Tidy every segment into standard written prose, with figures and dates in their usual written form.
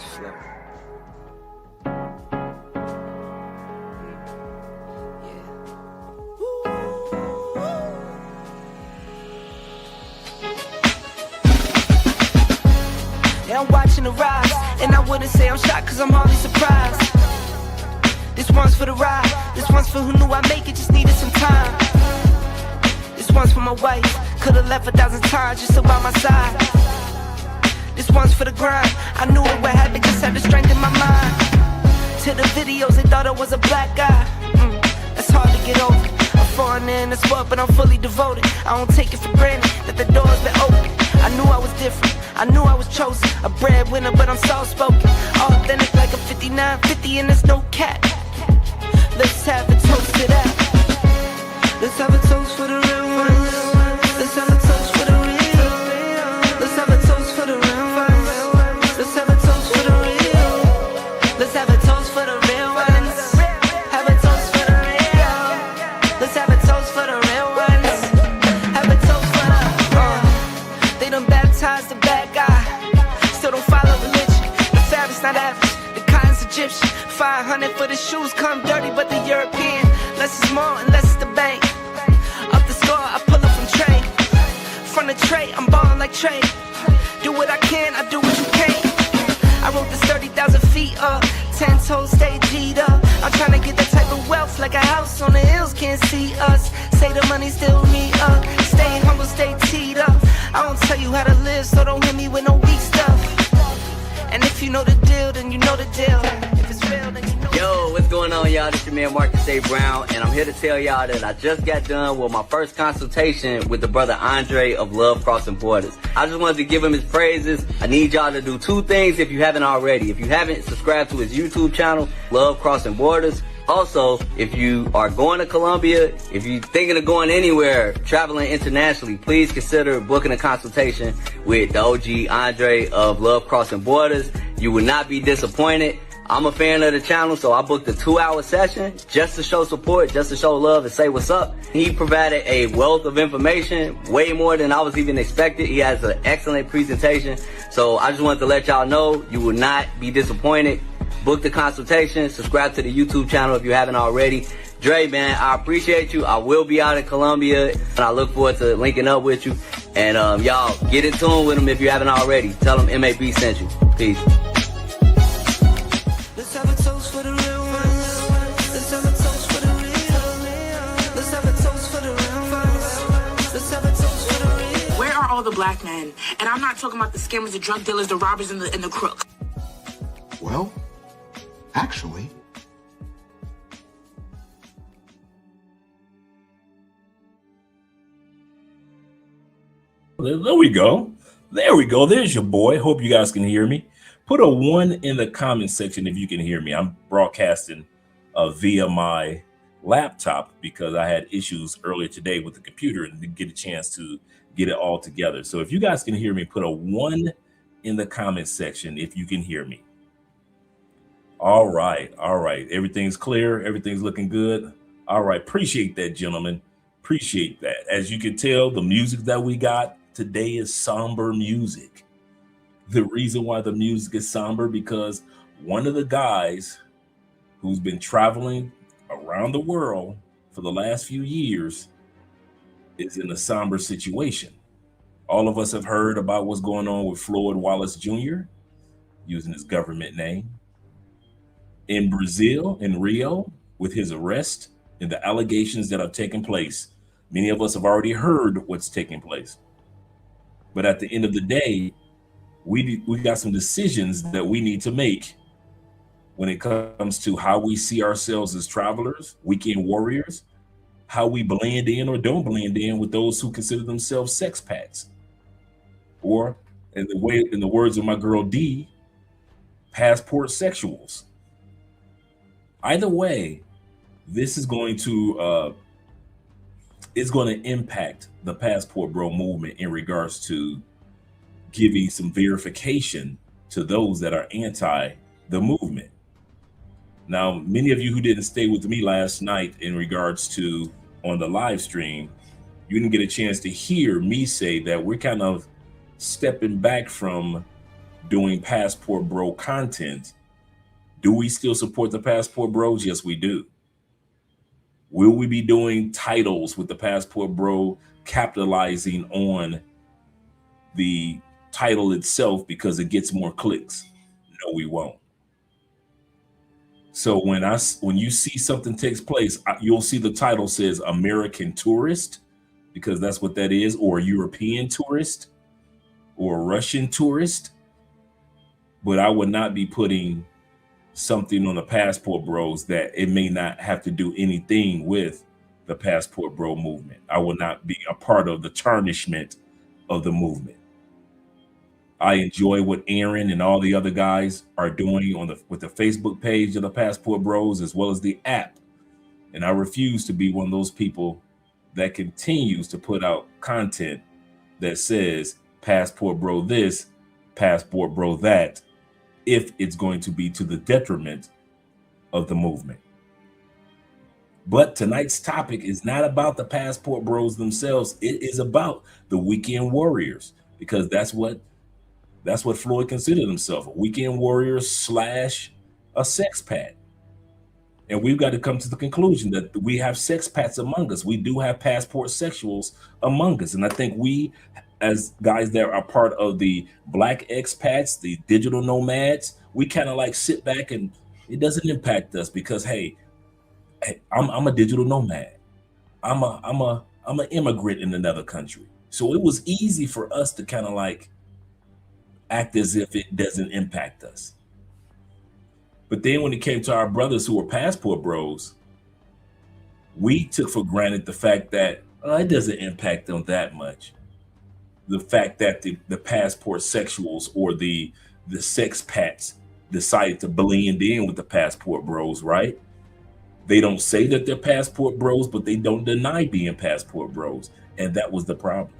Slow. Yeah, I'm watching the rise, and I wouldn't say I'm shocked, cause I'm hardly surprised. This one's for the ride, this one's for who knew I'd make it, just needed some time. This one's for my wife, could've left 1,000 times just to by my side. This one's for the grind, I knew it would happen, just had the strength in my mind. To the videos, they thought I was a black guy. That's hard to get over. I'm foreigner in the sport, but I'm fully devoted. I don't take it for granted that the door's been open. I knew I was different, I knew I was chosen. A breadwinner, but I'm soft-spoken. Authentic like a 5950 and there's no cap. Let's have a toast to that. Let's have a toast for the real ones. Let's have a toast for the real. Let's have a toast for the real ones. Let's have a toast for the real. Let's have a toast for the real ones. Have a toast for the real. Let's have a toast for the real ones. Have a toast for the they done baptized the bad guy. Still don't follow religion. The fabric's not average, the cotton's Egyptian. 500 for the shoes, come dirty, but the European. Less is more and less is the bank. Up the score, I pull up from trade. From the tray, I'm ballin' like Trey. Do what I can, I do what you can't. I wrote this 30,000 feet up, 10 toes stay G'd up. I'm tryna get that type of wealth, like a house on the hills, can't see us. Say the money still me up, stay humble, stay teed up. I don't tell you how to live, so don't hit me with no weak stuff. And if you know the deal, then you know the deal. If it's real, then you know. Yo, what's going on, y'all? This your man Marcus A. Brown, and I'm here to tell y'all that I just got done with my first consultation with the brother Andre of Love Crossing Borders. I just wanted to give him his praises. I need y'all to do two things if you haven't already. If you haven't, subscribe to his YouTube channel, Love Crossing Borders. Also, if you are going to Colombia, if you're thinking of going anywhere, traveling internationally, please consider booking a consultation with the OG Andre of Love Crossing Borders. You will not be disappointed. I'm a fan of the channel, so I booked a 2-hour session just to show support, just to show love and say what's up. He provided a wealth of information, way more than I was even expected. He has an excellent presentation. So I just wanted to let y'all know you will not be disappointed. Book the consultation, subscribe to the YouTube channel if you haven't already. Dre, man, I appreciate you. I will be out in Colombia, and I look forward to linking up with you. And y'all, get in tune with him if you haven't already. Tell him MAB sent you. Peace. Let's have a toast for the real ones. Let's have a toast for the real. Let's have a toast for the real ones. Let's have a toast for the real. Where are all the black men? And I'm not talking about the scammers, the drug dealers, the robbers, and the crooks. Well, actually, there we go. There we go. There's your boy. Hope you guys can hear me. Put a 1 in the comment section if you can hear me. I'm broadcasting via my laptop because I had issues earlier today with the computer and didn't get a chance to get it all together. So if you guys can hear me, put a 1 in the comment section if you can hear me. All right. All right. Everything's clear. Everything's looking good. All right. Appreciate that, gentlemen. Appreciate that. As you can tell, the music that we got today is somber music. The reason why the music is somber because one of the guys who's been traveling around the world for the last few years is in a somber situation. All of us have heard about what's going on with Floyd Wallace Jr., using his government name. In Brazil, in Rio, with his arrest and the allegations that have taken place. Many of us have already heard what's taking place. But at the end of the day, we got some decisions that we need to make when it comes to how we see ourselves as travelers, weekend warriors, how we blend in or don't blend in with those who consider themselves sex packs. Or, in the words of my girl D, passport sexuals. Either way, this is going to impact the Passport Bro movement in regards to giving some verification to those that are anti the movement. Now, many of you who didn't stay with me last night in regards to on the live stream, you didn't get a chance to hear me say that we're kind of stepping back from doing Passport Bro content, do we still support the Passport Bros? Yes, we do. Will we be doing titles with the Passport Bro capitalizing on the title itself because it gets more clicks? No, we won't. So when you see something takes place, you'll see the title says American Tourist, because that's what that is, or European Tourist, or Russian Tourist. But I would not be putting something on the Passport Bros that it may not have to do anything with the Passport Bro movement. I will not be a part of the tarnishment of the movement. I enjoy what Aaron and all the other guys are doing with the Facebook page of the Passport Bros, as well as the app. And I refuse to be one of those people that continues to put out content that says Passport Bro this, Passport Bro that, if it's going to be to the detriment of the movement. But tonight's topic is not about the Passport Bros themselves. It is about the weekend warriors, because that's what Floyd considered himself, a weekend warrior / a sexpat. And we've got to come to the conclusion that we have sexpats among us. We do have passport sexuals among us. And I think we, as guys that are part of the Black expats, the digital nomads, we kind of like sit back and it doesn't impact us because, hey, I'm a digital nomad. I'm an immigrant in another country. So it was easy for us to kind of like act as if it doesn't impact us. But then when it came to our brothers who were Passport Bros, we took for granted the fact that it doesn't impact them that much. The fact that the passport sexuals or the sexpats decided to blend in with the Passport Bros, right? They don't say that they're Passport Bros, but they don't deny being Passport Bros. And that was the problem.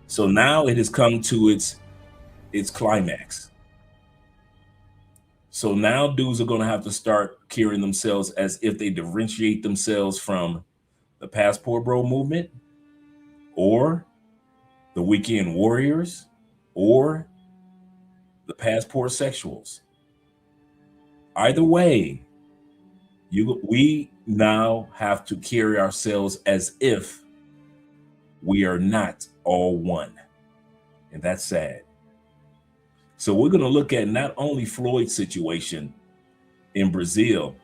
So now it has come to its climax. So now dudes are going to have to start carrying themselves as if they differentiate themselves from the Passport Bro movement, or the weekend warriors, or the passport sexuals. Either way, we now have to carry ourselves as if we are not all one. And that's sad. So we're going to look at not only Floyd's situation in Brazil,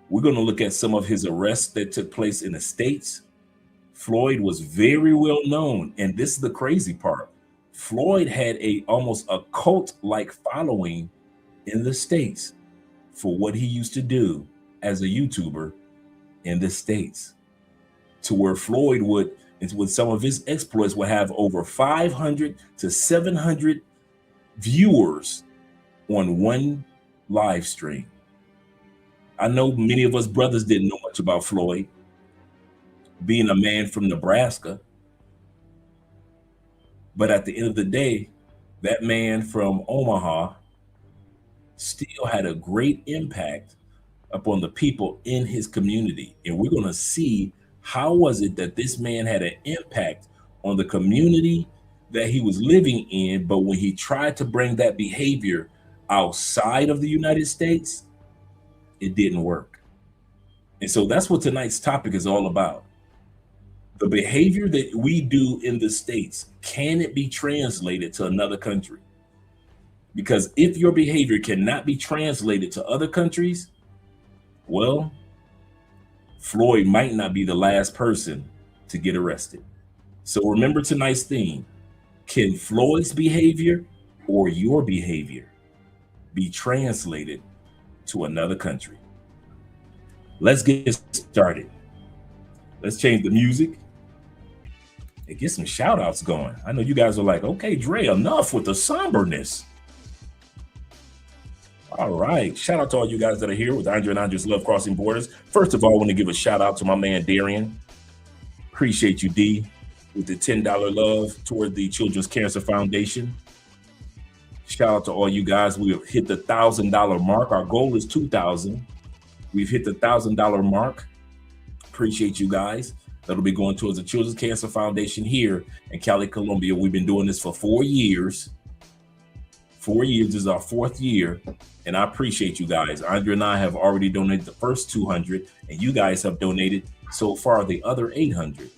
we're going to look at some of his arrests that took place in the States. Floyd was very well known. And this is the crazy part. Floyd had almost a cult-like following in the States for what he used to do as a YouTuber in the States, to where Floyd would, with some of his exploits, would have over 500 to 700 viewers on one live stream. I know many of us brothers didn't know much about Floyd, being a man from Nebraska. But at the end of the day, that man from Omaha still had a great impact upon the people in his community. And we're going to see how was it that this man had an impact on the community that he was living in, but when he tried to bring that behavior outside of the United States, it didn't work. And so that's what tonight's topic is all about. The behavior that we do in the States, can it be translated to another country? Because if your behavior cannot be translated to other countries, well, Floyd might not be the last person to get arrested. So remember tonight's theme. Can Floyd's behavior or your behavior be translated to another country? Let's get started. Let's change the music and get some shout outs going. I know you guys are like, okay, Dre, enough with the somberness. All right. Shout out to all you guys that are here with Andre and Andre's Love Crossing Borders. First of all, I want to give a shout out to my man, Darian. Appreciate you, D, with the $10 love toward the Children's Cancer Foundation. Shout out to all you guys. We have hit the $1,000 mark. Our goal is $2,000. We've hit the $1,000 mark. Appreciate you guys. That'll be going towards the Children's Cancer Foundation here in Cali, Colombia. We've been doing this for 4 years. 4 years. This is our 4th year, and I appreciate you guys. Andre and I have already donated the first 200, and you guys have donated so far the other 800.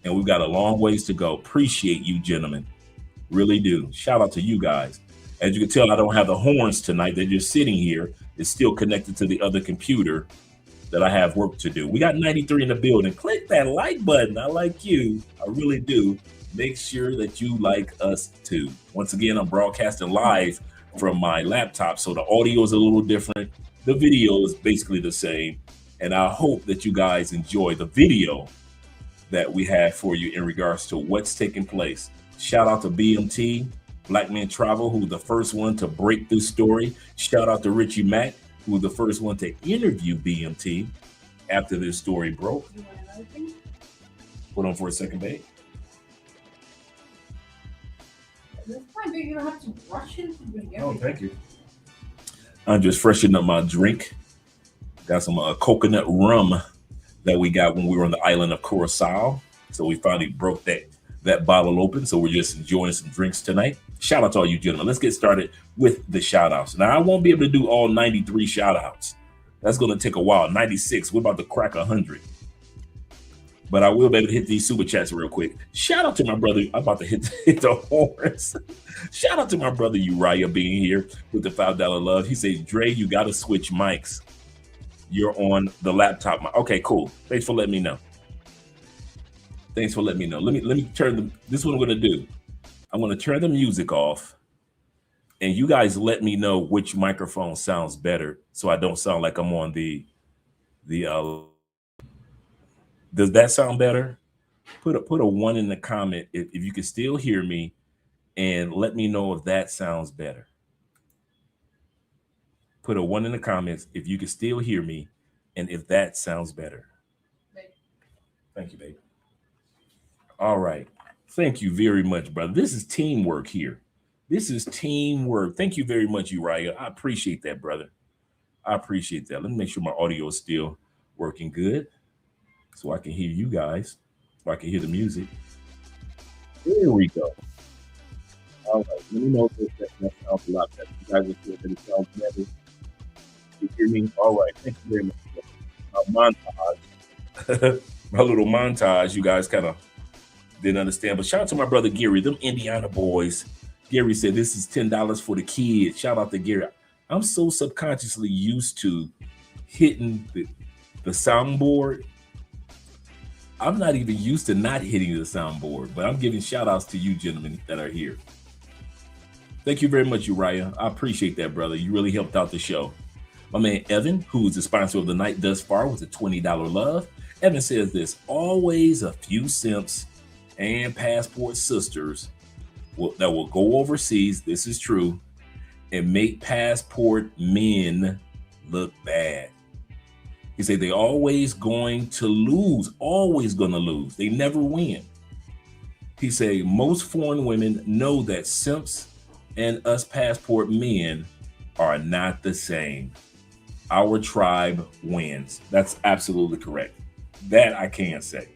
And we've got a long ways to go. Appreciate you, gentlemen. Really do. Shout out to you guys. As you can tell, I don't have the horns tonight. They're just sitting here. It's still connected to the other computer that I have work to do. We got 93 in the building. Click that like button. I like you. I really do. Make sure that you like us too. Once again, I'm broadcasting live from my laptop, so the audio is a little different. The video is basically the same. And I hope that you guys enjoy the video that we have for you in regards to what's taking place. Shout out to BMT, Black Men Travel, who was the first one to break this story. Shout out to Richie Mack, who was the first one to interview BMT after this story broke. Hold on for a second, babe. That's fine, babe. You don't have to rush it. Oh, thank you. I'm just freshening up my drink. Got some coconut rum that we got when we were on the island of Curacao. So we finally broke that bottle open. So we're just enjoying some drinks tonight. Shout out to all you gentlemen. Let's get started with the shout outs. Now, I won't be able to do all 93 shout outs. That's going to take a while. 96. We're about to crack 100. But I will be able to hit these super chats real quick. Shout out to my brother. I'm about to hit the horns. Shout out to my brother Uriah being here with the $5 love. He says, Dre, you got to switch mics. You're on the laptop. Okay, cool. Thanks for letting me know. Thanks for letting me know. Let me turn this is what I'm going to do. I'm going to turn the music off, and you guys let me know which microphone sounds better, so I don't sound like I'm on the. Does that sound better? Put a 1 in the comment if you can still hear me, and let me know if that sounds better. Put a 1 in the comments if you can still hear me, and if that sounds better. Thank you, babe. All right. Thank you very much, brother. This is teamwork here. This is teamwork. Thank you very much, Uriah. I appreciate that, brother. I appreciate that. Let me make sure my audio is still working good so I can hear you guys, so I can hear the music. There we go. All right. Let me know if that sounds a lot better. You guys will feel that it sounds better. You hear me? All right. Thank you very much. Montage. My little montage, you guys kind of didn't understand. But shout out to my brother Gary, them Indiana boys. Gary said this is $10 for the kids. Shout out to Gary. I'm so subconsciously used to hitting the soundboard. I'm not even used to not hitting the soundboard, but I'm giving shout outs to you gentlemen that are here. Thank you very much, Uriah. I appreciate that, brother. You really helped out the show. My man Evan, who is the sponsor of the night thus far, with a $20 love. Evan says this: always a few simps and passport sisters that will go overseas, this is true, and make passport men look bad. He said they always going to lose, always going to lose. They never win. He said most foreign women know that simps and us passport men are not the same. Our tribe wins. That's absolutely correct. That I can say.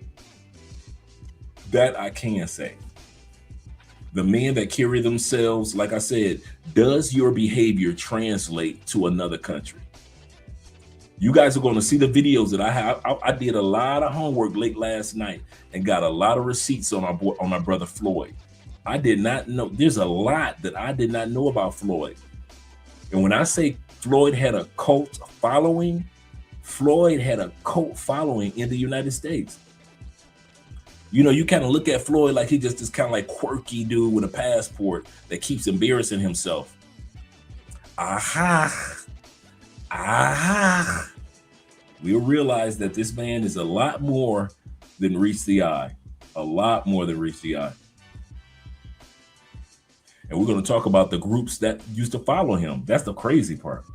That I can say. The men that carry themselves, like I said, does your behavior translate to another country? You guys are going to see the videos that I have. I did a lot of homework late last night and got a lot of receipts on my brother Floyd. I did not know. There's a lot that I did not know about Floyd. And when I say Floyd had a cult following, Floyd had a cult following in the United States. You know, you kind of look at Floyd like he just this kind of like quirky dude with a passport that keeps embarrassing himself. Aha. We'll realize that this man is a lot more than reach the eye. A lot more than reach the eye. And we're going to talk about the groups that used to follow him. That's the crazy part.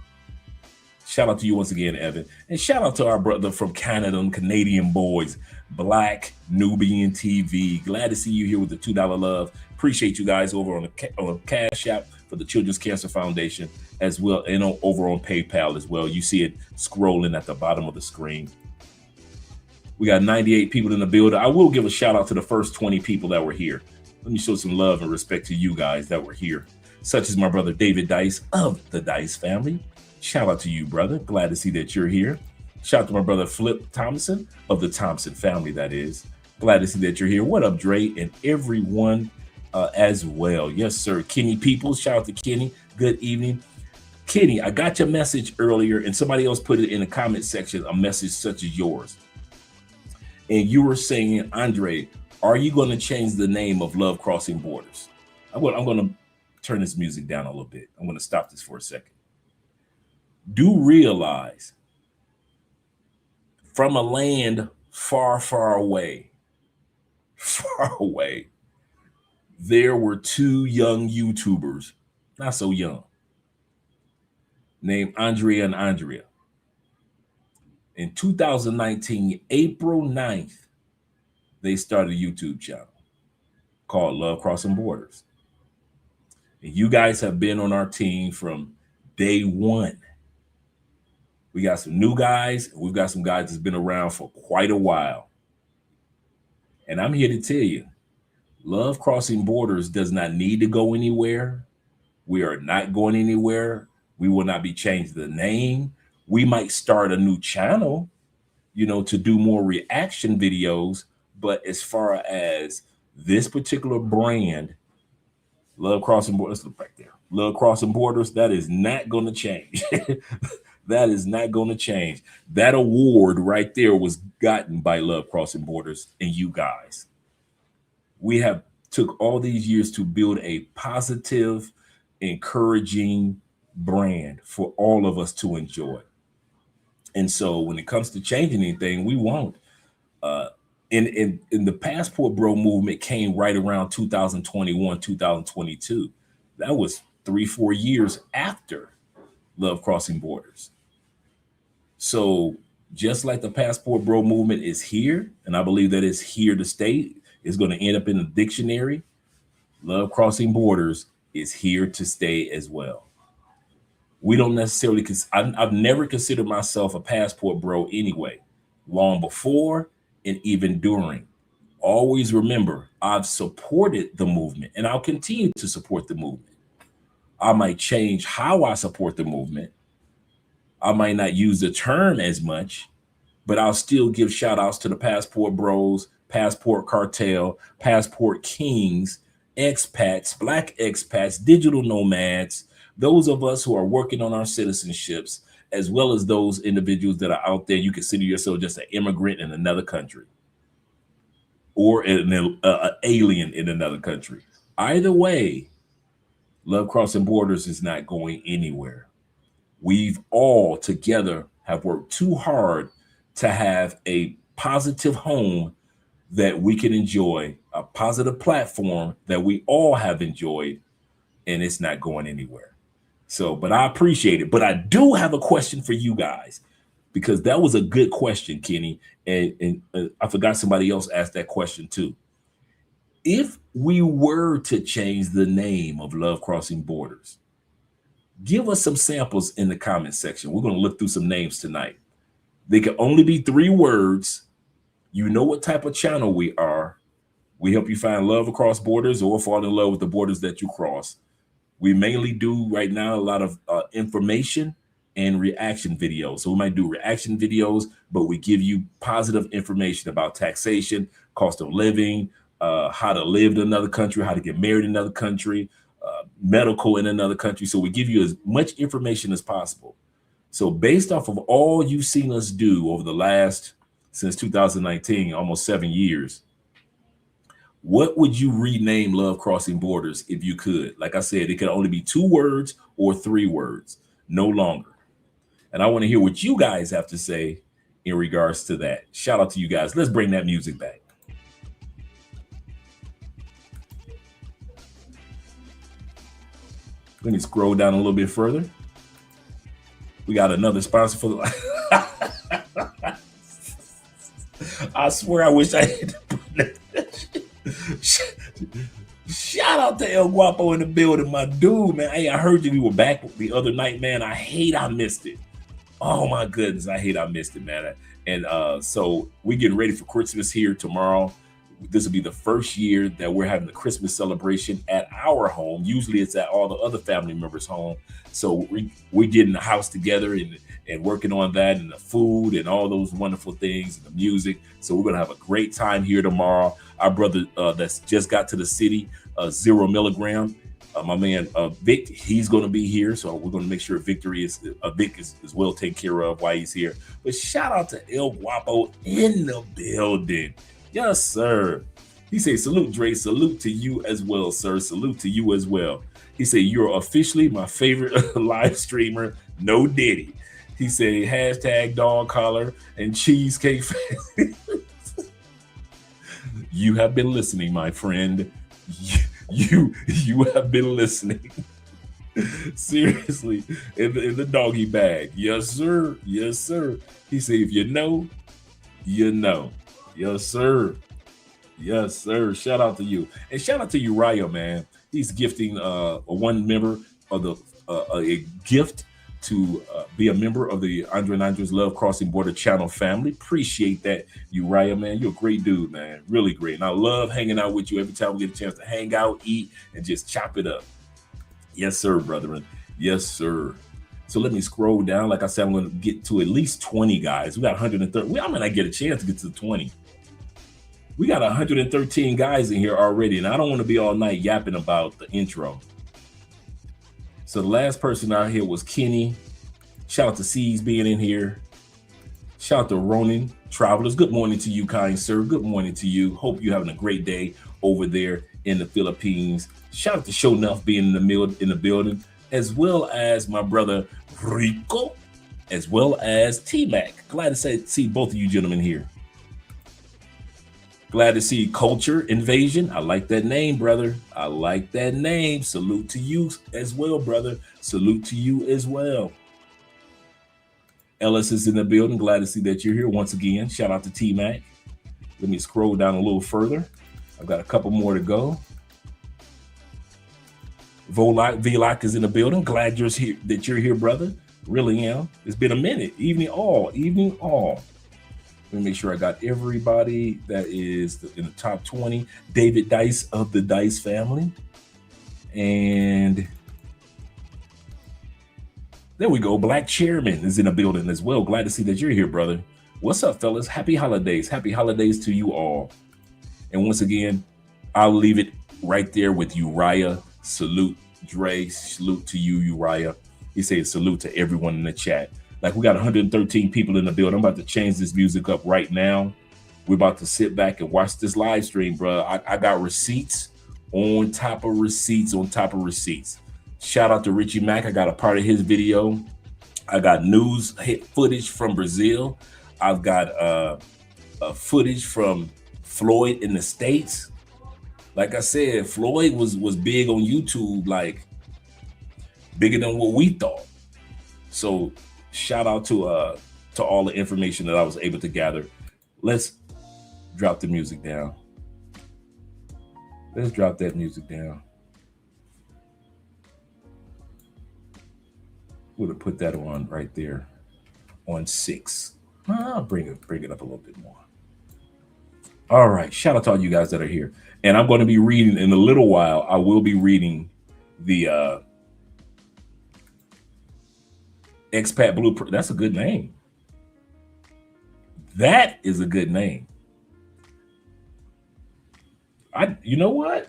Shout out to you once again, Evan. And shout out to our brother from Canada, them Canadian boys, Black Nubian TV. Glad to see you here with the $2 love. Appreciate you guys over on the Cash App for the Children's Cancer Foundation, as well, and over on PayPal as well. You see it scrolling at the bottom of the screen. We got 98 people in the building. I will give a shout out to the first 20 people that were here. Let me show some love and respect to you guys that were here. such as my brother David Dice of the Dice family. Shout out to you, brother. Glad to see that you're here. Shout out to my brother Flip Thompson of the Thompson family, that is. Glad to see that you're here. What up, Dre, and everyone as well. Yes, sir. Kenny Peoples, shout out to Kenny. Good evening. Kenny, I got your message earlier, and somebody else put it in the comment section, a message such as yours. And you were saying, Andre, are you going to change the name of Love Crossing Borders? I'm going to turn this music down a little bit. I'm going to stop this for a second. Do realize, from a land far, far away, there were two young YouTubers, not so young, named Andrea and Andrea. In 2019, April 9th, they started a YouTube channel called Love Crossing Borders. And you guys have been on our team from day one. We got some new guys. We've got some guys that's been around for quite a while. And I'm here to tell you, Love Crossing Borders does not need to go anywhere. We are not going anywhere. We will not be changing the name. We might start a new channel, to do more reaction videos. But as far as this particular brand, Love Crossing Borders, let's look right there. Love Crossing Borders, that is not going to change. That is not going to change. That award right there was gotten by Love Crossing Borders and you guys. We have took all these years to build a positive, encouraging brand for all of us to enjoy. And so when it comes to changing anything, we won't. In the Passport Bro movement came right around 2021, 2022. That was 3-4 years after Love Crossing Borders. So just like the Passport Bro movement is here, and I believe that it's here to stay, it's going to end up in the dictionary, Love Crossing Borders is here to stay as well. We don't necessarily, I've never considered myself a Passport Bro anyway, long before and even during. Always remember, I've supported the movement and I'll continue to support the movement. I might change how I support the movement. I might not use the term as much, but I'll still give shout outs to the Passport Bros, Passport Cartel, Passport Kings, expats, Black expats, digital nomads, those of us who are working on our citizenships, as well as those individuals that are out there. You consider yourself just an immigrant in another country or an alien in another country. Either way, Love Crossing Borders is not going anywhere. We've all together have worked too hard to have a positive home that we can enjoy, a positive platform that we all have enjoyed, and it's not going anywhere. So, but I appreciate it. But I do have a question for you guys, because that was a good question, Kenny. And I forgot somebody else asked that question too. If we were to change the name of Love Crossing Borders, give us some samples in the comment section. We're going to look through some names tonight. They can only be 3 words. You know what type of channel we are. We help you find love across borders or fall in love with the borders that you cross. We mainly do right now a lot of information and reaction videos. So we might do reaction videos, but we give you positive information about taxation, cost of living, how to live in another country, how to get married in another country, medical in another country. So we give you as much information as possible. So based off of all you've seen us do over the last, since 2019, almost 7 years, what would you rename Love Crossing Borders if you could? Like I said, it could only be 2 words or 3 words, no longer. And I want to hear what you guys have to say in regards to that. Shout out to you guys. Let's bring that music back. Let me scroll down a little bit further. We got another sponsor for the I swear I wish I had to put that. Shout out to El Guapo in the building, my dude, man. Hey, I heard you were back the other night, man. I missed it. Oh my goodness, I missed it, man. And so we're getting ready for Christmas here tomorrow. This will be the first year that we're having the Christmas celebration at our home. Usually it's at all the other family members' home. So we're getting the house together and working on that, and the food and all those wonderful things and the music. So we're going to have a great time here tomorrow. Our brother that's just got to the city, 0 milligram, my man Vic, he's going to be here. So we're going to make sure Vic is well taken care of while he's here. But shout out to El Guapo in the building. Yes, sir. He said, salute, Dre. Salute to you as well, sir. Salute to you as well. He said, you're officially my favorite live streamer. No Diddy. He said, hashtag dog collar and cheesecake. You have been listening, my friend. You have been listening. Seriously, in the doggy bag. Yes, sir. Yes, sir. He said, if you know, you know. Yes, sir. Yes, sir. Shout out to you. And shout out to Uriah, man. He's gifting one member of the a gift to be a member of the Andre and Andre's Love Crossing Border channel family. Appreciate that, Uriah, man. You're a great dude, man. Really great. And I love hanging out with you every time we get a chance to hang out, eat, and just chop it up. Yes, sir, brethren. Yes, sir. So let me scroll down. Like I said, I'm going to get to at least 20 guys. We got 130. I might not get a chance to get to 20. We got 113 guys in here already, and I don't want to be all night yapping about the intro. So the last person out here was Kenny. Shout out to C's being in here. Shout out to Ronin Travelers. Good morning to you, kind sir. Good morning to you. Hope you're having a great day over there in the Philippines. Shout out to Show Enough being in the building, as well as my brother Rico, as well as T-Mac. Glad to see both of you gentlemen here. Glad to see Culture Invasion. I like that name, brother. I like that name. Salute to you as well, brother. Salute to you as well. Ellis is in the building. Glad to see that you're here once again. Shout out to T-Mac. Let me scroll down a little further. I've got a couple more to go. Vlock is in the building. Glad you're here, brother. Really am. It's been a minute. Evening all. Let me make sure I got everybody that is in the top 20. David Dice of the Dice family. And there we go. Black Chairman is in the building as well. Glad to see that you're here, brother. What's up, fellas? Happy holidays. Happy holidays to you all. And once again, I'll leave it right there with Uriah. Salute, Dre. Salute to you, Uriah. He says salute to everyone in the chat. Like, we got 113 people in the building. I'm about to change this music up right now. We're about to sit back and watch this live stream, bro. I got receipts on top of receipts on top of receipts. Shout out to Richie Mack. I got a part of his video. I got news footage from Brazil. I've got footage from Floyd in the States. Like I said, Floyd was big on YouTube, like bigger than what we thought. So shout out to all the information that I was able to gather. Let's drop the music down. Let's drop that music down. We'll have put that on right there on 6. I'll bring it up a little bit more. All right. Shout out to all you guys that are here. And I'm going to be reading in a little while. I will be reading the Expat Blueprint. That's a good name. That is a good name. You know what?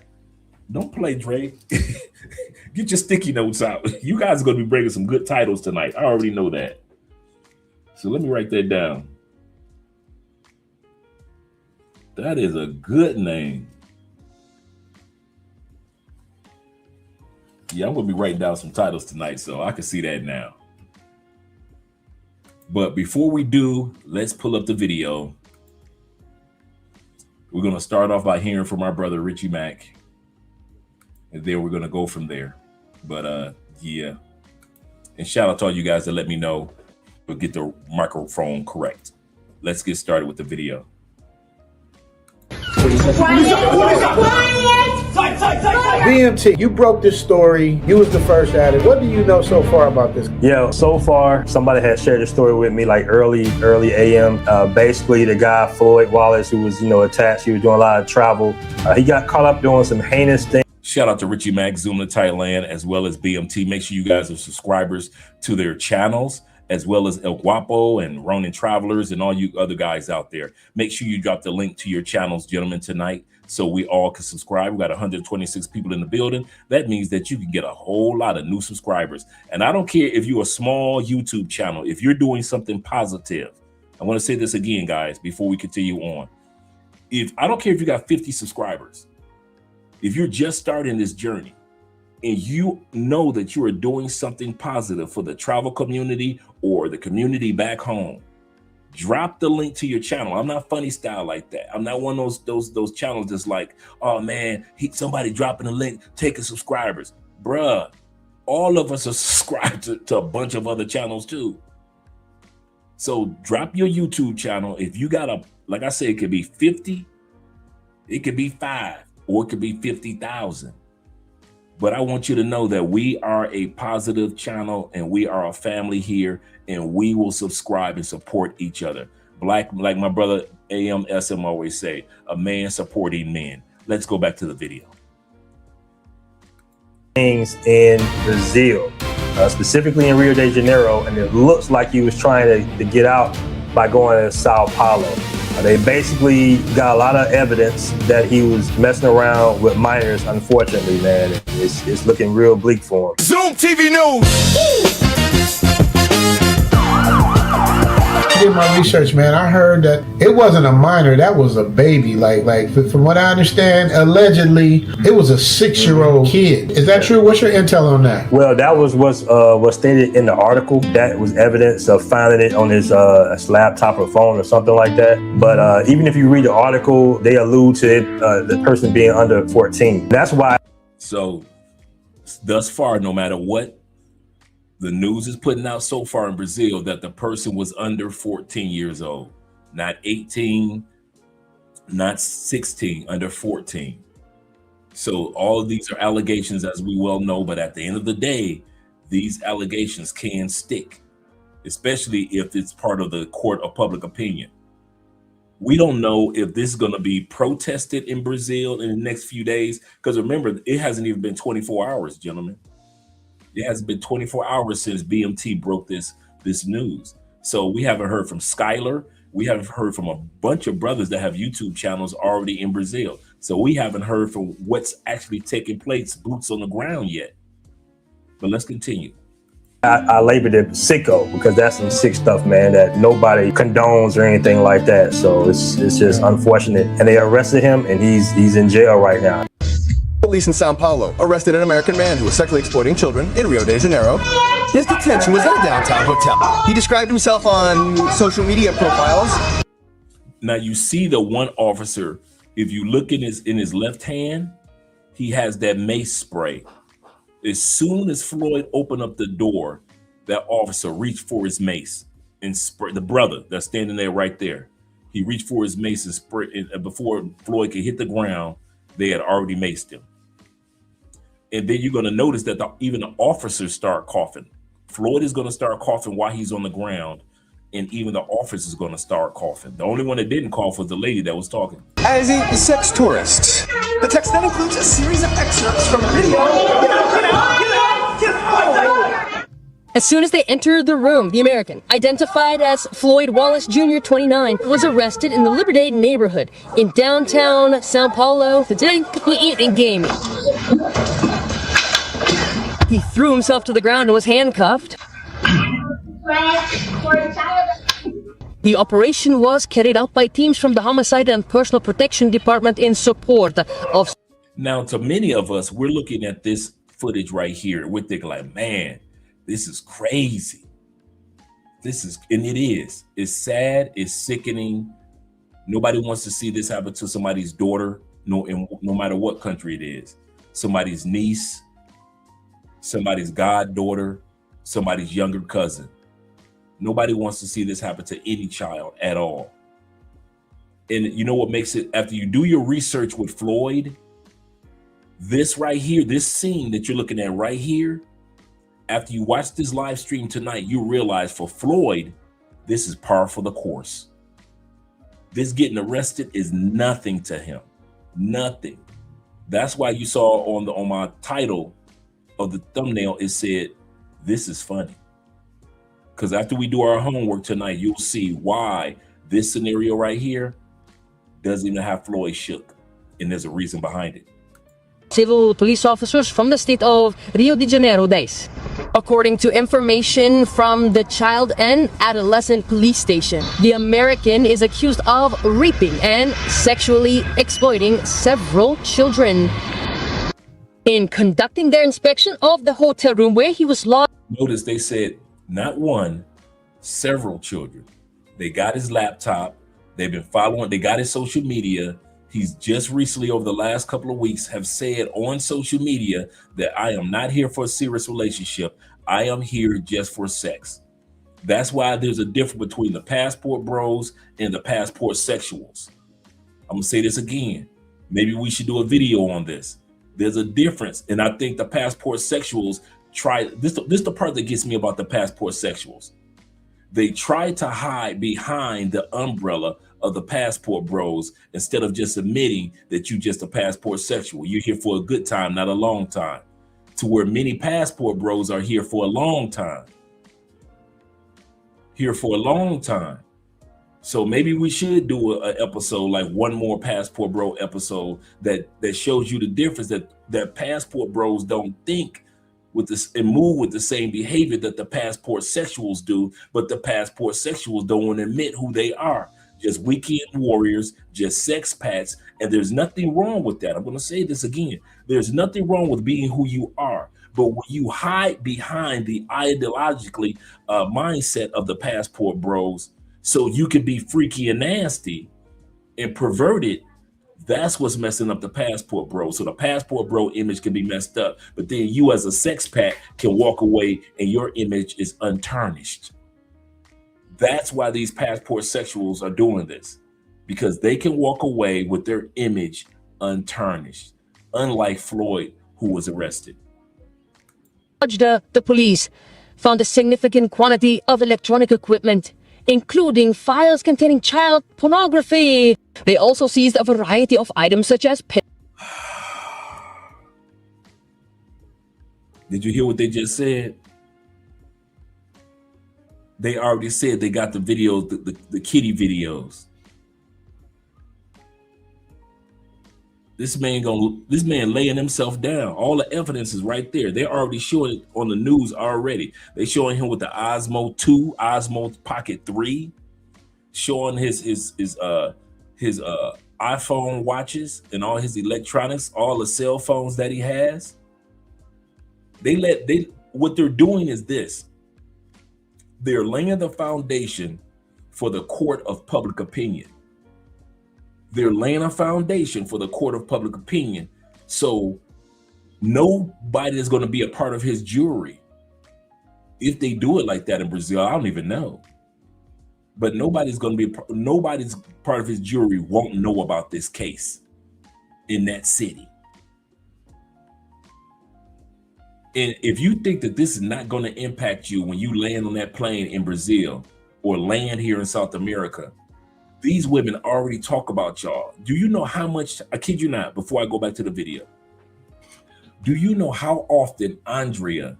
Don't play, Dre. Get your sticky notes out. You guys are going to be bringing some good titles tonight. I already know that. So let me write that down. That is a good name. Yeah, I'm going to be writing down some titles tonight, so I can see that now. But before we do, let's pull up the video. We're going to start off by hearing from our brother, Richie Mack. And then we're going to go from there. But yeah. And shout out to all you guys that let me know we'll get the microphone correct. Let's get started with the video. Quiet! BMT, you broke this story. You was the first at it. What do you know so far about this? Yeah, so far, somebody had shared the story with me like early AM. Basically, the guy, Floyd Wallace, who was, attached, he was doing a lot of travel. He got caught up doing some heinous things. Shout out to Richie Mack, Zoom to Thailand, as well as BMT. Make sure you guys are subscribers to their channels, as well as El Guapo and Ronin Travelers and all you other guys out there. Make sure you drop the link to your channels, gentlemen, tonight, so we all can subscribe. We got 126 people in the building. That means that you can get a whole lot of new subscribers. And I don't care if you're a small YouTube channel, if you're doing something positive. I want to say this again, guys, before we continue on. I don't care if you got 50 subscribers. If you're just starting this journey and you know that you are doing something positive for the travel community or the community back home, drop the link to your channel. I'm not funny style like that. I'm not one of those channels that's like, oh man, somebody dropping a link, taking subscribers. Bruh, all of us are subscribed to a bunch of other channels too. So drop your YouTube channel. If you got like I said, it could be 50, it could be 5, or it could be 50,000. But I want you to know that we are a positive channel and we are a family here, and we will subscribe and support each other. Like my brother AMSM always say, a man supporting men. Let's go back to the video. Things in Brazil, specifically in Rio de Janeiro, and it looks like he was trying to get out by going to Sao Paulo. They basically got a lot of evidence that he was messing around with minors. Unfortunately, man, it's looking real bleak for him. Zoom TV News. I did my research, man. I heard that it wasn't a minor, that was a baby. Like from what I understand, allegedly it was a 6-year-old kid. Is that true? What's your intel on that? Well, that was what's stated in the article. That was evidence of finding it on his laptop or phone or something like that. But even if you read the article, they allude to it, the person being under 14. That's why. So thus far, no matter what the news is putting out so far in Brazil, that the person was under 14 years old, not 18, not 16, under 14. So all of these are allegations, as we well know, but at the end of the day, these allegations can stick, especially if it's part of the court of public opinion. We don't know if this is going to be protested in Brazil in the next few days, because remember, it hasn't even been 24 hours, gentlemen. It has been 24 hours since BMT broke this news. So we haven't heard from Skylar. We haven't heard from a bunch of brothers that have YouTube channels already in Brazil. So we haven't heard from what's actually taking place, boots on the ground yet. But let's continue. I labeled it sicko because that's some sick stuff, man, that nobody condones or anything like that. So it's just unfortunate. And they arrested him and he's in jail right now. Police in Sao Paulo arrested an American man who was sexually exploiting children in Rio de Janeiro. His detention was at a downtown hotel. He described himself on social media profiles. Now you see the one officer, if you look in his left hand, he has that mace spray. As soon as Floyd opened up the door, that officer reached for his mace and spray. The brother that's standing there right there, he reached for his mace and spray. And before Floyd could hit the ground, they had already maced him. And then you're going to notice that even the officers start coughing. Floyd is going to start coughing while he's on the ground, and even the officers is going to start coughing. The only one that didn't cough was the lady that was talking. As a sex tourist. The text then includes a series of excerpts from a video. Get out! As soon as they entered the room, the American, identified as Floyd Wallace Jr., 29, was arrested in the Liberdade neighborhood in downtown Sao Paulo for eating gaming. He threw himself to the ground and was handcuffed. The operation was carried out by teams from the Homicide and Personal Protection Department in support of... Now, to many of us, we're looking at this footage right here. We're thinking like, man, this is crazy. And it is. It's sad. It's sickening. Nobody wants to see this happen to somebody's daughter, no matter what country it is. Somebody's niece, somebody's goddaughter, somebody's younger cousin. Nobody wants to see this happen to any child at all. And you know what makes it, after you do your research with Floyd, This right here, this scene that you're looking at right here, after you watch this live stream tonight, you realize for Floyd, this is par for the course. This getting arrested is nothing to him. Nothing. That's why you saw on my title of the thumbnail, it said, this is funny. Because after we do our homework tonight, you'll see why this scenario right here doesn't even have Floyd shook. And there's a reason behind it. Civil police officers from the state of Rio de Janeiro days. According to information from the Child and Adolescent Police Station, the American is accused of raping and sexually exploiting several children. In conducting their inspection of the hotel room where he was locked. Notice they said not one, several children. They got his laptop. They've been following. They got his social media. He's just recently, over the last couple of weeks, have said on social media that I am not here for a serious relationship. I am here just for sex. That's why there's a difference between the passport bros and the passport sexuals. I'm gonna say this again. Maybe we should do a video on this. There's a difference, and I think the passport sexuals try this. This is the part that gets me about the passport sexuals. They try to hide behind the umbrella of the passport bros instead of just admitting that you're just a passport sexual. You're here for a good time, not a long time. To where many passport bros are here for a long time. Here for a long time. So maybe we should do an episode, like one more passport bro episode that shows you the difference, that passport bros don't think with this and move with the same behavior that the passport sexuals do, but the passport sexuals don't want to admit who they are. Just weekend warriors, just sex pats, and there's nothing wrong with that. I'm going to say this again. There's nothing wrong with being who you are, but when you hide behind the ideologically mindset of the passport bros so you can be freaky and nasty and perverted, that's what's messing up the passport bro. So the passport bro image can be messed up, but then you as a sex pat can walk away and your image is untarnished. That's why these passport sexuals are doing this, because they can walk away with their image untarnished, unlike Floyd, who was arrested. The police found a significant quantity of electronic equipment, including files containing child pornography. They also seized a variety of items such as Did you hear what they just said? They already said they got the videos, the kitty videos. This man laying himself down. All the evidence is right there. They're already showing it on the news already. They showing him with the Osmo 2, Osmo Pocket 3, showing his iPhone watches and all his electronics, all the cell phones that he has. What they're doing is this. They're laying the foundation for the court of public opinion. They're laying a foundation for the court of public opinion. So nobody is going to be a part of his jury. If they do it like that in Brazil, I don't even know. But nobody's part of his jury won't know about this case in that city. And if you think that this is not going to impact you when you land on that plane in Brazil or land here in South America, these women already talk about y'all. Do you know how much, I kid you not, before I go back to the video, do you know how often Andrea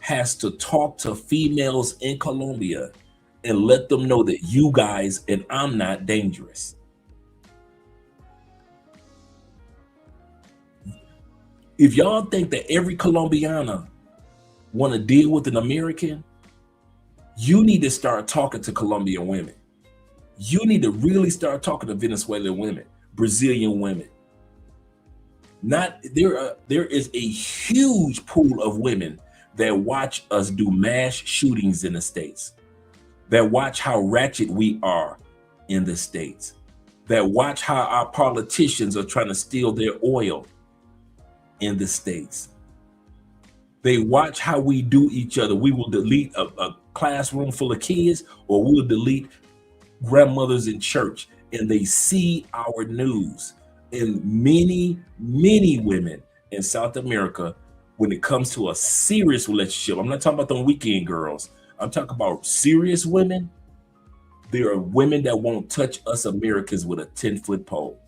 has to talk to females in Colombia and let them know that you guys and I'm not dangerous? If y'all think that every Colombiana want to deal with an American, you need to start talking to Colombian women. You need to really start talking to Venezuelan women, Brazilian women. There is a huge pool of women that watch us do mass shootings in the States, that watch how ratchet we are in the States, that watch how our politicians are trying to steal their oil in the States. They watch how we do each other. We will delete a classroom full of kids, or we'll delete grandmothers in church, and they see our news. And many, many women in South America, when it comes to a serious relationship, I'm not talking about the weekend girls. I'm talking about serious women. There are women that won't touch us Americans with a 10-foot pole.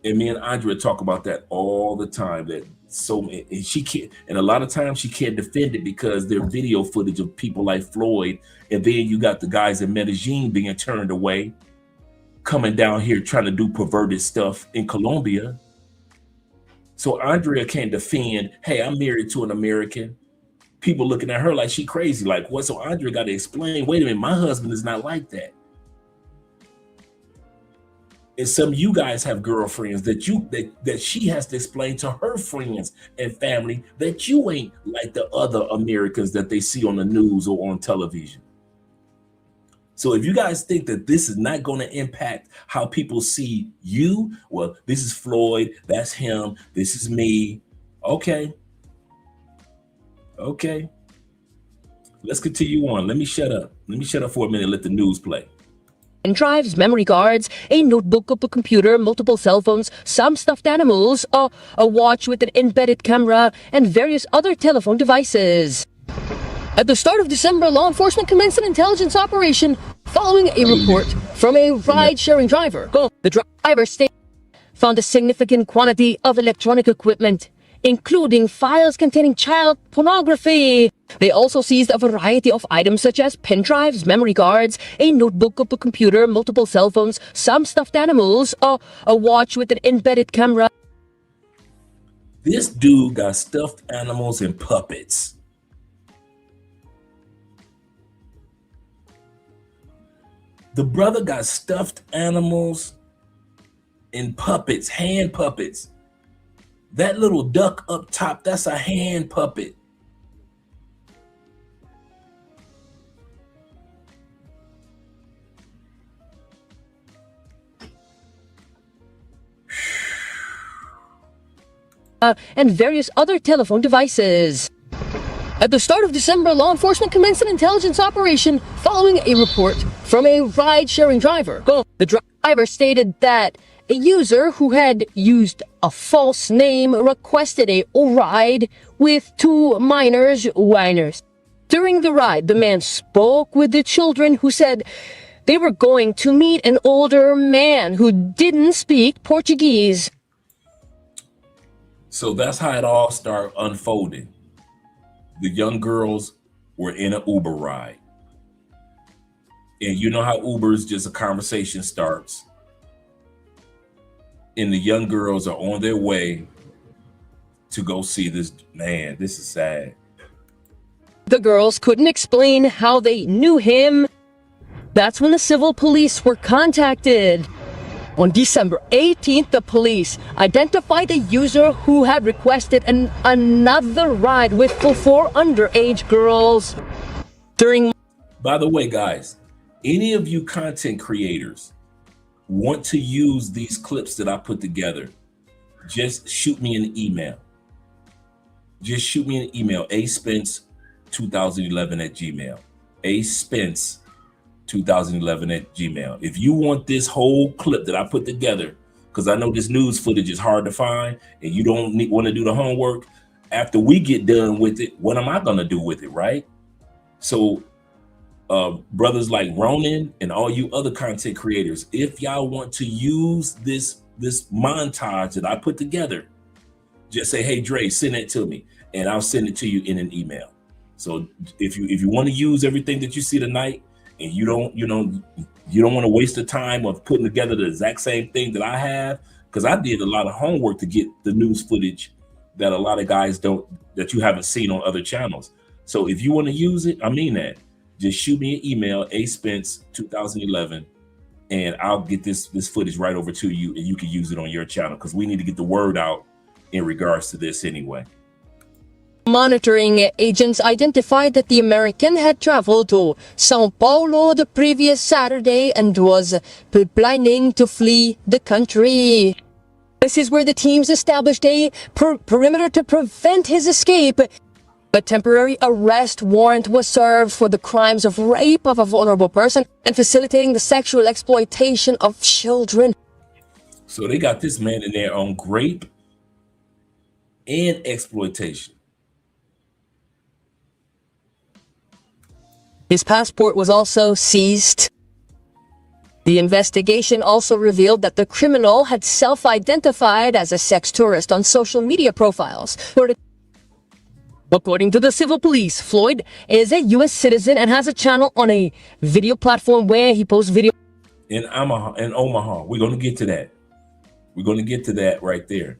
And me and Andrea talk about that all the time. That and she can't, and a lot of times she can't defend it because there's video footage of people like Floyd, and then you got the guys in Medellin being turned away, coming down here trying to do perverted stuff in Colombia. So Andrea can't defend, hey, I'm married to an American. People looking at her like she crazy, like what? So Andrea got to explain, wait a minute, my husband is not like that. And some of you guys have girlfriends that she has to explain to her friends and family that you ain't like the other Americans that they see on the news or on television. So if you guys think that this is not going to impact how people see you, well, this is Floyd, that's him, this is me. Okay. Okay. Let's continue on. Let me shut up. Let me shut up for a minute and let the news play. And drives, memory cards, a notebook, a computer, multiple cell phones, some stuffed animals, a watch with an embedded camera, and various other telephone devices. At the start of December, law enforcement commenced an intelligence operation following a report from a ride-sharing driver. The driver found a significant quantity of electronic equipment, including files containing child pornography. They also seized a variety of items such as pen drives, memory cards, a notebook, a computer, multiple cell phones, some stuffed animals, a watch with an embedded camera. This dude got stuffed animals and puppets. The brother got stuffed animals and puppets, hand puppets. That little duck up top, that's a hand puppet. And various other telephone devices. At the start of December, law enforcement commenced an intelligence operation following a report from a ride-sharing driver. The driver stated that a user who had used a false name requested a ride with two minors, whiners. During the ride, the man spoke with the children who said they were going to meet an older man who didn't speak Portuguese. So that's how it all started unfolding. The young girls were in an Uber ride. And you know how Uber's just a conversation starts. And the young girls are on their way to go see this man. This is sad. The girls couldn't explain how they knew him. That's when the civil police were contacted. On December 18th, the police identified the user who had requested another ride with four underage girls. By the way, guys, any of you content creators want to use these clips that I put together, just shoot me an email. Just shoot me an email, aspence2011@gmail. aspence2011@gmail. If you want this whole clip that I put together, because I know this news footage is hard to find and you don't want to do the homework, after we get done with it, what am I going to do with it, right? So brothers like Ronan and all you other content creators, if y'all want to use this montage that I put together, just say, hey, Dre, send it to me and I'll send it to you in an email. So if you want to use everything that you see tonight and you don't want to waste the time of putting together the exact same thing that I have, because I did a lot of homework to get the news footage that a lot of guys that you haven't seen on other channels. So if you want to use it, I mean that. Just shoot me an email, aspence2011, and I'll get this footage right over to you and you can use it on your channel because we need to get the word out in regards to this anyway. Monitoring agents identified that the American had traveled to Sao Paulo the previous Saturday and was planning to flee the country. This is where the teams established a perimeter to prevent his escape. A temporary arrest warrant was served for the crimes of rape of a vulnerable person and facilitating the sexual exploitation of children. So they got this man in there on rape and exploitation. His passport was also seized. The investigation also revealed that the criminal had self-identified as a sex tourist on social media profiles. According to the civil police, Floyd is a U.S. citizen and has a channel on a video platform where he posts videos In Omaha. We're going to get to that. We're going to get to that right there.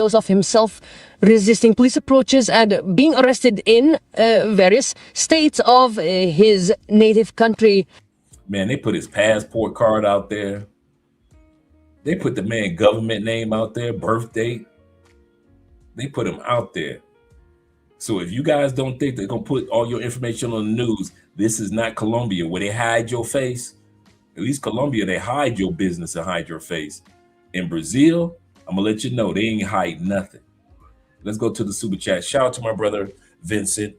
of himself resisting police approaches and being arrested in various states of his native country. Man, they put his passport card out there. They put the man government name out there, birth date. They put him out there. So if you guys don't think they're going to put all your information on the news, this is not Colombia where they hide your face. At least Colombia, they hide your business and hide your face. In Brazil, I'm going to let you know, they ain't hide nothing. Let's go to the super chat. Shout out to my brother, Vincent.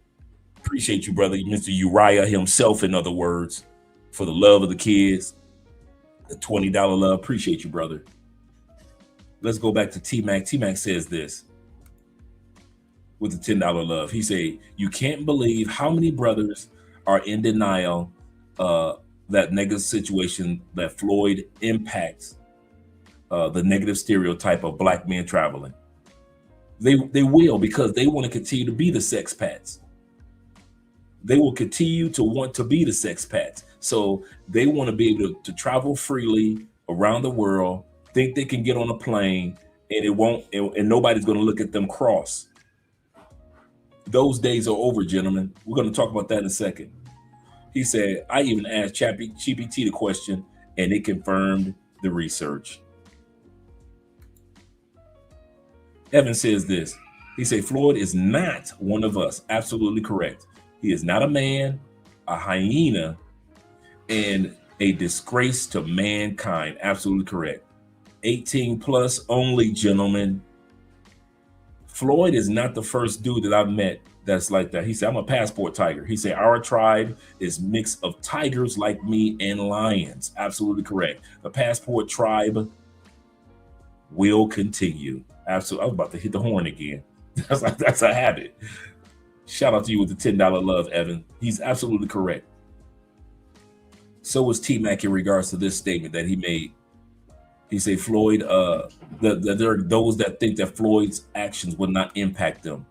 Appreciate you, brother. Mr. Uriah himself, in other words, for the love of the kids. The $20 love. Appreciate you, brother. Let's go back to T-Mac. T-Mac says this with the $10 love. He say, you can't believe how many brothers are in denial that negative situation that Floyd impacts the negative stereotype of black men traveling. They will, because they want to continue to be the sex pats. They will continue to want to be the sex pats. So they want to be able to travel freely around the world, think they can get on a plane, and it won't, and nobody's going to look at them cross. Those days are over, gentlemen. We're going to talk about that in a second. He said, I even asked GPT the question, and it confirmed the research. Evan says this. He said, Floyd is not one of us. Absolutely correct. He is not a man, a hyena, and a disgrace to mankind. Absolutely correct. 18 plus only, gentlemen. Floyd is not the first dude that I've met that's like that. He said, I'm a passport tiger. He said, our tribe is mix of tigers like me and lions. Absolutely correct. The passport tribe will continue. Absolutely. I was about to hit the horn again. That's a habit. Shout out to you with the $10 love, Evan. He's absolutely correct. So was T-Mac in regards to this statement that he made. He said Floyd, that there are those that think that Floyd's actions would not impact them.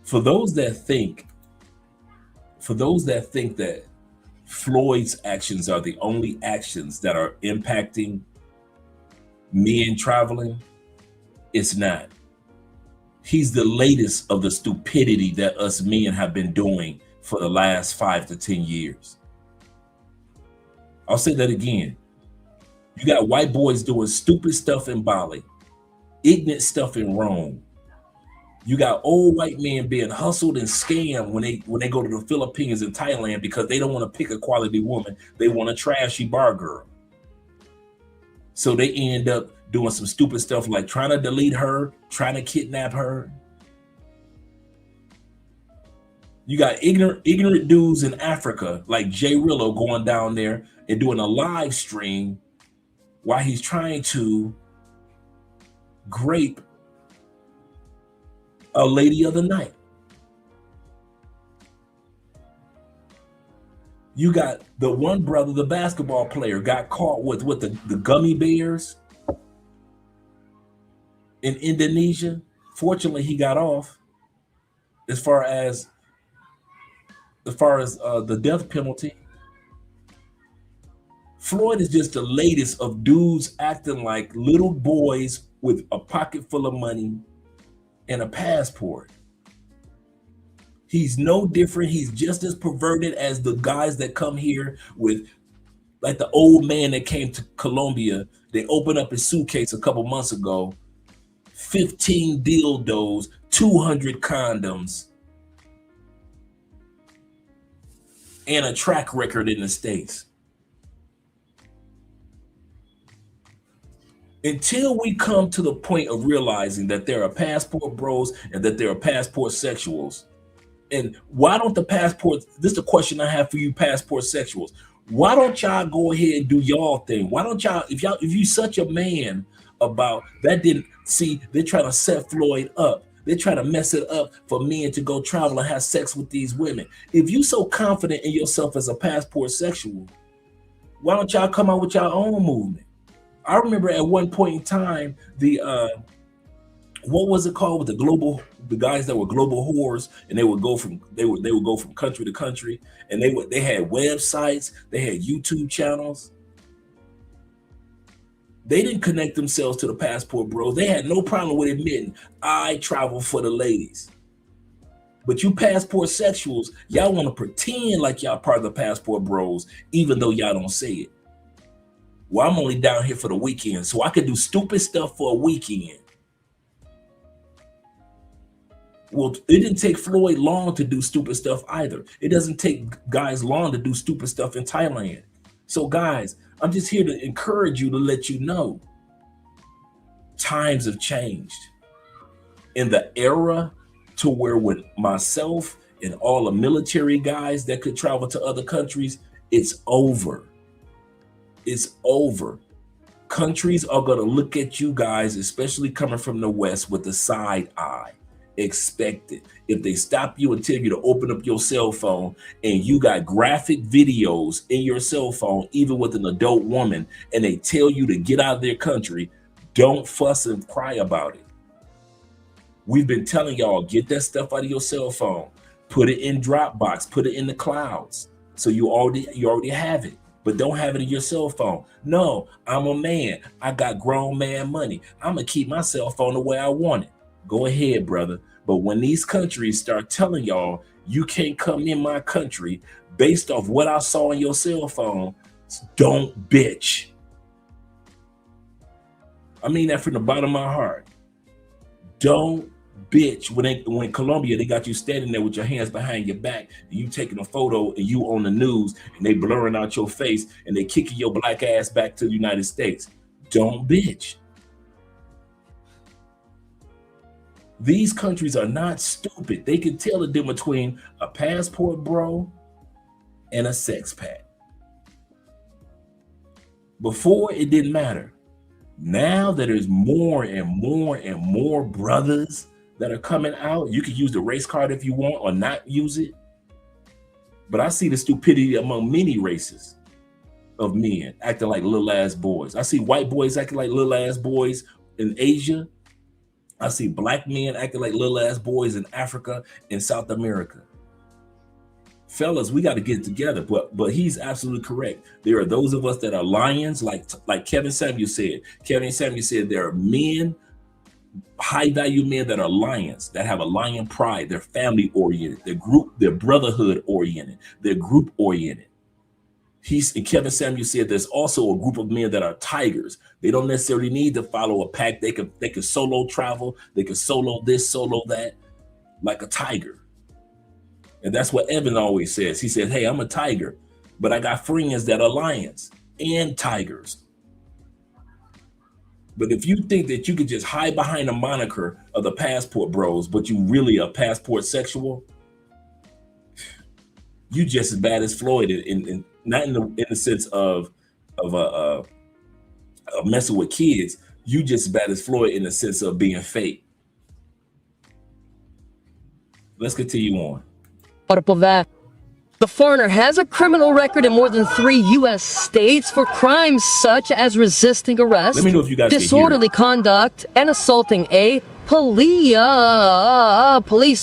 For those that think that Floyd's actions are the only actions that are impacting men traveling, it's not. He's the latest of the stupidity that us men have been doing for the last 5 to 10 years. I'll say that again. You got white boys doing stupid stuff in Bali, ignorant stuff in Rome. You got old white men being hustled and scammed when they go to the Philippines and Thailand because they don't want to pick a quality woman. They want a trashy bar girl. So they end up doing some stupid stuff like trying to delete her, trying to kidnap her. You got ignorant dudes in Africa like Jay Rillo going down there and doing a live stream while he's trying to grape a lady of the night. You got the one brother, the basketball player, got caught with the gummy bears in Indonesia. Fortunately, he got off as far as the death penalty. Floyd is just the latest of dudes acting like little boys with a pocket full of money and a passport. He's no different. He's just as perverted as the guys that come here with, like the old man that came to Colombia. They opened up his suitcase a couple months ago, 15 dildos, 200 condoms, and a track record in the States. Until we come to the point of realizing that there are passport bros and that there are passport sexuals. And why don't the passport, this is the question I have for you passport sexuals. Why don't y'all go ahead and do y'all thing? Why don't y'all, if you such a man about that, didn't see, they're trying to set Floyd up. They're trying to mess it up for men to go travel and have sex with these women. If you so confident in yourself as a passport sexual, why don't y'all come out with your own movement? I remember at one point in time, the what was it called with the guys that were global whores, and they would go from country to country, and they had websites, they had YouTube channels. They didn't connect themselves to the passport bros. They had no problem with admitting, I travel for the ladies. But you passport sexuals, y'all want to pretend like y'all part of the passport bros, even though y'all don't say it. Well, I'm only down here for the weekend, so I could do stupid stuff for a weekend. Well, it didn't take Floyd long to do stupid stuff either. It doesn't take guys long to do stupid stuff in Thailand. So guys, I'm just here to encourage you, to let you know times have changed. In the era to where with myself and all the military guys that could travel to other countries, it's over. It's over. Countries are going to look at you guys, especially coming from the West, with a side eye. Expect it. If they stop you and tell you to open up your cell phone and you got graphic videos in your cell phone, even with an adult woman, and they tell you to get out of their country, don't fuss and cry about it. We've been telling y'all, get that stuff out of your cell phone, put it in Dropbox, put it in the clouds, so you already have it. But don't have it in your cell phone. No, I'm a man. I got grown man money. I'm gonna keep my cell phone the way I want it. Go ahead, brother. But when these countries start telling y'all you can't come in my country based off what I saw in your cell phone, don't bitch. I mean that from the bottom of my heart. Don't bitch. When Colombia, they got you standing there with your hands behind your back, and you taking a photo, and you on the news, and they blurring out your face, and they kicking your black ass back to the United States. Don't bitch. These countries are not stupid. They can tell the difference between a passport bro and a sex pack. Before, it didn't matter. Now that there's more and more and more brothers that are coming out, you can use the race card if you want or not use it. But I see the stupidity among many races of men acting like little ass boys. I see white boys acting like little ass boys in Asia. I see black men acting like little ass boys in Africa and South America. Fellas, we got to get together, but he's absolutely correct. There are those of us that are lions, like Kevin Samuel said. Kevin Samuel said there are men, high value men that are lions, that have a lion pride. They're family oriented, they're brotherhood oriented, they're group oriented. Kevin Samuel said there's also a group of men that are tigers. They don't necessarily need to follow a pack. They can solo travel. They can solo this, solo that, like a tiger. And that's what Evan always says. He says, hey, I'm a tiger, but I got friends that are lions and tigers. But if you think that you could just hide behind the moniker of the passport bros, but you really a passport sexual, you just as bad as Floyd, in not in the sense of messing with kids. You just as bad as Floyd in the sense of being fake. Let's continue on. The foreigner has a criminal record in more than 3 U.S. states for crimes such as resisting arrest, Let me know if you guys can hear disorderly conduct, and assaulting a police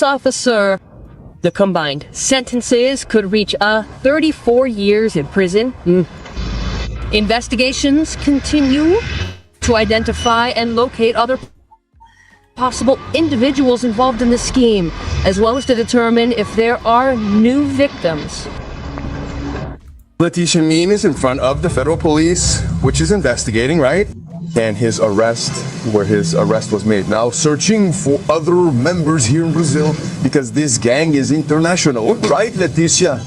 officer. The combined sentences could reach 34 years in prison. Investigations continue to identify and locate other possible individuals involved in the scheme, as well as to determine if there are new victims. Letitia Mean is in front of the federal police, which is investigating, right? And his arrest was made. Now searching for other members here in Brazil, because this gang is international, right, Leticia?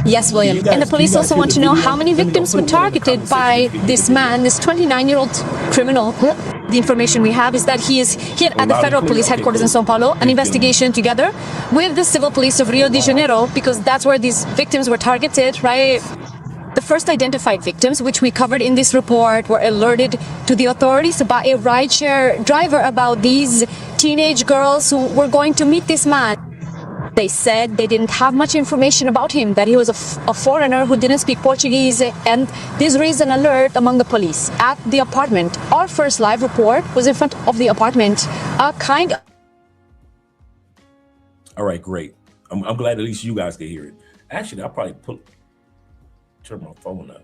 Yes, William. You guys- And the police you guys also hear want the to know video? how many Let me go victims put were it in the targeted comment by section if you this can hear man, this 29-year-old criminal. The information we have is that he is here at the loud and federal clear? police Okay, headquarters cool. in Sao Paulo, an Thank you. investigation together with the civil police of Rio de Janeiro, because that's where these victims were targeted, right? The first identified victims, which we covered in this report, were alerted to the authorities by a rideshare driver about these teenage girls who were going to meet this man. They said they didn't have much information about him, that he was a foreigner who didn't speak Portuguese, and this raised an alert among the police at the apartment. Our first live report was in front of the apartment, a kind of... All right, great. I'm glad at least you guys can hear it. Actually, I'll probably turn my phone up.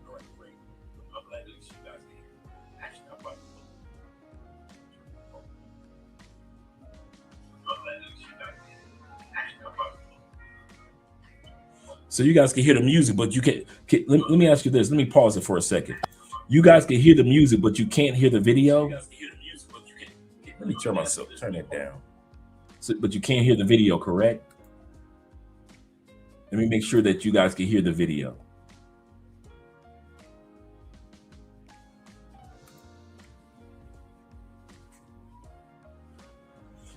All right, great. I'm glad at least you guys can hear it. Actually, I'll probably turn my phone up. I'm glad at least you guys can hear it. Actually, I'll probably so you guys can hear the music, but you can't. Let me ask you this. Let me pause it for a second. You guys can hear the music, but you can't hear the video. Let me turn it down. So, but you can't hear the video, correct? Let me make sure that you guys can hear the video.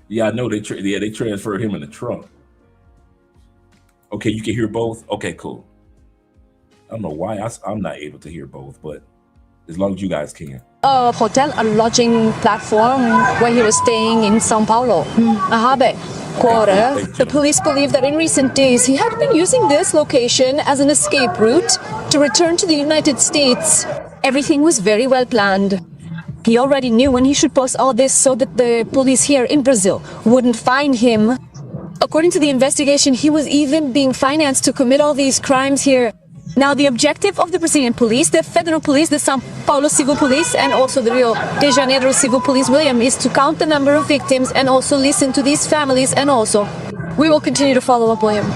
Yeah, I know they transferred him in the trunk. Okay, you can hear both. Okay, cool. I don't know why I'm not able to hear both, but as long as you guys can. A hotel, a lodging platform where he was staying in Sao Paulo, Ahabe quarter. The police believe that in recent days he had been using this location as an escape route to return to the United States. Everything was very well planned. He already knew when he should post all this so that the police here in Brazil wouldn't find him. According to the investigation, he was even being financed to commit all these crimes here. Now, the objective of the Brazilian police, the federal police, the São Paulo Civil Police, and also the Rio de Janeiro Civil Police, William, is to count the number of victims and also listen to these families, and also we will continue to follow up, William.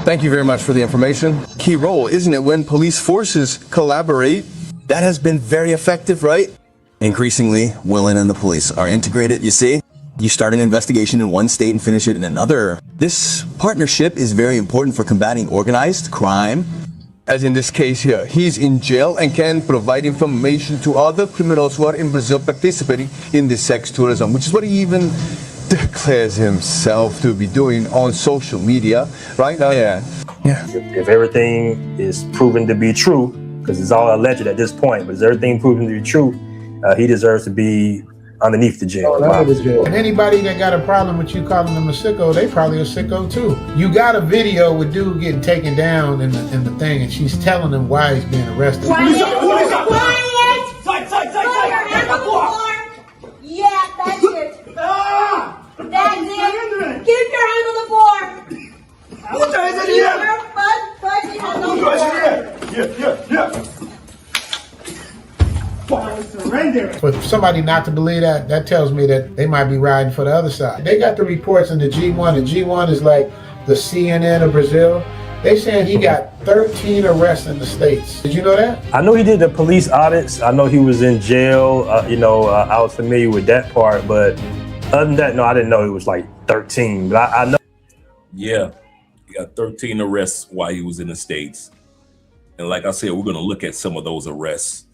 Thank you very much for the information. Key role, isn't it, when police forces collaborate? That has been very effective, right? Increasingly, Willen and the police are integrated, you see? You start an investigation in one state and finish it in another. This partnership is very important for combating organized crime. As in this case here, he's in jail and can provide information to other criminals who are in Brazil participating in this sex tourism, which is what he even declares himself to be doing on social media, right? Yeah. If everything is proven to be true, because it's all alleged at this point, but is everything proven to be true, he deserves to be underneath the jail. And anybody that got a problem with you calling them a sicko, they probably a sicko too. You got a video with dude getting taken down in the thing, and she's telling him why he's being arrested. Quiet! Yeah, that's it. That's it. Keep your hand on the floor. Keep your fuzzy hand on the floor. For somebody not to believe that tells me that they might be riding for the other side. They got the reports in the G1, and G1 is like the CNN of Brazil. They saying he got 13 arrests in the States. Did you know that? I know he did the police audits. I know he was in jail. I was familiar with that part, but other than that, no, I didn't know it was like 13. But I know. Yeah, he got 13 arrests while he was in the States. And like I said, we're going to look at some of those arrests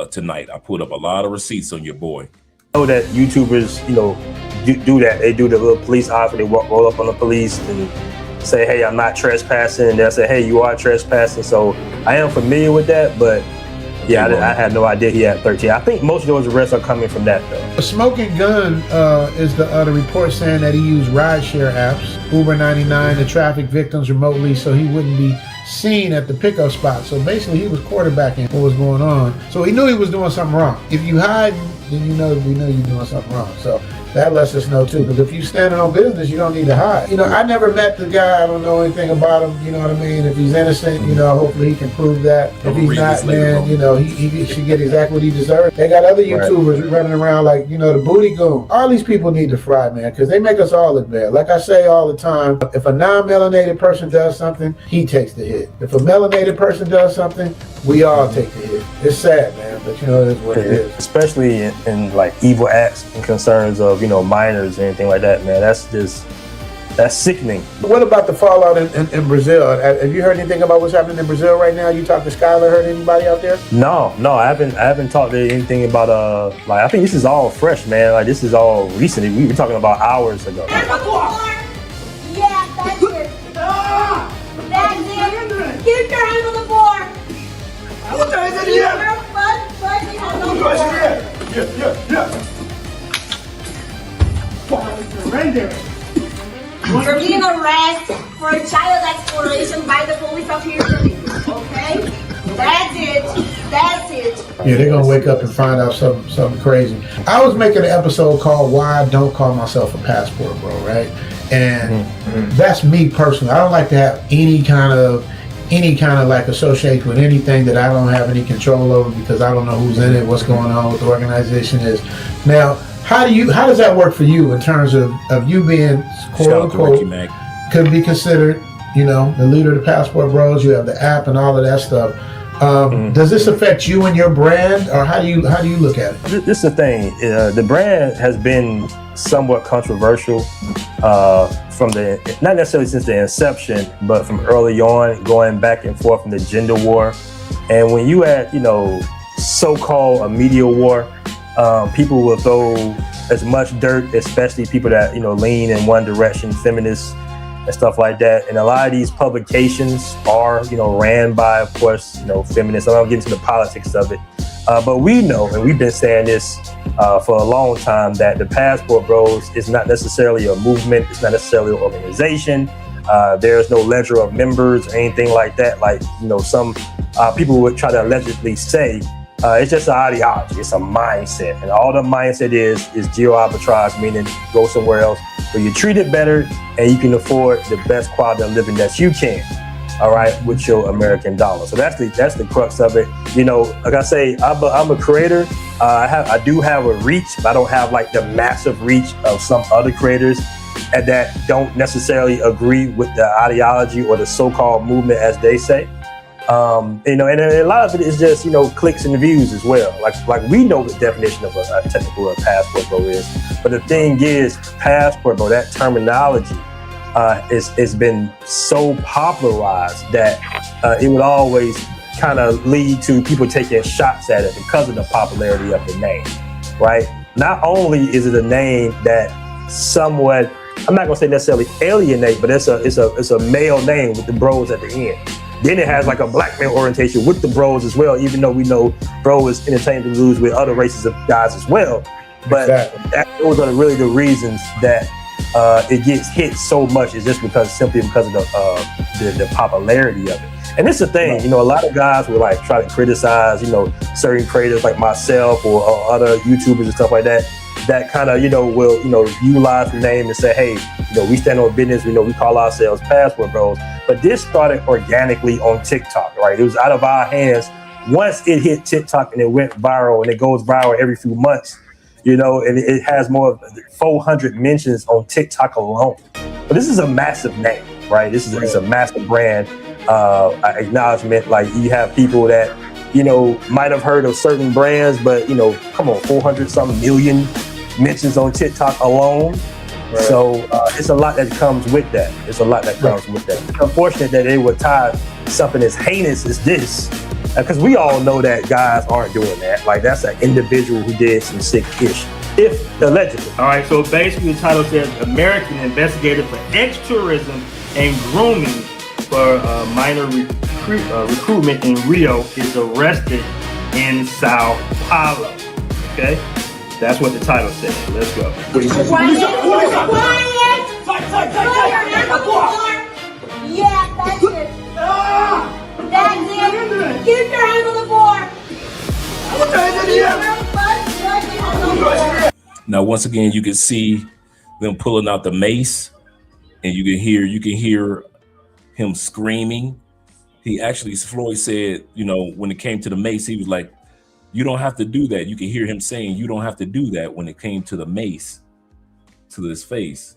tonight. I put up a lot of receipts on your boy. I know that YouTubers, do that. They do the little police audit. They roll up on the police and say, hey, I'm not trespassing. And they'll say, hey, you are trespassing. So I am familiar with that, but yeah, I had no idea he had 13. I think most of those arrests are coming from that, though. A smoking gun is the other report saying that he used rideshare apps, Uber 99, to traffic victims remotely so he wouldn't be seen at the pickup spot. So basically he was quarterbacking what was going on. So he knew he was doing something wrong. If you hide, then we know you're doing something wrong. So that lets us know too, because if you're standing on business, you don't need to hide. I never met the guy. I don't know anything about him. You know what I mean? If he's innocent, hopefully he can prove that. If he's not, then, he should get exactly what he deserves. They got other YouTubers running around like, the booty goon. All these people need to fry, man, because they make us all look bad. Like I say all the time, if a non-melanated person does something, he takes the hit. If a melanated person does something, we all take the hit. It's sad, man, but it is what it is. Especially in like evil acts and concerns of, minors and anything like that, man. That's just, That's sickening. What about the fallout in Brazil? Have you heard anything about what's happening in Brazil right now? You talked to Skylar, heard anybody out there? No, I haven't talked to anything about like I think this is all fresh, man. Like this is all recent. We were talking about hours ago. Yeah, that's it. That's it. Keep your hand on the board. Keep your fuzzy hand on the board. You're being arrested for child exploration by the police of here. Okay? That's it. That's it. Yeah, they're gonna wake up and find out something crazy. I was making an episode called "Why I Don't Call Myself a Passport Bro," right? And that's me personally. I don't like to have any kind of like association with anything that I don't have any control over because I don't know who's in it, what's going on, what the organization is. Now, how does that work for you in terms of you being quote unquote could be considered, you know, the leader of the Passport Bros? You have the app and all of that stuff. Does this affect you and your brand, or how do you look at it? This is the thing. The brand has been somewhat controversial from not necessarily since the inception, but from early on, going back and forth from the gender war. And when you had, you know, so-called a media war, people will throw as much dirt, especially people that, you know, lean in one direction, feminists and stuff like that. And a lot of these publications are, you know, ran by, of course, you know, feminists. I don't get into the politics of it. But we know, and we've been saying this for a long time, that the Passport Bros is not necessarily a movement. It's not necessarily an organization. There's no ledger of members or anything like that. Like, you know, some people would try to allegedly say, it's just an ideology. It's a mindset. And all the mindset is geo arbitrage, meaning go somewhere else where you're treated better and you can afford the best quality of living that you can. All right, with your American dollar. So that's the crux of it. You know, like I say, I'm a creator. I do have a reach, but I don't have like the massive reach of some other creators and that don't necessarily agree with the ideology or the so-called movement, as they say. You know, and a lot of it is just, you know, clicks and views as well. Like we know the definition of a technical Passport Bro is, but the thing is, Passport Bro, that terminology, it's been so popularized that it would always kind of lead to people taking shots at it because of the popularity of the name, right? Not only is it a name that somewhat, I'm not gonna say necessarily alienate, but it's a male name with the bros at the end. Then it has like a black male orientation with the bros as well, even though we know bro is entertaining to lose with other races of guys as well. But those are really the reasons that it gets hit so much, is just simply because of the popularity of it. And it's the thing, you know, a lot of guys will like try to criticize, you know, certain creators like myself or other YouTubers and stuff like that, that kind of, you know, will, you know, utilize the name and say, hey, you know, we stand on business, we know we call ourselves Passport Bros. But this started organically on TikTok, right? It was out of our hands once it hit TikTok and it went viral, and it goes viral every few months. You know, and it has more than 400 mentions on TikTok alone. But this is a massive name, right? This is it's a massive brand acknowledgement. Like, you have people that, you know, might have heard of certain brands, but, you know, come on, 400 something million mentions on TikTok alone. Right. So it's a lot that comes with that. It's unfortunate that they would tie something as heinous as this, because we all know that guys aren't doing that. Like, that's an individual who did some sick ish, if allegedly. All right, so basically the title says American investigator for ex-tourism and grooming for minor recruitment in Rio is arrested in Sao Paulo. Okay, that's what the title says. Let's go. Quiet! Yeah, that's it. That's it. Keep your hands on the board. Now, once again, you can see them pulling out the mace, and you can hear him screaming. He actually, Floyd said, you know, when it came to the mace, he was like, you don't have to do that. You can hear him saying, you don't have to do that when it came to the mace to his face.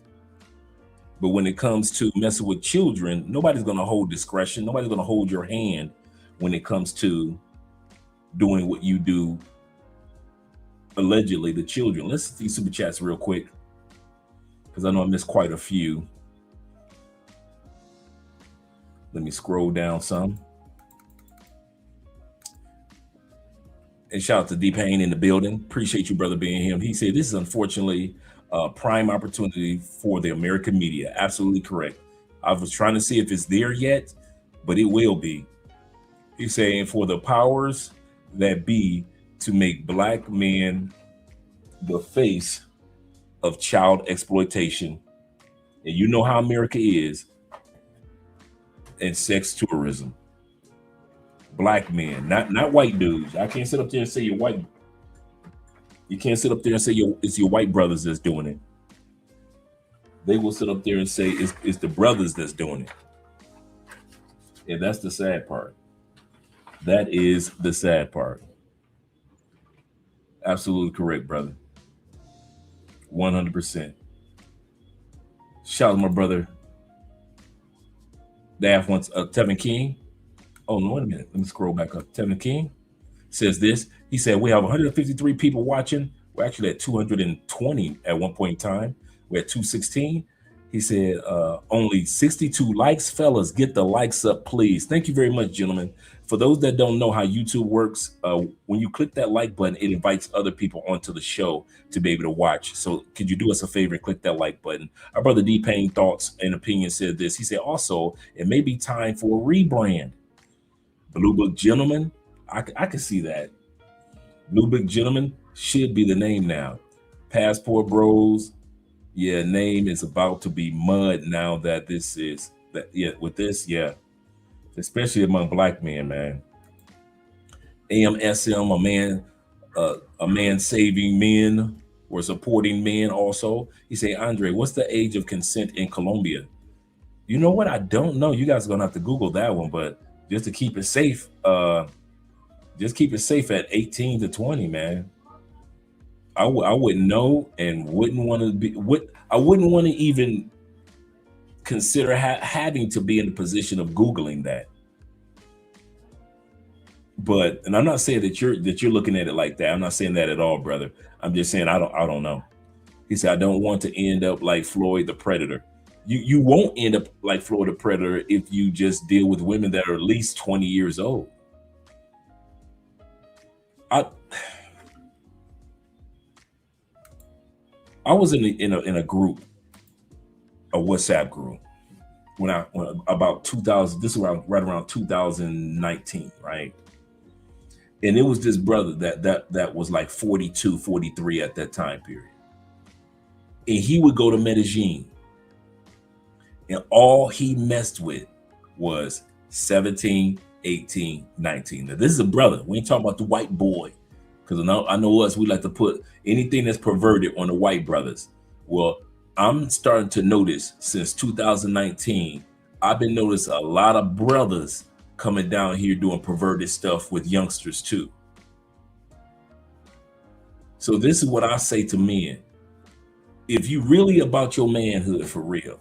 But when it comes to messing with children, nobody's going to hold discretion. Nobody's going to hold your hand when it comes to doing what you do, allegedly, to children. Let's see super chats real quick, because I know I missed quite a few. Let me scroll down some. And shout out to D-Pain in the building. Appreciate you, brother, being here. He said, this is unfortunately a prime opportunity for the American media. Absolutely correct. I was trying to see if it's there yet, but it will be. He's saying for the powers that be to make black men the face of child exploitation. And you know how America is, and sex tourism. Black men, not white dudes. I can't sit up there and say you're white. You can't sit up there and say it's your white brothers that's doing it. They will sit up there and say it's the brothers that's doing it. And that's the sad part. That is the sad part. Absolutely correct, brother. 100%. Shout out to my brother. Daft wants Tevin King. Oh, no, wait a minute. Let me scroll back up. Tevin King says this. He said, we have 153 people watching. We're actually at 220 at one point in time. We're at 216. He said, only 62 likes. Fellas, get the likes up, please. Thank you very much, gentlemen. For those that don't know how YouTube works, when you click that like button, it invites other people onto the show to be able to watch. So could you do us a favor and click that like button? Our brother D-Pain thoughts and opinions said this. He said, also, it may be time for a rebrand. Blue Book Gentleman, I can see that. Blue Book Gentleman should be the name now. Passport Bros, yeah, name is about to be mud now that this is that. Yeah, with this, yeah, especially among black men, man. AMSM, a man saving men or supporting men. Also, he say, Andre, what's the age of consent in Colombia? You know what? I don't know. You guys are gonna have to Google that one, but just to keep it safe, just keep it safe at 18 to 20, man. I wouldn't know and wouldn't want to be. I wouldn't want to even consider having to be in the position of Googling that. But, and I'm not saying that you're looking at it like that. I'm not saying that at all, brother. I'm just saying I don't know. He said, I don't want to end up like Floyd the Predator. You won't end up like Floyd the Predator if you just deal with women that are at least 20 years old. I was in a group, a WhatsApp group, when about 2000. This was right around 2019, right? And it was this brother that was like 42, 43 at that time period, and he would go to Medellin. And all he messed with was 17, 18, 19. Now, this is a brother. We ain't talking about the white boy. Because I know us, we like to put anything that's perverted on the white brothers. Well, I'm starting to notice since 2019, I've been noticing a lot of brothers coming down here doing perverted stuff with youngsters too. So this is what I say to men. If you really about your manhood for real,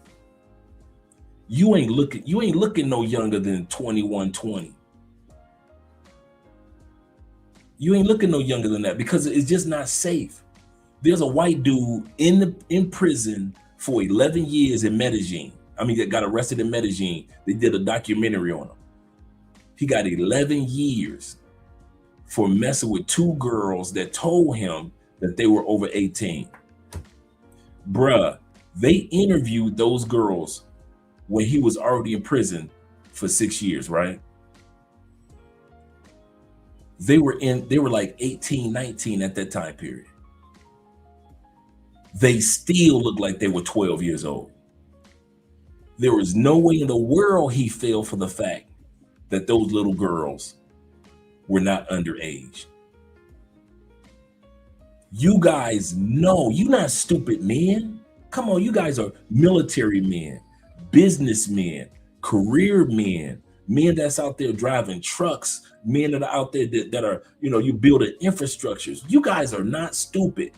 you ain't looking no younger than 21, 20. You ain't looking no younger than that because it's just not safe. There's a white dude in prison for 11 years in Medellin. I mean, that got arrested in Medellin. They did a documentary on him. He got 11 years for messing with two girls that told him that they were over 18. Bruh, they interviewed those girls when he was already in prison for 6 years, right? They were like 18, 19 at that time period. They still looked like they were 12 years old. There was no way in the world he fell for the fact that those little girls were not underage. You guys know, you're not stupid men. Come on, you guys are military men, businessmen, career men, men that's out there driving trucks, men that are out there that are, you building infrastructures. You guys are not stupid.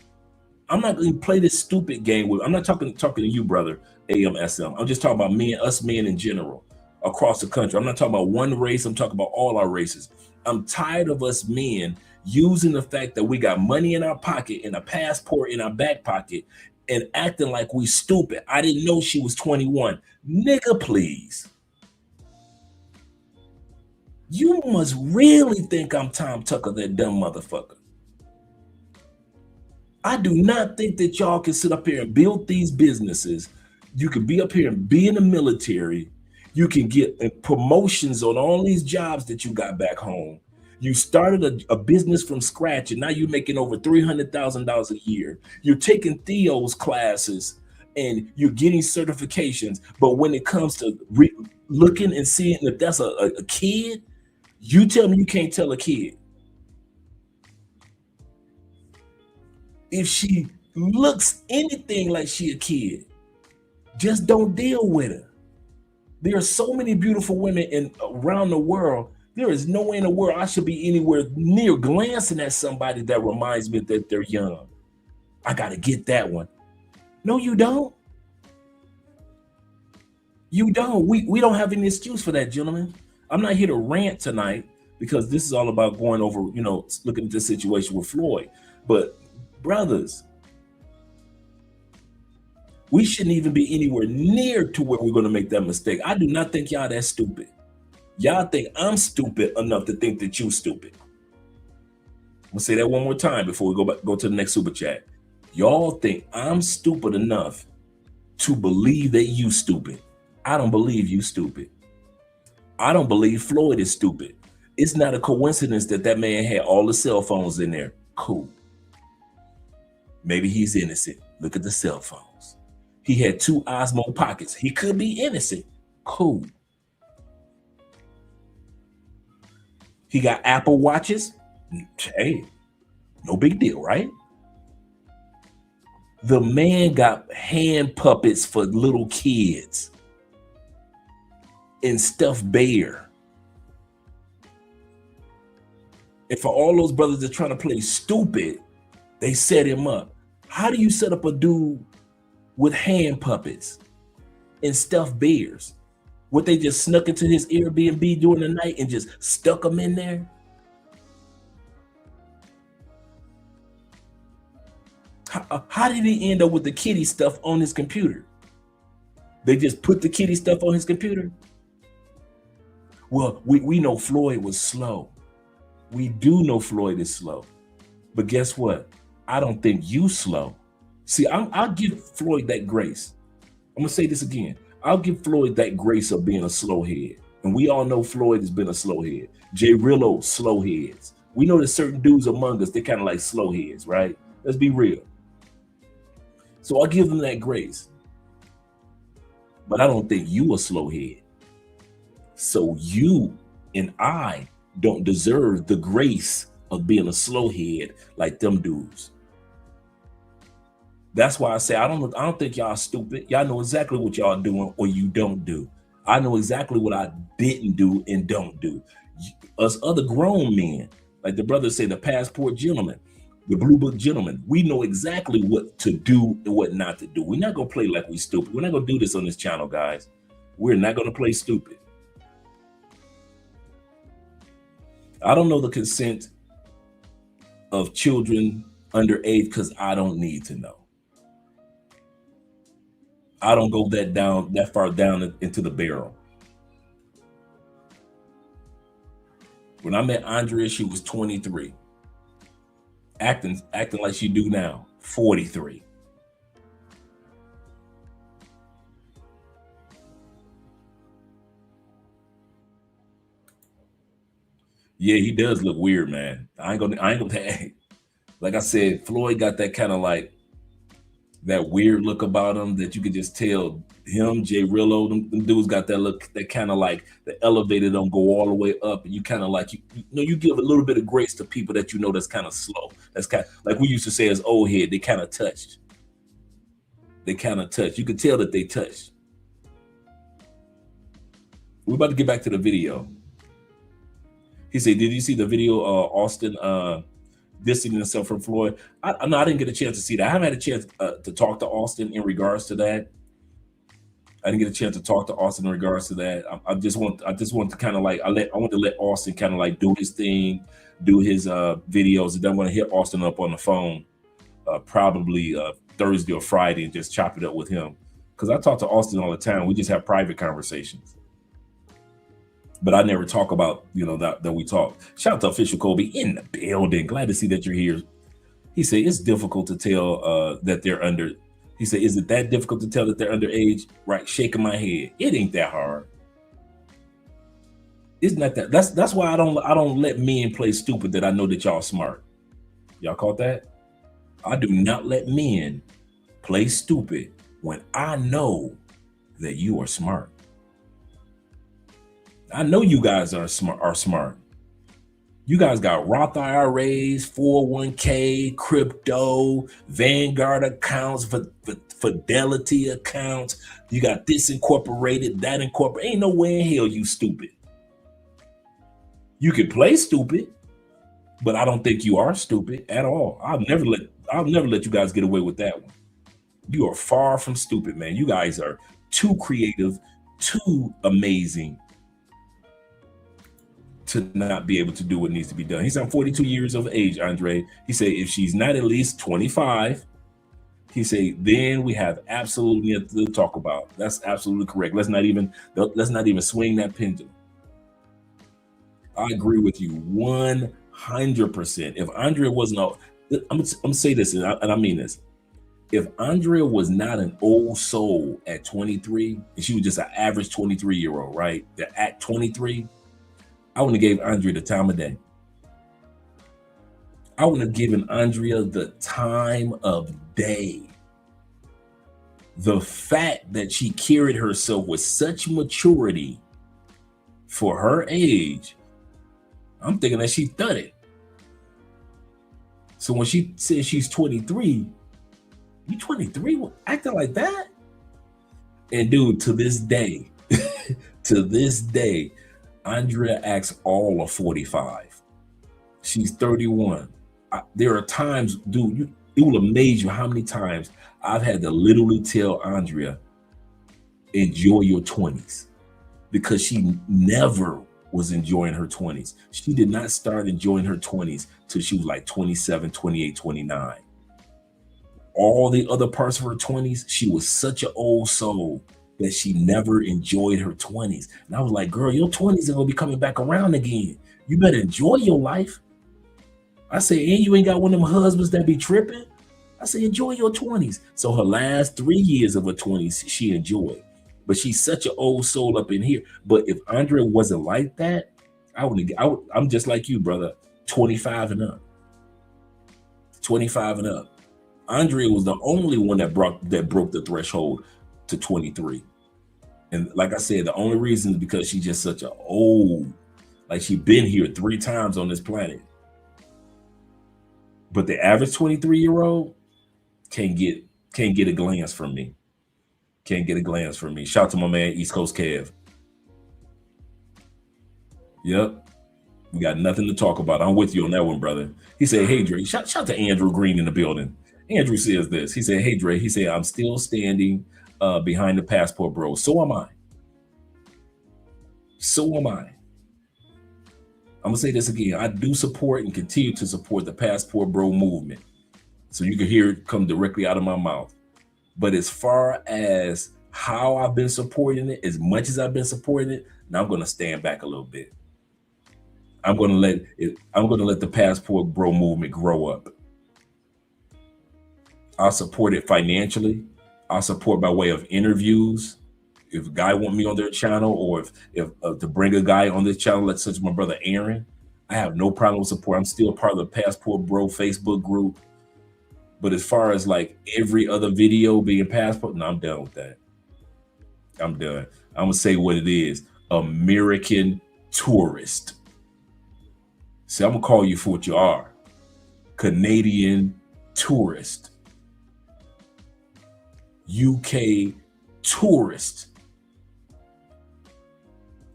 I'm not going to play this stupid game with. I'm not talking to you, brother, AMSM. I'm just talking about us men in general across the country. I'm not talking about one race. I'm talking about all our races. I'm tired of us men using the fact that we got money in our pocket and a passport in our back pocket and acting like we stupid. I didn't know she was 21. Nigga, please. You must really think I'm Tom Tucker, that dumb motherfucker. I do not think that y'all can sit up here and build these businesses. You can be up here and be in the military. You can get promotions on all these jobs that you got back home. You started a business from scratch, and now you're making over $300,000 a year. You're taking Theo's classes, and you're getting certifications. But when it comes to looking and seeing if that's a kid, you tell me you can't tell a kid. If she looks anything like she a kid, just don't deal with her. There are so many beautiful women around the world. There is no way in the world I should be anywhere near glancing at somebody that reminds me that they're young. I got to get that one. No, you don't. You don't. We don't have any excuse for that, gentlemen. I'm not here to rant tonight because this is all about going over, looking at this situation with Floyd. But brothers, we shouldn't even be anywhere near to where we're going to make that mistake. I do not think y'all that stupid. Y'all think I'm stupid enough to think that you stupid. I'm gonna say that one more time before we go to the next super chat. Y'all think I'm stupid enough to believe that you stupid. I don't believe you stupid. I don't believe Floyd is stupid. It's not a coincidence that that man had all the cell phones in there. Cool. Maybe he's innocent. Look at the cell phones. He had 2 Osmo pockets. He could be innocent. Cool. He got Apple watches. Hey, no big deal, right? The man got hand puppets for little kids and stuffed bear. And for all those brothers that are trying to play stupid, they set him up. How do you set up a dude with hand puppets and stuffed bears? What, they just snuck into his Airbnb during the night and just stuck him in there? How did he end up with the kitty stuff on his computer? They just put the kitty stuff on his computer? Well, we know Floyd was slow. We do know Floyd is slow. But guess what? I don't think you slow. See, I'll give Floyd that grace. I'm gonna say this again. I'll give Floyd that grace of being a slow head. And we all know Floyd has been a slow head. Jay Rillo, slow heads. We know there's certain dudes among us, they're kind of like slow heads, right? Let's be real. So I'll give them that grace. But I don't think you a slow head. So you and I don't deserve the grace of being a slow head like them dudes. That's why I say I don't think y'all stupid. Y'all know exactly what y'all doing or you don't do. I know exactly what I didn't do and don't do. Us other grown men, like the brothers say, the passport gentlemen, the blue book gentlemen, we know exactly what to do and what not to do. We're not gonna play like we stupid. We're not gonna do this on this channel, guys. We're not gonna play stupid. I don't know the consent of children under age because I don't need to know. I don't go that far down into the barrel. When I met Andrea, she was 23. Acting like she do now, 43. Yeah, he does look weird, man. I ain't gonna like I said, Floyd got that kind of like that weird look about him that you could just tell him, Jay Rillo, them dudes got that look, that kind of like the elevator don't go all the way up, and you kind of like you give a little bit of grace to people that you know that's kind of slow. That's kind of like we used to say as old head, they kind of touched. They kind of touched. You could tell that they touched. We're about to get back to the video. He said, "Did you see the video? Austin distancing himself from Floyd." No, I didn't get a chance to see that. I haven't had a chance to talk to Austin in regards to that. I didn't get a chance to talk to Austin in regards to that. I just want to kind of like I want to let Austin kind of like do his thing, do his videos, and then I'm going to hit Austin up on the phone probably Thursday or Friday and just chop it up with him, because I talk to Austin all the time. We just have private conversations. but I never talk about, that we talk. Shout out to Official Kobe in the building. Glad to see that you're here. He said, it's difficult to tell that they're under. He said, is it that difficult to tell that they're underage? Right, shaking my head. It ain't that hard. Isn't that? That's why I don't let men play stupid that I know that y'all smart. Y'all caught that? I do not let men play stupid when I know that you are smart. I know you guys are smart. You guys got Roth IRAs, 401k, crypto, Vanguard accounts, Fidelity accounts. You got this incorporated, that incorporated. Ain't no way in hell you stupid. You can play stupid, but I don't think you are stupid at all. I'll never let you guys get away with that one. You are far from stupid, man. You guys are too creative, too amazing to not be able to do what needs to be done. He said, I'm 42 years of age, Andre. He said, if she's not at least 25, he said, then we have absolutely nothing to talk about. That's absolutely correct. Let's not even swing that pendulum. I agree with you 100%. If Andrea wasn't, I'm gonna say this, and I mean this. If Andrea was not an old soul at 23, and she was just an average 23-year-old, right? At 23, I wouldn't have gave Andrea the time of day. I wouldn't have given Andrea the time of day. The fact that she carried herself with such maturity for her age, I'm thinking that she done it. So when she says she's 23, you 23 acting like that? And dude, to this day, Andrea acts all of 45. She's 31. There are times, dude, it will amaze you how many times I've had to literally tell Andrea, enjoy your 20s, because she never was enjoying her 20s. She did not start enjoying her 20s till she was like 27, 28, 29. All the other parts of her 20s, she was such an old soul that she never enjoyed her 20s. And I was like, girl, your 20s are gonna be coming back around again. You better enjoy your life. I said, and you ain't got one of them husbands that be tripping. I said, enjoy your 20s. So her last 3 years of her 20s, she enjoyed. But she's such an old soul up in here. But if Andrea wasn't like that, I'm just like you, brother. 25 and up. 25 and up. Andrea was the only one that broke the threshold to 23. And like I said, the only reason is because she's just such an old, like she been here 3 times on this planet. But the average 23-year-old can't get a glance from me. Can't get a glance from me. Shout out to my man, East Coast Kev. Yep. We got nothing to talk about. I'm with you on that one, brother. He said, hey, Dre. Shout out to Andrew Green in the building. Andrew says this. He said, hey, Dre. He said, I'm still standing behind the Passport Bros. So am I. So am I. I'm going to say this again. I do support and continue to support the Passport Bro movement. So you can hear it come directly out of my mouth. But as far as how I've been supporting it, as much as I've been supporting it, now I'm going to stand back a little bit. I'm going to let the Passport Bro movement grow up. I'll support it financially. I'll support by way of interviews. If a guy want me on their channel, or if to bring a guy on this channel, like such as my brother Aaron, I have no problem with support. I'm still part of the Passport Bro Facebook group. But as far as like every other video being Passport, no, I'm done with that. I'm done. I'm gonna say what it is: American tourist. See, I'm gonna call you for what you are: Canadian tourist, UK tourist.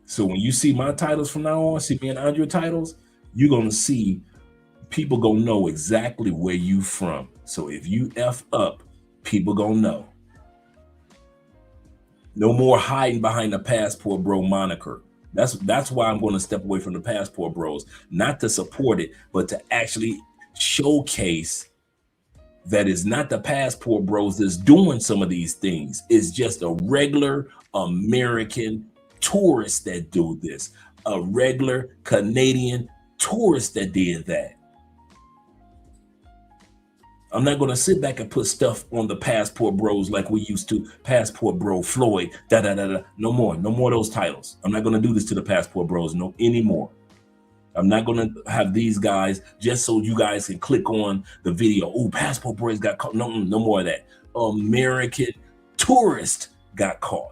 So when you see my titles from now on, see me and Andrea titles, you're gonna see people gonna know exactly where you from. So if you F up, people gonna know. No more hiding behind the Passport Bro moniker. That's why I'm going to step away from the Passport Bros, not to support it, but to actually showcase that it's not the Passport Bros that's doing some of these things. It's just a regular American tourists that do this. a regular Canadian tourist that did that. I'm not going to sit back and put stuff on the passport bros like we used to. Passport bro Floyd, No more of those titles. I'm not going to do this to the passport bros no anymore. I'm not going to have these guys just so you guys can click on the video. Oh, passport bros got caught. No more of that. American tourist got caught.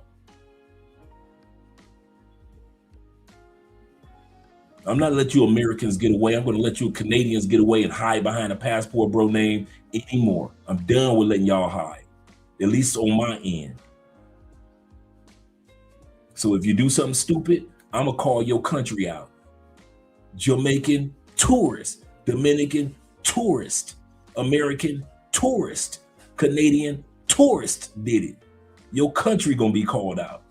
I'm not let you Americans get away. I'm going to let you Canadians get away and hide behind a passport bro name anymore. I'm done with letting y'all hide, at least on my end. So if you do something stupid, I'm going to call your country out. Jamaican tourist, Dominican tourist, American tourist, Canadian tourist did it. Your country going to be called out.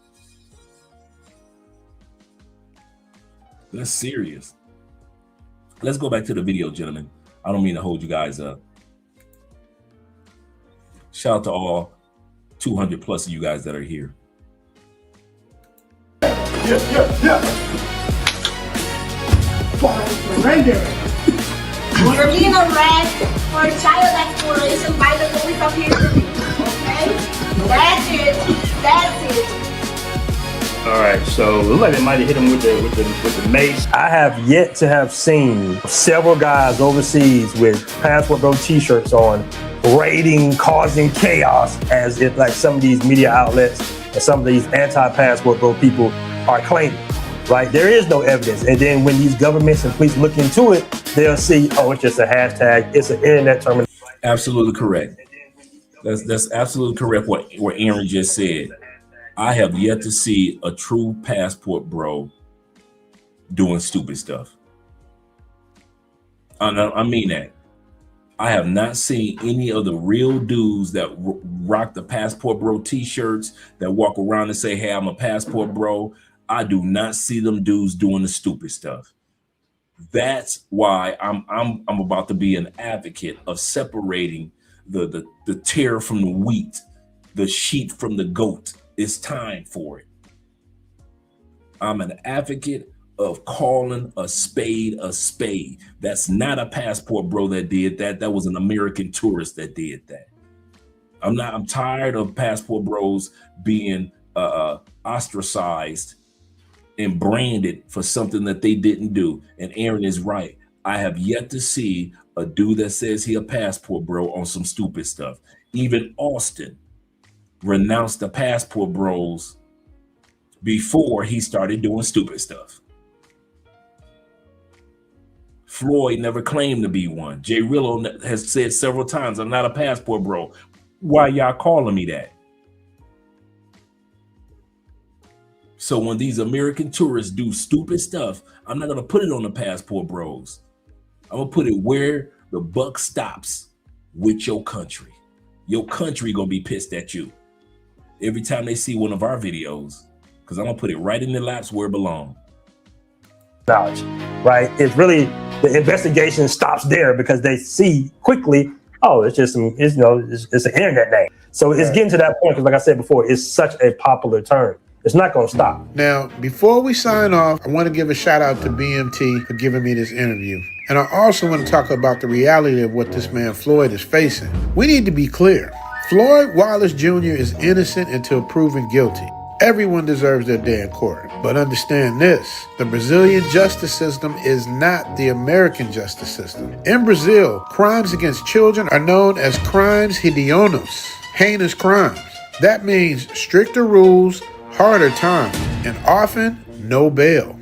That's serious. Let's go back to the video, gentlemen. I don't mean to hold you guys up. Shout out to all 200 plus of you guys that are here. You're being arrested for child exploration by the police of history. Okay? That's it. All right, so it looks like they might have hit him with the mace. I have yet to have seen several guys overseas with Passport Bro t-shirts on, raiding, causing chaos, as if like some of these media outlets and some of these anti-Passport Bro people are claiming, right? There is no evidence. And then when these governments and police look into it, they'll see, oh, it's just a hashtag, it's an internet term. Absolutely correct. That's absolutely correct what Aaron just said. I have yet to see a true passport bro doing stupid stuff. I mean that. I have not seen any of the real dudes that rock the passport bro t-shirts that walk around and say, hey, I'm a passport bro. I do not see them dudes doing the stupid stuff. That's why I'm about to be an advocate of separating the tare from the wheat, the sheep from the goat. It's time for it. I'm an advocate of calling a spade a spade. That's not a passport bro that did that. That was an American tourist that did that. I'm tired of passport bros being ostracized and branded for something that they didn't do. And Aaron is right. I have yet to see a dude that says he a passport bro on some stupid stuff. Even Austin renounced the passport bros before he started doing stupid stuff. Floyd never claimed to be one. Jay Rillo has said several times, I'm not a passport bro. Why y'all calling me that? So when these American tourists do stupid stuff, I'm not gonna put it on the passport bros. I'm gonna put it where the buck stops, with your country. Your country gonna be pissed at you every time they see one of our videos, because I'm gonna put it right in their laps where it belongs. Knowledge, right? It's really, the investigation stops there because they see quickly, oh, it's just some, it's an internet name. So it's getting to that point because, like I said before, it's such a popular term. It's not going to stop. Now, before we sign off, I want to give a shout out to BMT for giving me this interview. And I also want to talk about the reality of what this man Floyd is facing. We need to be clear. Floyd Wallace Jr. is innocent until proven guilty. Everyone deserves their day in court. But understand this, the Brazilian justice system is not the American justice system. In Brazil, crimes against children are known as crimes hediondos, heinous crimes. That means stricter rules, harder time, and often no bail.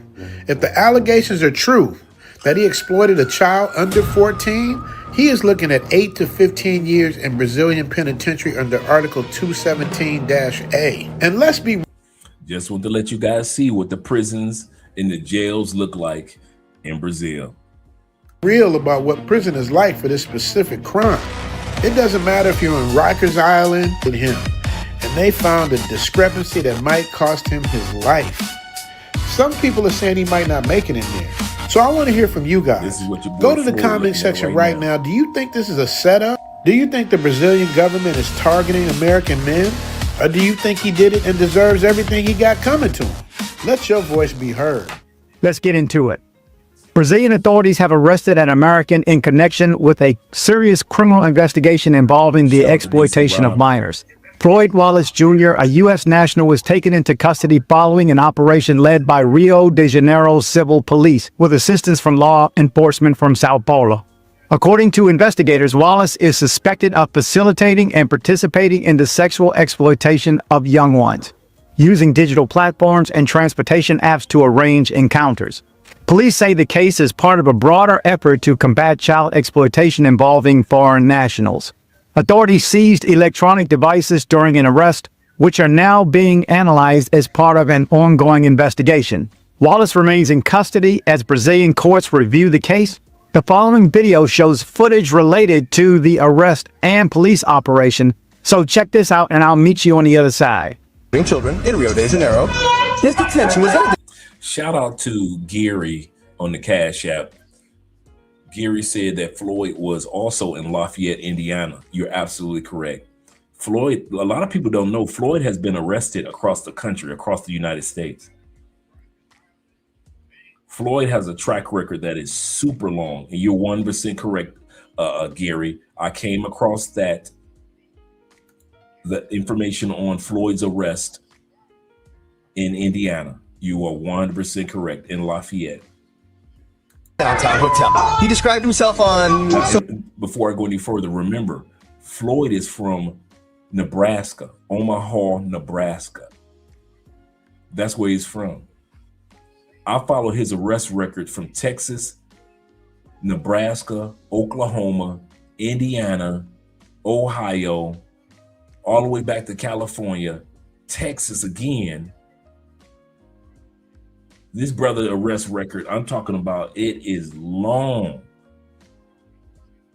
If the allegations are true that he exploited a child under 14, he is looking at 8 to 15 years in Brazilian penitentiary under Article 217-A. And let's be just want to let you guys see what the prisons and the jails look like in Brazil. Real about what prison is like for this specific crime. It doesn't matter if you're on Rikers Island with him, and they found a discrepancy that might cost him his life. Some people are saying he might not make it in there. So I want to hear from you guys. This is what your boy Go to the Floyd comment section right now. now. Do you think this is a setup? Do you think the Brazilian government is targeting American men? Or do you think he did it and deserves everything he got coming to him? Let your voice be heard. Let's get into it. Brazilian authorities have arrested an American in connection with a serious criminal investigation involving the exploitation of minors. Floyd Wallace Jr., a U.S. national, was taken into custody following an operation led by Rio de Janeiro civil police with assistance from law enforcement from Sao Paulo. According to investigators, Wallace is suspected of facilitating and participating in the sexual exploitation of young ones, using digital platforms and transportation apps to arrange encounters. Police say the case is part of a broader effort to combat child exploitation involving foreign nationals. Authorities seized electronic devices during an arrest, which are now being analyzed as part of an ongoing investigation. Wallace remains in custody as Brazilian courts review the case. The following video shows footage related to the arrest and police operation, so check this out and I'll meet you on the other side. Children in Rio de Janeiro. His detention was Shout out to Gary on the Cash App. Gary said that Floyd was also in Lafayette, Indiana. You're absolutely correct. Floyd, a lot of people don't know, Floyd has been arrested across the country, across the United States. Floyd has a track record that is super long, and you're 100% correct, Gary. I came across the information on Floyd's arrest in Indiana. You are 100% correct, in Lafayette. downtown hotel. He described himself on... Before I go any further, remember, Floyd is from Nebraska, Omaha, Nebraska. That's where he's from. I follow his arrest record from Texas, Nebraska, Oklahoma, Indiana, Ohio, all the way back to California, Texas again. This brother arrest record, I'm talking about, it is long.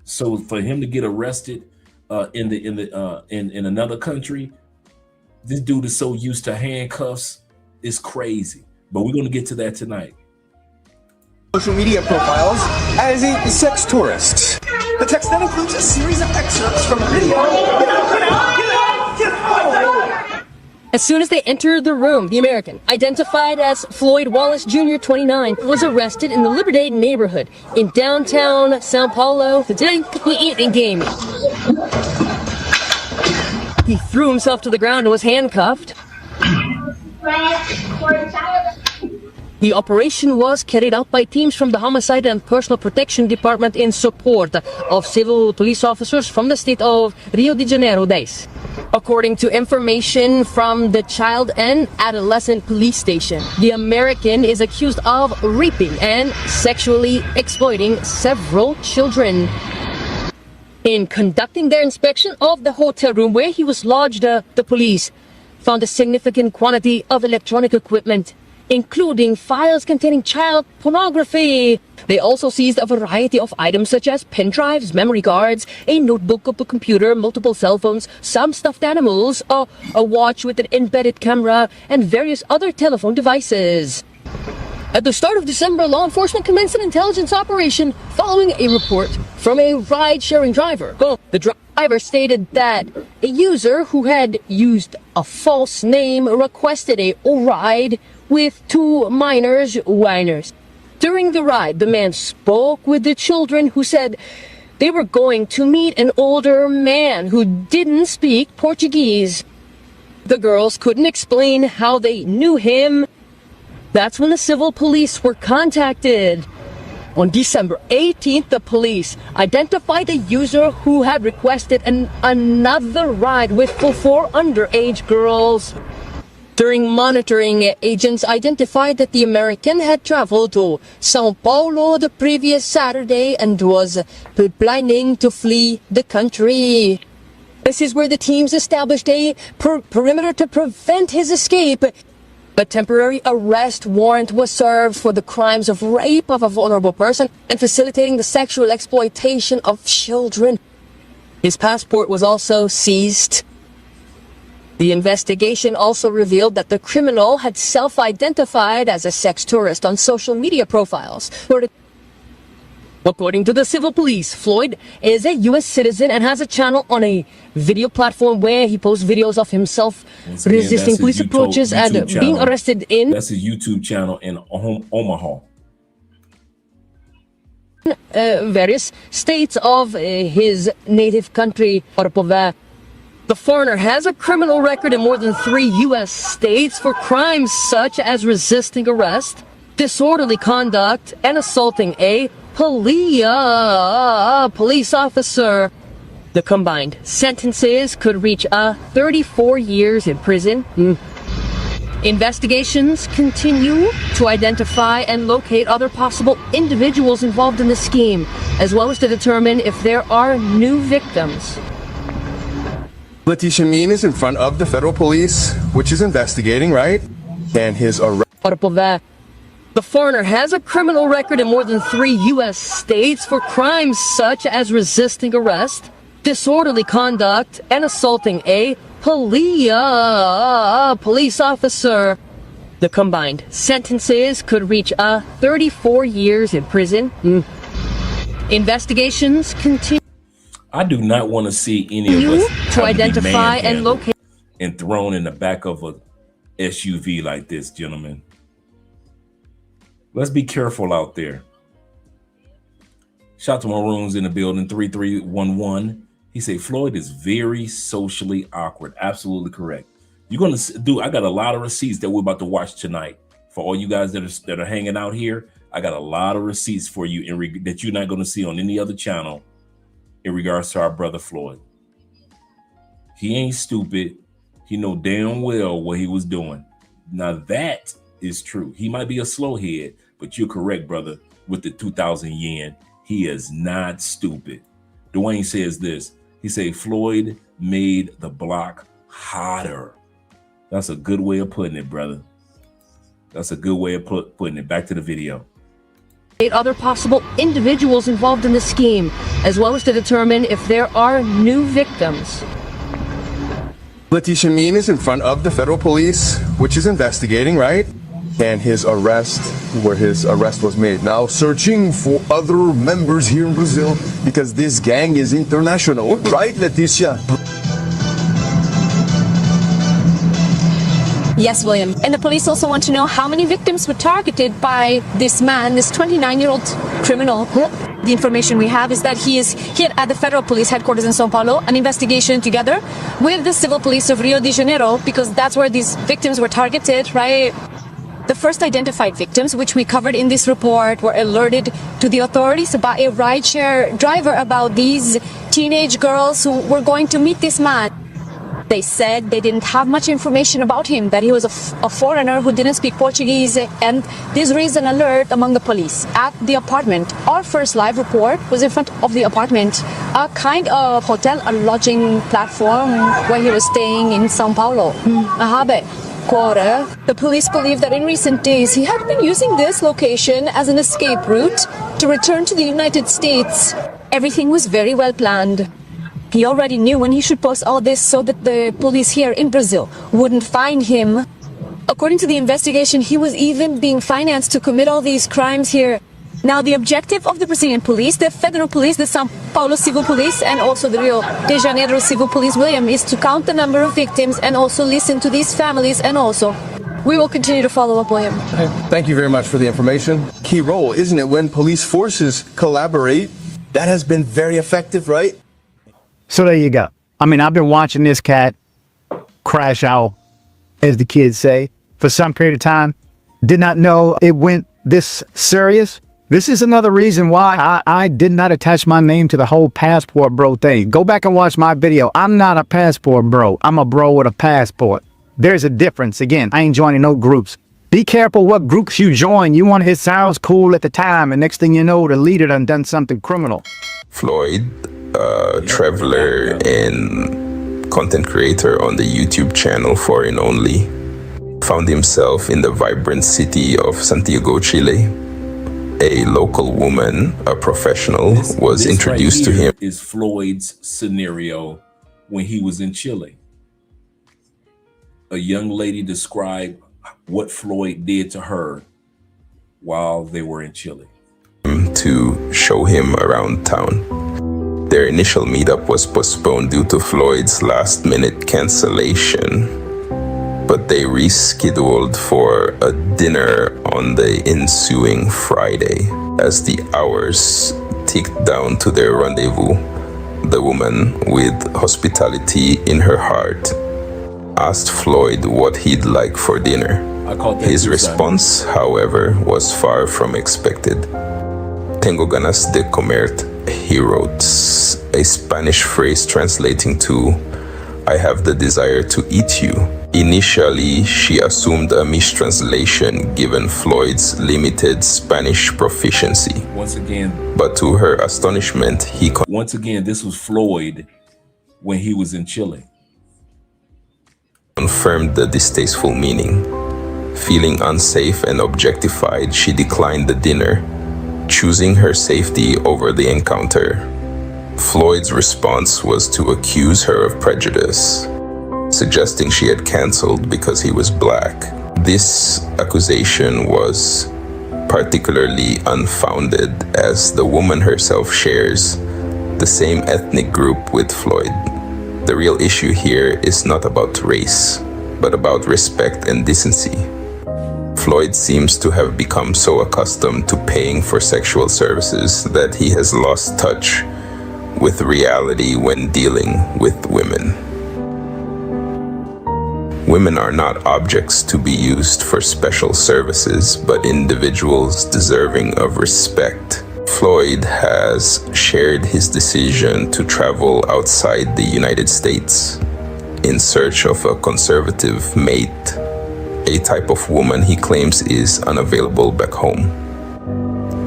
So for him to get arrested in another country, this dude is so used to handcuffs, it's crazy. But we're going to get to that tonight. Social media profiles as a sex tourist. The text then includes a series of excerpts from a video. Get out! As soon as they entered the room, the American, identified as Floyd Wallace Jr., 29, was arrested in the Liberdade neighborhood in downtown Sao Paulo today to eat a game. He threw himself to the ground and was handcuffed. The operation was carried out by teams from the Homicide and Personal Protection Department in support of civil police officers from the state of Rio de Janeiro days. According to information from the Child and Adolescent Police Station, the American is accused of raping and sexually exploiting several children. In conducting their inspection of the hotel room where he was lodged, the police found a significant quantity of electronic equipment, including files containing child pornography. They also seized a variety of items such as pen drives, memory cards, a notebook, a computer, multiple cell phones, some stuffed animals, a watch with an embedded camera, and various other telephone devices. At the start of December, law enforcement commenced an intelligence operation following a report from a ride-sharing driver. The driver stated that a user who had used a false name requested a ride with two minors whiners. During the ride, the man spoke with the children who said they were going to meet an older man who didn't speak Portuguese. The girls couldn't explain how they knew him. That's when the civil police were contacted. On December 18th, the police identified a user who had requested another ride with four underage girls. During monitoring, agents identified that the American had traveled to Sao Paulo the previous Saturday and was planning to flee the country. This is where the teams established a perimeter to prevent his escape. A temporary arrest warrant was served for the crimes of rape of a vulnerable person and facilitating the sexual exploitation of children. His passport was also seized. The investigation also revealed that the criminal had self-identified as a sex tourist on social media profiles. According to the civil police, Floyd is a U.S. citizen and has a channel on a video platform where he posts videos of himself resisting police approaches and being arrested in. That's his YouTube channel in Omaha. Various states of his native country, The foreigner has a criminal record in more than 3 U.S. states for crimes such as resisting arrest, disorderly conduct, and assaulting a police officer. The combined sentences could reach 34 years in prison. Investigations continue to identify and locate other possible individuals involved in the scheme, as well as to determine if there are new victims. Letitia Mean is in front of the federal police, which is investigating, right? And his arrest. The foreigner has a criminal record in more than 3 U.S. states for crimes such as resisting arrest, disorderly conduct, and assaulting a police officer. The combined sentences could reach 34 years in prison. Investigations continue. I do not want to see any of us to identify and locate and thrown in the back of a SUV like this, gentlemen. Let's be careful out there. Shout to Maroons in the building, 3311. He said Floyd is very socially awkward. Absolutely correct. You're gonna do. I got a lot of receipts that we're about to watch tonight. For all you guys that are hanging out here, I got a lot of receipts for you that you're not going to see on any other channel in regards to our brother Floyd. He ain't stupid. He know damn well what he was doing. Now that is true. He might be a slow head, but you're correct, brother. With the 2,000 yen, he is not stupid. Dwayne says this. He say Floyd made the block hotter. That's a good way of putting it, brother. That's a good way of putting it. Back to the video. Other possible individuals involved in the scheme, as well as to determine if there are new victims. Letitia Mean is in front of the federal police, which is investigating, right? And his arrest, where his arrest was made. Now searching for other members here in Brazil because this gang is international, right, Leticia? Yes, William. And the police also want to know how many victims were targeted by this man, this 29-year-old criminal. The information we have is that he is here at the federal police headquarters in São Paulo, an investigation together with the civil police of Rio de Janeiro, because that's where these victims were targeted, right? The first identified victims, which we covered in this report, were alerted to the authorities about a rideshare driver, about these teenage girls who were going to meet this man. They said they didn't have much information about him, that he was a foreigner who didn't speak Portuguese, and this raised an alert among the police. At the apartment, our first live report was in front of the apartment, a kind of hotel, a lodging platform where he was staying in São Paulo. The police believe that in recent days he had been using this location as an escape route to return to the United States. Everything was very well planned. He already knew when he should post all this so that the police here in Brazil wouldn't find him. According to the investigation, he was even being financed to commit all these crimes here. Now, the objective of the Brazilian police, the federal police, the São Paulo civil police, and also the Rio de Janeiro civil police, William, is to count the number of victims and also listen to these families, and also we will continue to follow up, William. Thank you very much for the information. Key role, isn't it, when police forces collaborate? That has been very effective, right? So there you go. I mean, I've been watching this cat crash out, as the kids say, for some period of time. Did not know it went this serious. This is another reason why I did not attach my name to the whole passport bro thing. Go back and watch my video. I'm not a passport bro. I'm a bro with a passport. There's a difference. Again, I ain't joining no groups. Be careful what groups you join. You want it sounds cool at the time, and next thing you know, the leader done something criminal. Floyd, traveler and content creator on the YouTube channel Foreign Only, found himself in the vibrant city of Santiago, Chile. A local woman, a professional, was introduced to him. Is Floyd's scenario when he was in Chile. A young lady described what Floyd did to her while they were in Chile. to show him around town. Their initial meetup was postponed due to Floyd's last-minute cancellation, but they rescheduled for a dinner on the ensuing Friday. As the hours ticked down to their rendezvous, the woman, with hospitality in her heart, asked Floyd what he'd like for dinner. His response, however, was far from expected. Tengo ganas de comerte, he wrote, a Spanish phrase translating to, I have the desire to eat you. Initially, she assumed a mistranslation given Floyd's limited Spanish proficiency. Once again, but to her astonishment, once again, this was Floyd when he was in Chile. Confirmed the distasteful meaning. Feeling unsafe and objectified, she declined the dinner, choosing her safety over the encounter. Floyd's response was to accuse her of prejudice, suggesting she had canceled because he was black. This accusation was particularly unfounded as the woman herself shares the same ethnic group with Floyd. The real issue here is not about race, but about respect and decency. Floyd seems to have become so accustomed to paying for sexual services that he has lost touch with reality when dealing with women. Women are not objects to be used for special services, but individuals deserving of respect. Floyd has shared his decision to travel outside the United States in search of a conservative mate, a type of woman he claims is unavailable back home.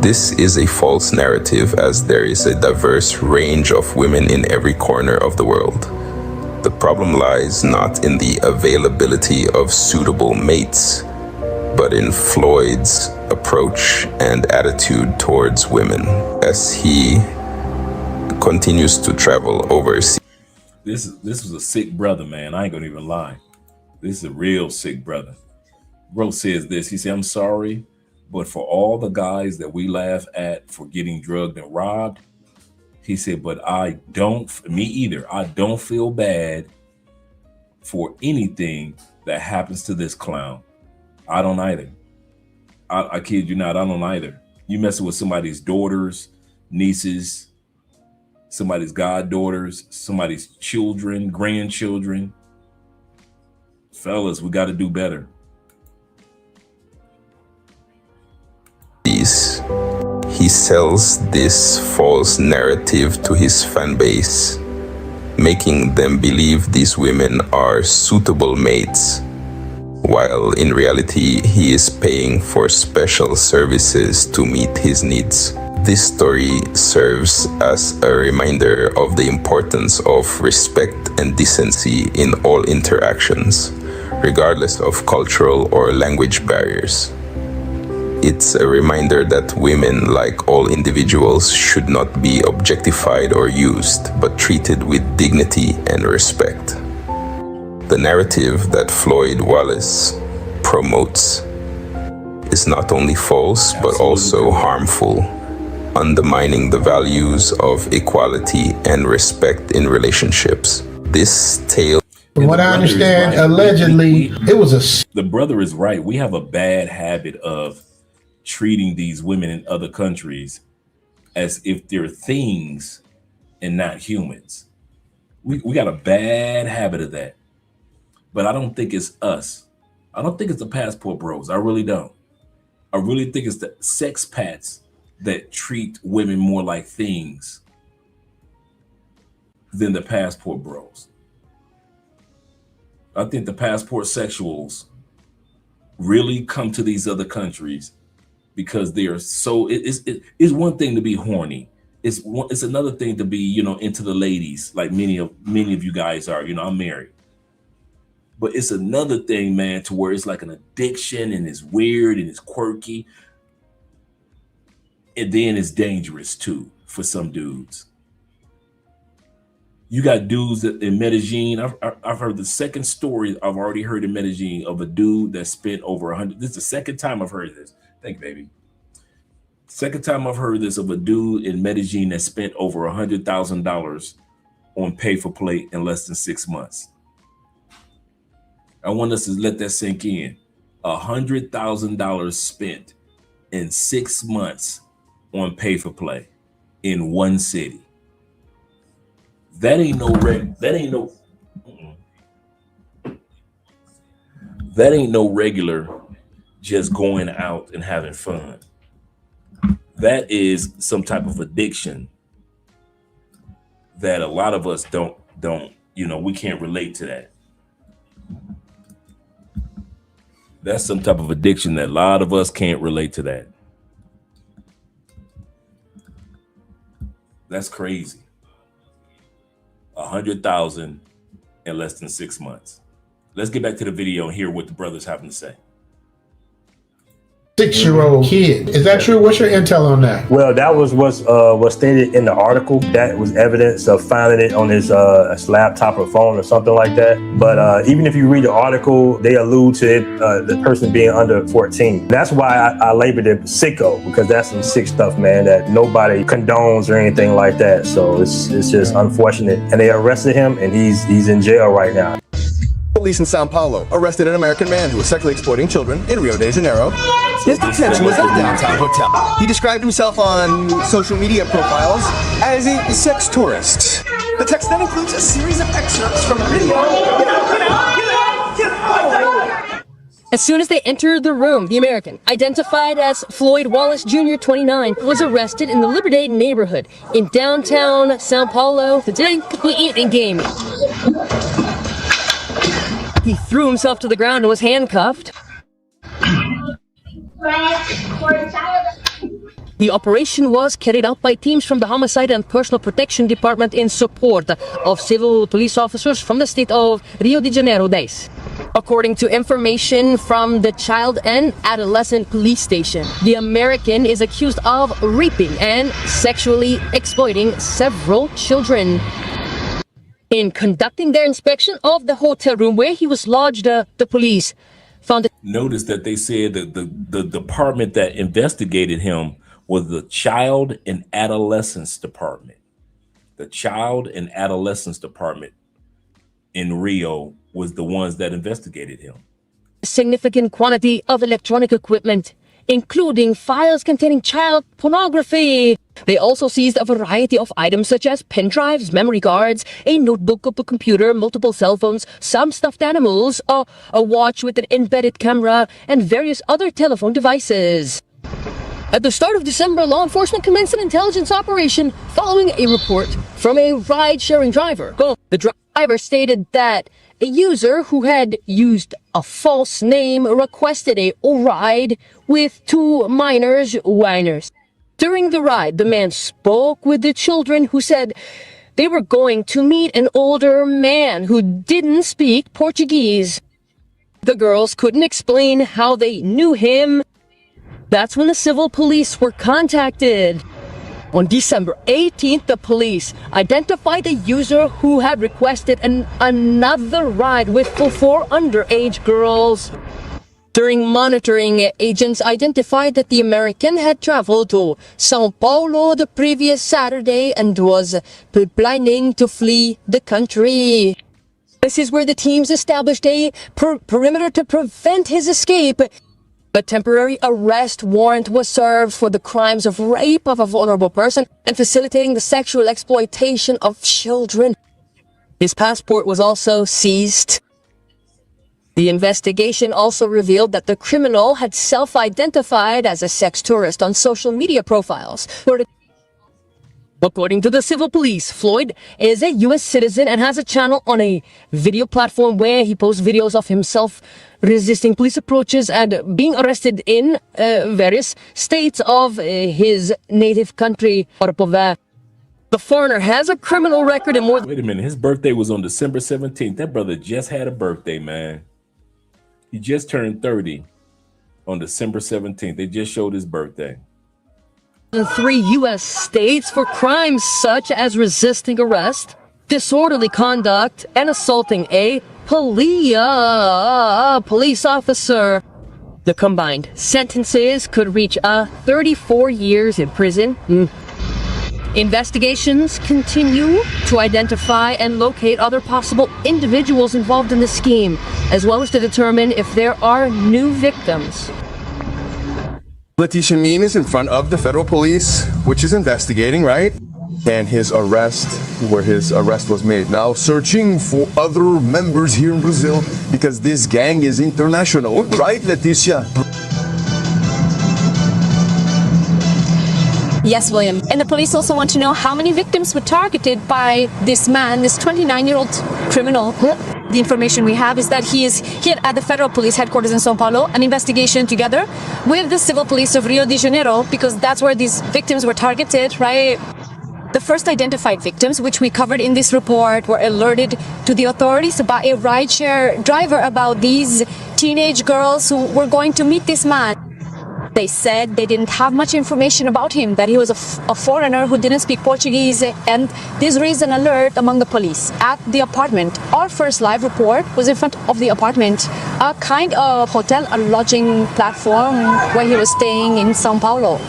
This is a false narrative, as there is a diverse range of women in every corner of the world. The problem lies not in the availability of suitable mates, but in Floyd's approach and attitude towards women as he continues to travel overseas. This was a sick brother, man. I ain't gonna even lie. This is a real sick brother. Bro says this. He said, I'm sorry, but for all the guys that we laugh at for getting drugged and robbed, he said, but me either. I don't feel bad for anything that happens to this clown. I don't either. I kid you not, I don't either. You messing with somebody's daughters, nieces, somebody's goddaughters, somebody's children, grandchildren. Fellas, we got to do better. He sells this false narrative to his fan base, making them believe these women are suitable mates, while in reality he is paying for special services to meet his needs. This story serves as a reminder of the importance of respect and decency in all interactions, regardless of cultural or language barriers. It's a reminder that women, like all individuals, should not be objectified or used, but treated with dignity and respect. The narrative that Floyd Wallace promotes is not only false, but also harmful, undermining the values of equality and respect in relationships. This tale, from what I understand, allegedly, it was the brother is right. We have a bad habit of treating these women in other countries as if they're things and not humans. We got a bad habit of that. But I don't think it's us. I don't think it's the passport bros. I really don't. I really think it's the sex pats that treat women more like things than the passport bros. I think the passport sexuals really come to these other countries because they are so, it's one thing to be horny. It's another thing to be, into the ladies, like many of you guys are. I'm married. But it's another thing, man, to where it's like an addiction and it's weird and it's quirky. And then it's dangerous too for some dudes. You got dudes that in Medellin. I've heard the second story I've already heard in Medellin of a dude that spent over 100. This is the second time I've heard this. Thank you, baby. Second time I've heard this of a dude in Medellin that spent over $100,000 on pay for play in less than 6 months. I want us to let that sink in. $100,000 spent in 6 months on pay for play in one city. That ain't no regular just going out and having fun. That is some type of addiction that a lot of us don't, we can't relate to that. That's some type of addiction that a lot of us can't relate to that. That's crazy. 100,000 in less than 6 months. Let's get back to the video and hear what the brothers have to say. 6-year-old kid. Is that true? What's your intel on that? Well, that was what's stated in the article. That was evidence of finding it on his laptop or phone or something like that. But even if you read the article, they allude to it, the person being under 14. That's why I labeled it sicko, because that's some sick stuff, man, that nobody condones or anything like that. So it's just unfortunate. And they arrested him, and he's in jail right now. Police in Sao Paulo arrested an American man who was sexually exploiting children in Rio de Janeiro. His detention was at a downtown hotel. He described himself on social media profiles as a sex tourist. The text then includes a series of excerpts from a video. As soon as they entered the room, the American, identified as Floyd Wallace Jr., 29, was arrested in the Liberdade neighborhood in downtown Sao Paulo. Today, we eat and game. He threw himself to the ground and was handcuffed. The operation was carried out by teams from the Homicide and Personal Protection Department in support of civil police officers from the state of Rio de Janeiro days. According to information from the Child and Adolescent Police Station, the American is accused of raping and sexually exploiting several children. In conducting their inspection of the hotel room where he was lodged, the police found... Notice that they said that the department that investigated him was the Child and Adolescence Department. The Child and Adolescence Department in Rio was the ones that investigated him. Significant quantity of electronic equipment, including files containing child pornography. They also seized a variety of items such as pen drives, memory cards, a notebook of a computer, multiple cell phones, some stuffed animals, a watch with an embedded camera, and various other telephone devices. At the start of December, law enforcement commenced an intelligence operation following a report from a ride-sharing driver. The driver stated that a user who had used a false name requested a ride with two minors, whiners. During the ride, the man spoke with the children who said they were going to meet an older man who didn't speak Portuguese. The girls couldn't explain how they knew him. That's when the civil police were contacted. On December 18th, the police identified a user who had requested another ride with 4 underage girls. During monitoring, agents identified that the American had traveled to Sao Paulo the previous Saturday and was planning to flee the country. This is where the teams established a perimeter to prevent his escape. A temporary arrest warrant was served for the crimes of rape of a vulnerable person and facilitating the sexual exploitation of children. His passport was also seized. The investigation also revealed that the criminal had self-identified as a sex tourist on social media profiles. According to the civil police, Floyd is a U.S. citizen and has a channel on a video platform where he posts videos of himself resisting police approaches and being arrested in various states of his native country. The foreigner has a criminal record and more... Wait a minute, his birthday was on December 17th. That brother just had a birthday, man. He just turned 30 on December 17th. They just showed his birthday. 3 U.S. states for crimes such as resisting arrest, disorderly conduct, and assaulting a police officer. The combined sentences could reach 34 years in prison. Investigations continue to identify and locate other possible individuals involved in the scheme, as well as to determine if there are new victims. Letitia Mean is in front of the federal police, which is investigating, right? And his arrest, where his arrest was made. Now searching for other members here in Brazil because this gang is international, right, Leticia? Yes, William. And the police also want to know how many victims were targeted by this man, this 29-year-old criminal. The information we have is that he is here at the federal police headquarters in São Paulo, an investigation together with the civil police of Rio de Janeiro, because that's where these victims were targeted, right? The first identified victims, which we covered in this report, were alerted to the authorities by a rideshare driver about these teenage girls who were going to meet this man. They said they didn't have much information about him, that he was a foreigner who didn't speak Portuguese, and this raised an alert among the police. At the apartment, our first live report was in front of the apartment, a kind of hotel, a lodging platform where he was staying in São Paulo.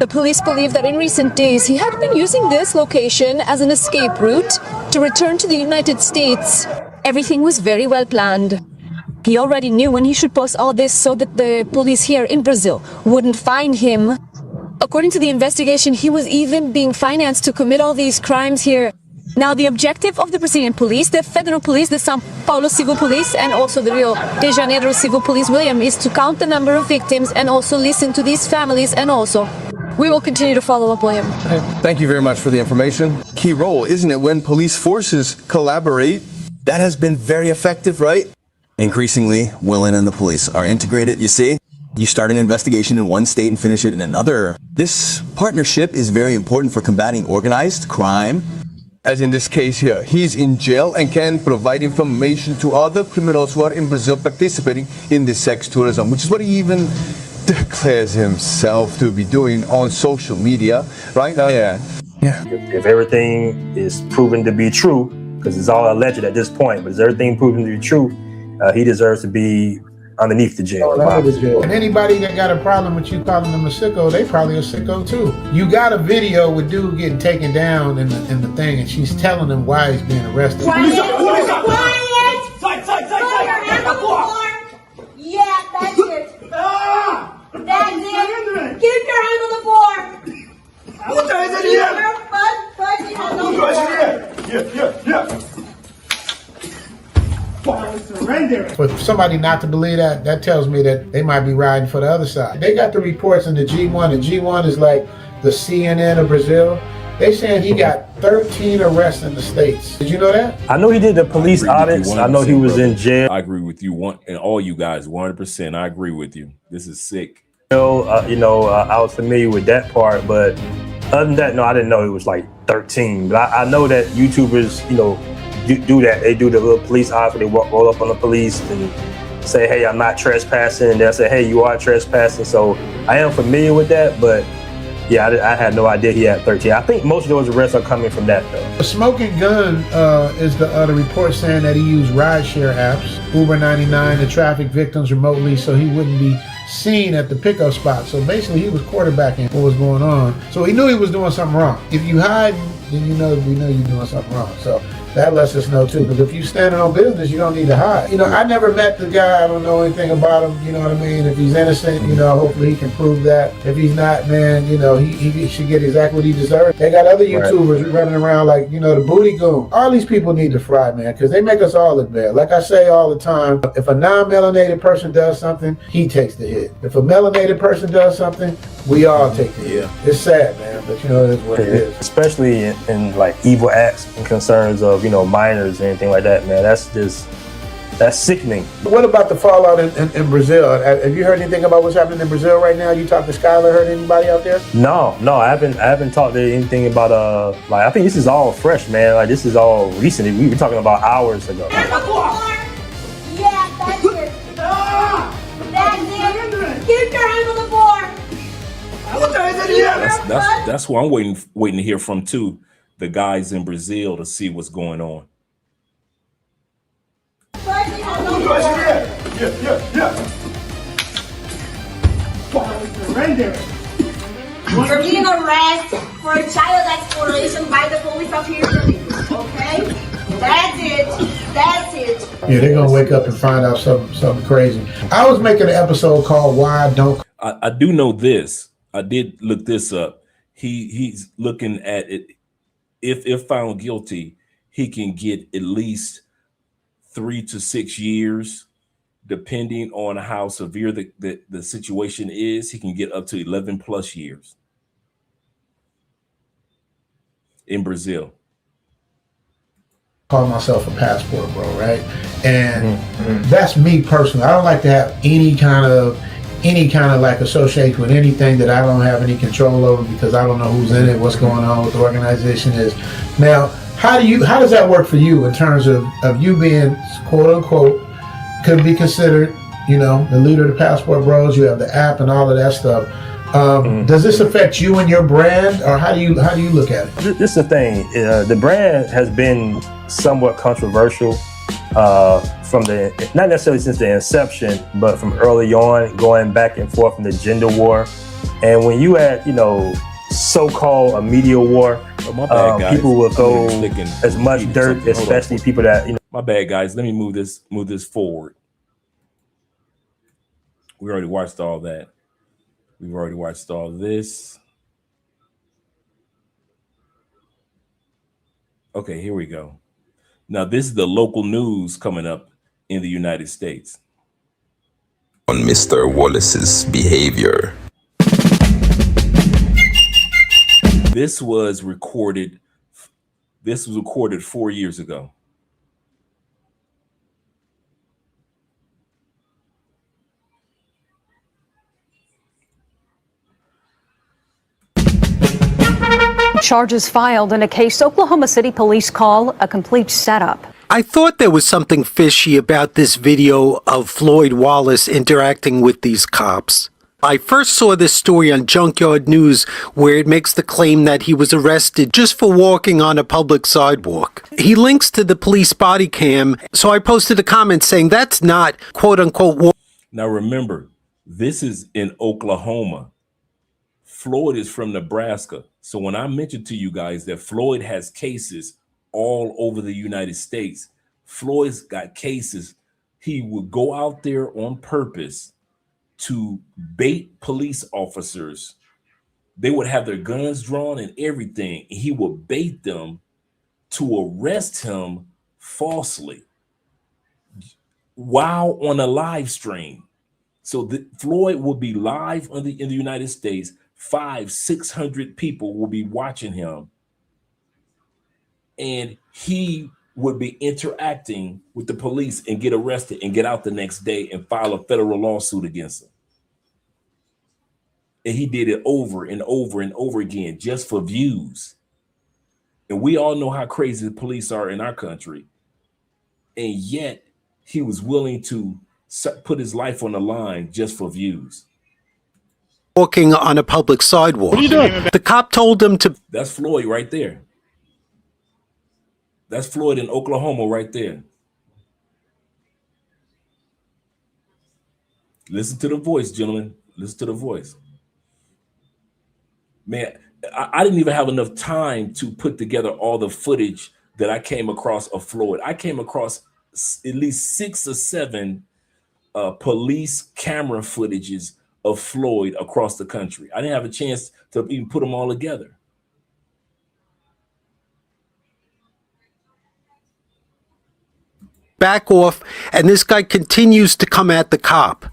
The police believe that in recent days he had been using this location as an escape route to return to the United States. Everything was very well planned. He already knew when he should post all this so that the police here in Brazil wouldn't find him. According to the investigation, he was even being financed to commit all these crimes here. Now, the objective of the Brazilian police, the federal police, the São Paulo civil police, and also the Rio de Janeiro civil police, William, is to count the number of victims and also listen to these families, and also we will continue to follow up, William. Thank you very much for the information. Key role, isn't it, when police forces collaborate? That has been very effective, right? Increasingly, Willen and the police are integrated, you see? You start an investigation in one state and finish it in another. This partnership is very important for combating organized crime. As in this case here, he's in jail and can provide information to other criminals who are in Brazil participating in this sex tourism, which is what he even declares himself to be doing on social media, right? Oh, yeah. If everything is proven to be true, because it's all alleged at this point, but is everything proven to be true, he deserves to be underneath the jail. And anybody that got a problem with you calling them a sicko, they probably a sicko too. You got a video with dude getting taken down in the thing, and she's telling him why he's being arrested. Quiet! Quiet! Put your hand on the floor. Yeah, that's it. That's it. Keep your hand on the floor. Keep your butt hand on the floor. For somebody not to believe that, that tells me that they might be riding for the other side. They got the reports in the G1, and G1 is like the CNN of Brazil. They saying he got 13 arrests in the States. Did you know that? I know he did the police audits. I know he was in jail. I agree with you, and all you guys, 100%. I agree with you. This is sick. I was familiar with that part, but other than that, no, I didn't know it was like 13. But I know that YouTubers, do that. They do the little police audit. They roll up on the police and say, hey, I'm not trespassing. And they'll say, hey, you are trespassing. So I am familiar with that, but yeah, I had no idea he had 13. I think most of those arrests are coming from that, though. The smoking gun is the report saying that he used rideshare apps, Uber 99, to traffic victims remotely so he wouldn't be seen at the pickup spot. So basically he was quarterbacking what was going on. So he knew he was doing something wrong. If you hide, then we know you're doing something wrong. So that lets us know too, because if you're standing on business, you don't need to hide. I never met the guy. I don't know anything about him. You know what I mean? If he's innocent, hopefully he can prove that. If he's not, man, he should get exactly what he deserves. They got other YouTubers running around like, the booty goon. All these people need to fry, man, because they make us all look bad. Like I say all the time, if a non-melanated person does something, he takes the hit. If a melanated person does something, we all take the hit. It's sad, man, but it's what it is. Especially in like evil acts and concerns of, minors and anything like that, man. That's sickening. What about the fallout in Brazil? Have you heard anything about what's happening in Brazil right now? You talked to Skylar, heard anybody out there? No, I haven't talked to anything about I think this is all fresh, man. Like this is all recent. We were talking about hours ago. Yeah, that's it. That's it. Keep your hand on the floor. That's who I'm waiting to hear from too. The guys in Brazil to see what's going on. Surrender. You're being arrested for a child exploration by the police of here. Okay? That's it. That's it. Yeah, they're gonna wake up and find out something crazy. I was making an episode called "Why I Don't." I do know this. I did look this up. He's looking at it. If found guilty, he can get at least 3 to 6 years, depending on how severe the situation is. He can get up to 11 plus years in Brazil. Call myself a passport bro, right? And that's me personally. I don't like to have any kind of like association with anything that I don't have any control over, because I don't know who's in it, what's going on, what the organization is. Now, how does that work for you in terms of you being quote unquote could be considered, you know, the leader of the Passport Bros? You have the app and all of that stuff. Does this affect you and your brand, or how do you look at it? This is the thing. The brand has been somewhat controversial from not necessarily since the inception, but from early on, going back and forth in the gender war. And when you had, you know, so-called a media war, people will go as much dirt, especially people that, you know. My bad, guys. Let me move this forward. We already watched all that. We've already watched all this. Okay, here we go. Now, this is the local news coming up in the United States. On Mr. Wallace's behavior. This was recorded 4 years ago. Charges filed in a case Oklahoma City police call a complete setup. I thought there was something fishy about this video of Floyd Wallace interacting with these cops. I first saw this story on Junkyard News, where it makes the claim that he was arrested just for walking on a public sidewalk. He links to the police body cam, so I posted a comment saying that's not quote unquote. Now remember, this is in Oklahoma. Floyd is from Nebraska. So when I mentioned to you guys that Floyd has cases all over the United States, Floyd's got cases. He would go out there on purpose to bait police officers. They would have their guns drawn and everything. He would bait them to arrest him falsely while on a live stream. So Floyd will be live in the United States. 500-600 people will be watching him, and he would be interacting with the police and get arrested and get out the next day and file a federal lawsuit against him. And he did it over and over and over again just for views. And we all know how crazy the police are in our country. And yet he was willing to put his life on the line just for views. Walking on a public sidewalk. What are you doing? The cop told him to. That's Floyd right there. That's Floyd in Oklahoma right there. Listen to the voice, gentlemen. Listen to the voice. Man, I didn't even have enough time to put together all the footage that I came across of Floyd. I came across at least 6 or 7 police camera footages of Floyd across the country. I didn't have a chance to even put them all together. Back off, and this guy continues to come at the cop.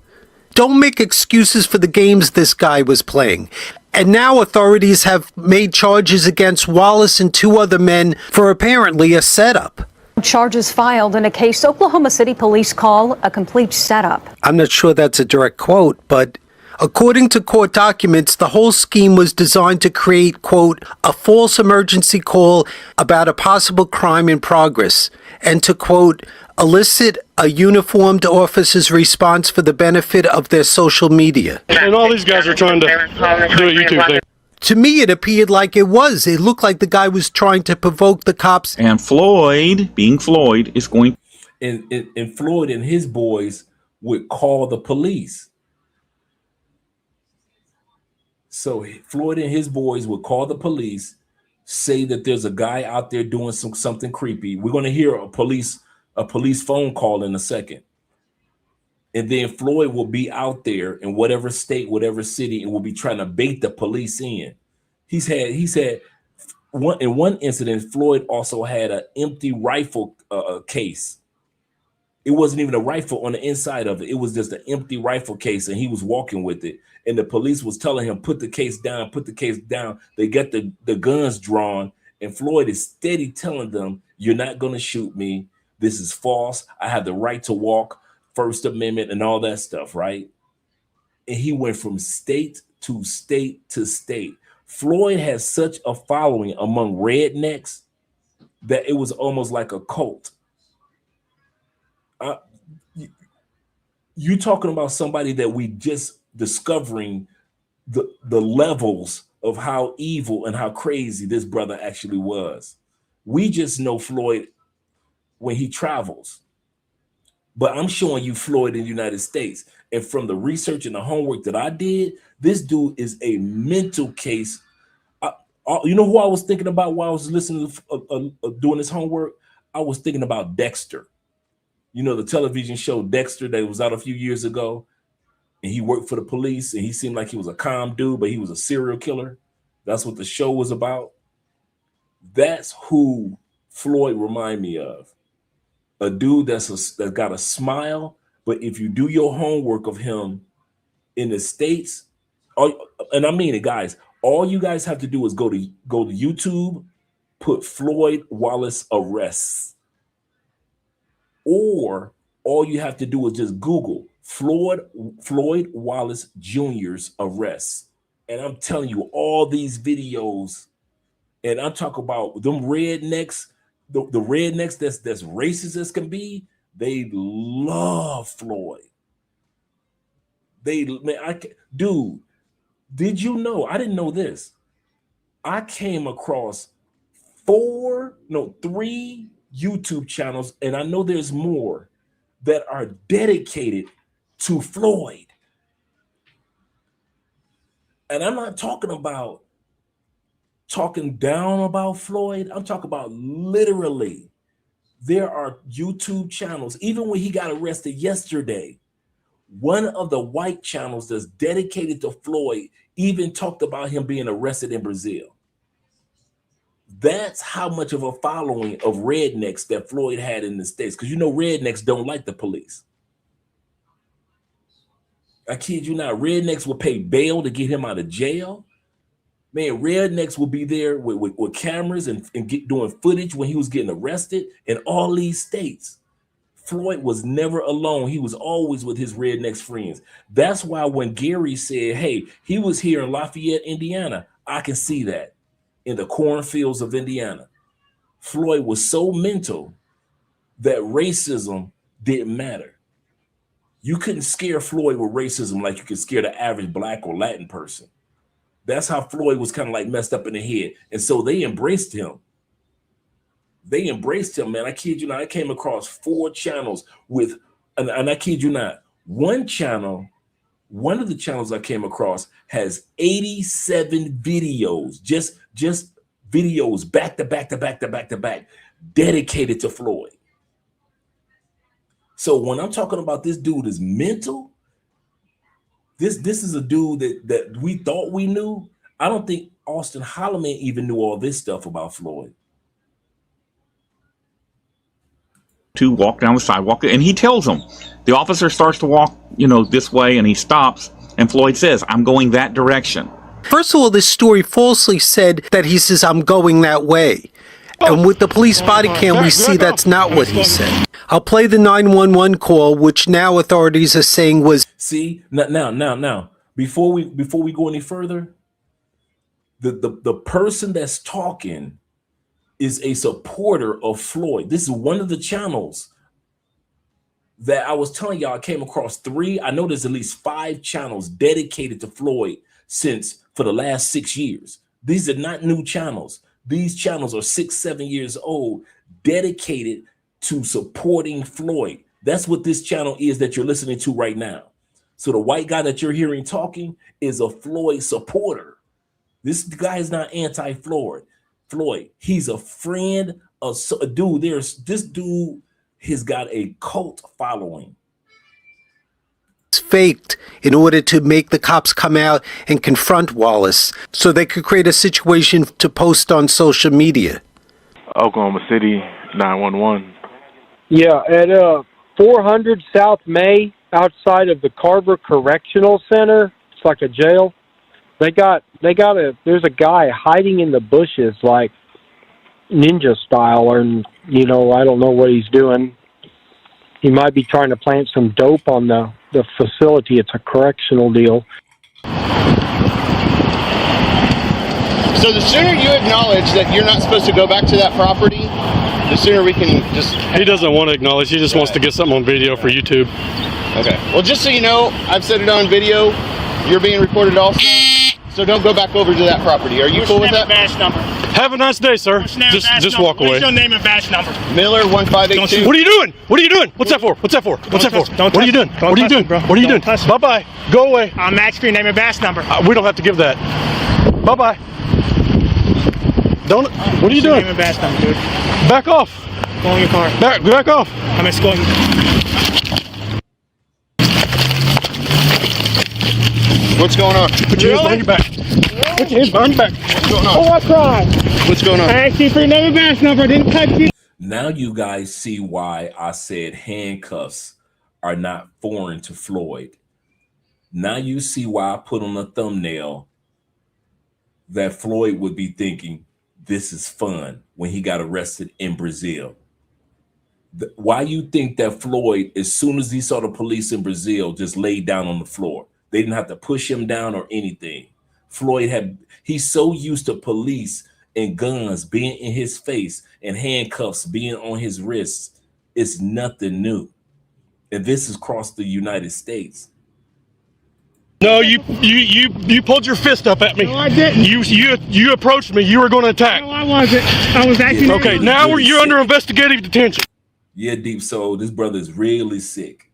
Don't make excuses for the games this guy was playing. And now authorities have made charges against Wallace and 2 other men for apparently a setup. Charges filed in a case Oklahoma City police call a complete setup. I'm not sure that's a direct quote, but according to court documents, the whole scheme was designed to create, quote, a false emergency call about a possible crime in progress, and to, quote, elicit a uniformed officer's response for the benefit of their social media. And all these guys are trying to do a YouTube thing. To me, it appeared like it was. It looked like the guy was trying to provoke the cops. And Floyd, being Floyd, is going. And Floyd and his boys would call the police. So Floyd and his boys would call the police, say that there's a guy out there doing something creepy. We're going to hear a police phone call in a second. And then Floyd will be out there in whatever state, whatever city, and will be trying to bait the police in. He's had in one incident, Floyd also had an empty rifle case. It wasn't even a rifle on the inside of it. It was just an empty rifle case, and he was walking with it. And the police was telling him, put the case down, put the case down. They get the guns drawn, and Floyd is steady telling them, you're not going to shoot me. This is false. I have the right to walk, First Amendment, and all that stuff, right? And he went from state to state to state. Floyd has such a following among rednecks that it was almost like a cult. You talking about somebody that we just discovering the levels of how evil and how crazy this brother actually was. We just know Floyd when he travels, but I'm showing you Floyd in the United States. And from the research and the homework that I did, this dude is a mental case. You know who I was thinking about while I was listening to doing this homework? I was thinking about Dexter. You know, the television show Dexter that was out a few years ago, and he worked for the police, and he seemed like he was a calm dude, but he was a serial killer. That's what the show was about. That's who Floyd remind me of. A dude that's got a smile, but if you do your homework of him in the States, and I mean it, guys, all you guys have to do is go to YouTube, put Floyd Wallace arrests. Or all you have to do is just Google Floyd Wallace Jr.'s arrests. And I'm telling you, all these videos, and I'm talking about them rednecks, the rednecks that's racist as can be, they love Floyd. Dude, did you know? I didn't know this. I came across 3 YouTube channels, and I know there's more that are dedicated to Floyd. And I'm not talking about talking down about Floyd. I'm talking about literally. There are YouTube channels, even when he got arrested yesterday, one of the white channels that's dedicated to Floyd even talked about him being arrested in Brazil. That's how much of a following of rednecks that Floyd had in the States. Because you know rednecks don't like the police. I kid you not, rednecks will pay bail to get him out of jail. Man, rednecks will be there with cameras and doing footage when he was getting arrested in all these states. Floyd was never alone. He was always with his rednecks friends. That's why when Gary said, hey, he was here in Lafayette, Indiana, I can see that. In the cornfields of Indiana. Floyd was so mental that racism didn't matter. You couldn't scare Floyd with racism like you could scare the average Black or Latin person. That's how Floyd was kind of like messed up in the head. And so they embraced him. They embraced him, man. I kid you not. I came across 4 channels with, and I kid you not, one of the channels I came across has 87 videos, just videos back to back, dedicated to Floyd. So when I'm talking about this dude is mental, this is a dude that we thought we knew. I don't think Austin Holloman even knew all this stuff about Floyd. To walk down the sidewalk, and he tells them, the officer starts to walk, this way, and he stops, and Floyd says, I'm going that direction. First of all, this story falsely said that he says, I'm going that way. And with the police body cam, we see that's not what he said. I'll play the 911 call, which now authorities are saying was... See, now, before we go any further, the person that's talking is a supporter of Floyd. This is one of the channels that I was telling y'all I came across 3. I know there's at least 5 channels dedicated to Floyd for the last 6 years. These are not new channels. These channels are 6, 7 years old, dedicated to supporting Floyd. That's what this channel is that you're listening to right now. So the white guy that you're hearing talking is a Floyd supporter. This guy is not anti-Floyd. He's a friend of a dude. This dude has got a cult following. It's faked in order to make the cops come out and confront Wallace so they could create a situation to post on social media. Oklahoma City 911. Yeah, at 400 South May, outside of the Carver Correctional Center. It's like a jail. There's a guy hiding in the bushes like ninja style, and I don't know what he's doing. He might be trying to plant some dope on the facility. It's a correctional deal. So the sooner you acknowledge that you're not supposed to go back to that property, the sooner we can just... He doesn't want to acknowledge. He just wants to get something on video for YouTube. Okay. Well, just so you know, I've said it on video. You're being recorded also. So don't go back over to that property. Are you cool with that? Badge number. Have a nice day, sir. Just walk away. What's your name and badge number? Miller 1582. What are you doing? What are you doing? What's that for? What's that for? What's that for? What are you doing? What are you doing? What are you doing? Bye-bye. Go away. I'm asking your name and badge number. We don't have to give that. Bye-bye. Don't. What are you doing? Name and badge number, dude. Back off. Go in your car. Back off. I'm escorting you. What's going on? Put your hands behind your back. Put your hands behind your back. What's going on? Oh, I cried. What's going on? I asked you for your name and badge number. I didn't touch you. Now you guys see why I said handcuffs are not foreign to Floyd. Now you see why I put on a thumbnail that Floyd would be thinking this is fun when he got arrested in Brazil. Why you think that Floyd, as soon as he saw the police in Brazil, just laid down on the floor? They didn't have to push him down or anything. He's so used to police and guns being in his face and handcuffs being on his wrists. It's nothing new. And this is across the United States. No, you pulled your fist up at me. No, I didn't. You approached me. You were going to attack. No, I wasn't. I was actually... Okay, now you're under investigative detention. Yeah, Deep Soul, this brother is really sick.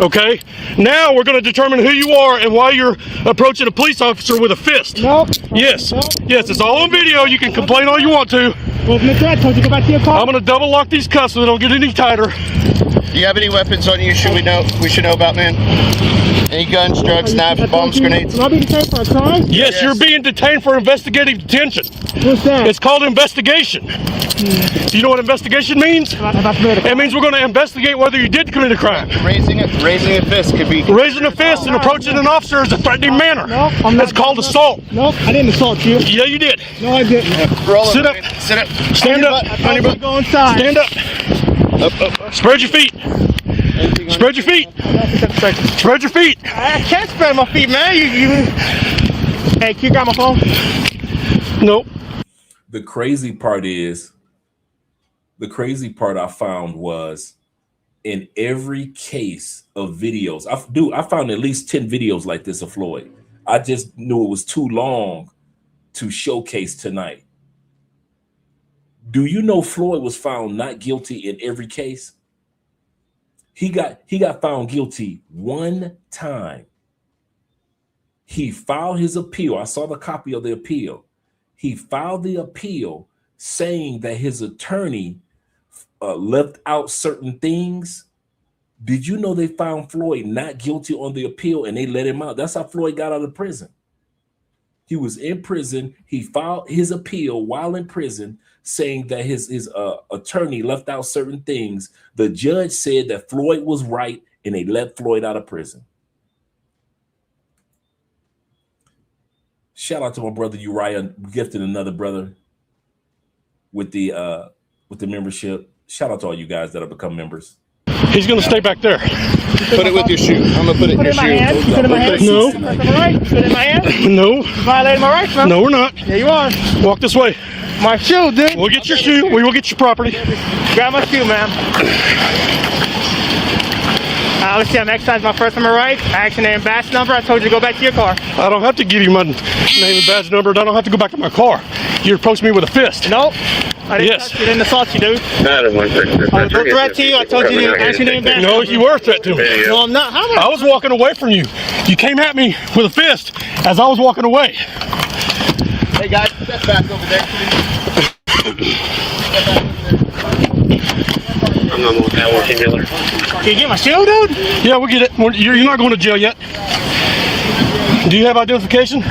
Okay, now we're going to determine who you are and why you're approaching a police officer with a fist. Nope. Yes. Nope. Yes, it's all on video. You can complain all you want to. Well, Mr. I told you to go back to your car. I'm going to double lock these cuffs so they don't get any tighter. Do you have any weapons on you we should know about, man? Any guns, drugs, knives, bombs, grenades? Am I being detained for a crime? Yes, you're being detained for investigative detention. What's that? It's called investigation. Do you know what investigation means? It means we're going to investigate whether you did commit a crime. Raising a fist could be... Raising a fist and approaching an officer is a threatening manner. No, I'm not. That's called assault. Nope, I didn't assault you. Yeah, you did. No, I didn't. Sit up. Sit up. Stand up. On your butt. Go inside. Stand up. Up. Spread your feet. Spread your feet. Spread your feet. I can't spread my feet, man. Hey, you got my phone? Nope. The crazy part I found was in every case of videos, I found at least 10 videos like this of Floyd. I just knew it was too long to showcase tonight. Do you know Floyd was found not guilty in every case? He got found guilty one time. He filed his appeal. I saw the copy of the appeal. He filed the appeal saying that his attorney left out certain things. Did you know they found Floyd not guilty on the appeal and they let him out? That's how Floyd got out of prison. He was in prison. He filed his appeal while in prison, saying that his attorney left out certain things. The judge said that Floyd was right and they let Floyd out of prison. Shout out to my brother Uriah, gifted another brother with the membership. Shout out to all you guys that have become members. He's gonna stay back there. Put it with your shoe. I'm gonna put it in your shoe. Put it in my hand. No. Put it in my hand. No. You violated my rights, man. No, we're not. Yeah, you are. Walk this way. My shoe, dude. We'll get your shoe. We will get your property. Grab my shoe, man. Obviously, I'm exercising my First Amendment rights. Action name badge number. I told you to go back to your car. I don't have to give you my name and badge number. I don't have to go back to my car. You approached me with a fist. Nope. I didn't touch you. Didn't assault you, dude. No threat to you. I told you to ask your name badge. No, you were a threat to me. No, I'm not. How am I was walking away from you. You came at me with a fist as I was walking away. Hey guys, step back over there. I'm not moving that working dealer. Can you get my shield, dude? Yeah, we'll get it. You're not going to jail yet. Do you have identification?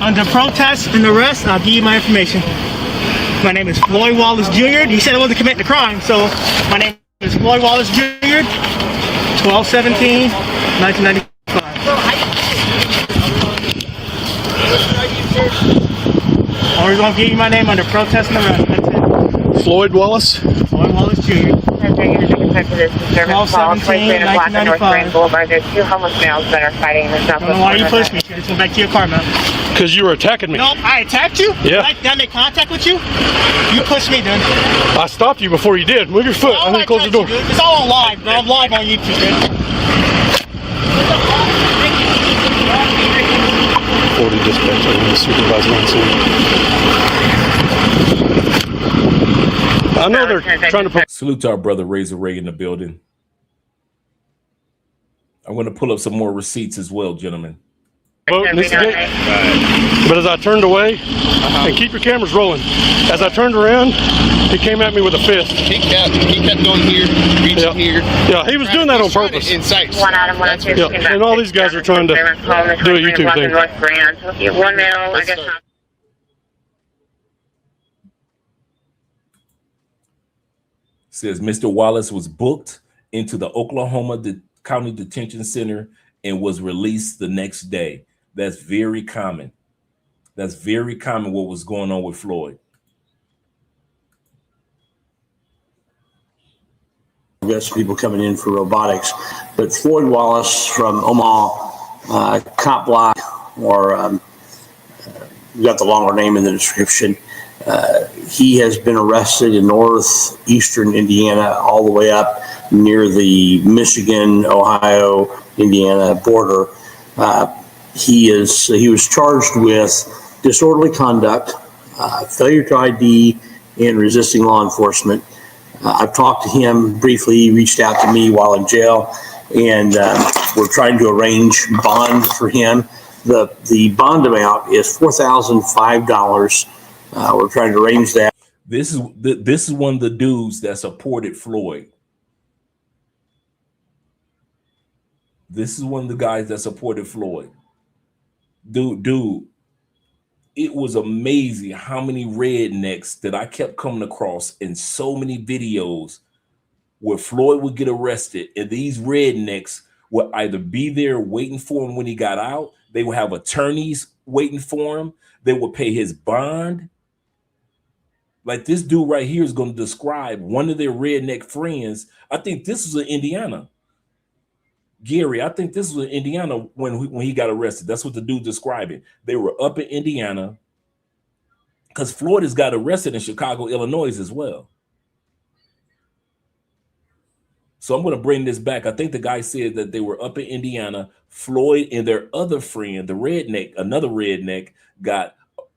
Under protest and arrest, I'll give you my information. My name is Floyd Wallace Jr. He said I wasn't committing a crime, so my name is Floyd Wallace Jr. 12/17/1995. Always gonna give you my name under protest and arrest. That's it. Floyd Wallace. Floyd Wallace Jr. 12/17/1995. Boulevard. There's two homeless males that are fighting in the southwest. I don't know why you pushed me. Just go back to your car, man. Because you were attacking me. No, I attacked you? Yeah. Did I make contact with you? You pushed me, dude. I stopped you before you did. Move your foot. I'm gonna close the door. It's all on live, bro. I'm live on YouTube, dude. 40 dispatch. I'm the supervisor on scene. I know they're trying to salute to our brother Razor Ray in the building. I'm going to pull up some more receipts as well, gentlemen. But as I turned away, and keep your cameras rolling, as I turned around, he came at me with a fist. He kept going here, reaching here. Yeah, he was doing that on purpose. One item, 102. Yeah, and all these guys are trying to do a YouTube thing. North Grand. One male, I guess. Says Mr. Wallace was booked into the Oklahoma County Detention Center and was released the next day. That's very common. That's very common what was going on with Floyd. I guess people coming in for robotics, but Floyd Wallace from Omaha, Cop Block, or you got the longer name in the description. He has been arrested in northeastern Indiana, all the way up near the Michigan, Ohio, Indiana border. He was charged with disorderly conduct, failure to ID, and resisting law enforcement. I've talked to him briefly. He reached out to me while in jail, and we're trying to arrange bond for him. The bond amount is $4,005. We're trying to arrange that. This is one of the dudes that supported Floyd. This is one of the guys that supported Floyd. Dude, it was amazing how many rednecks that I kept coming across in so many videos where Floyd would get arrested, and these rednecks would either be there waiting for him when he got out. They would have attorneys waiting for him. They would pay his bond. Like this dude right here is going to describe one of their redneck friends. I think this was in Indiana. Gary, I think this was in Indiana when he got arrested. That's what the dude describing. They were up in Indiana because Floyd has got arrested in Chicago, Illinois as well. So I'm going to bring this back. I think the guy said that they were up in Indiana. Floyd and their other friend, the redneck, another redneck,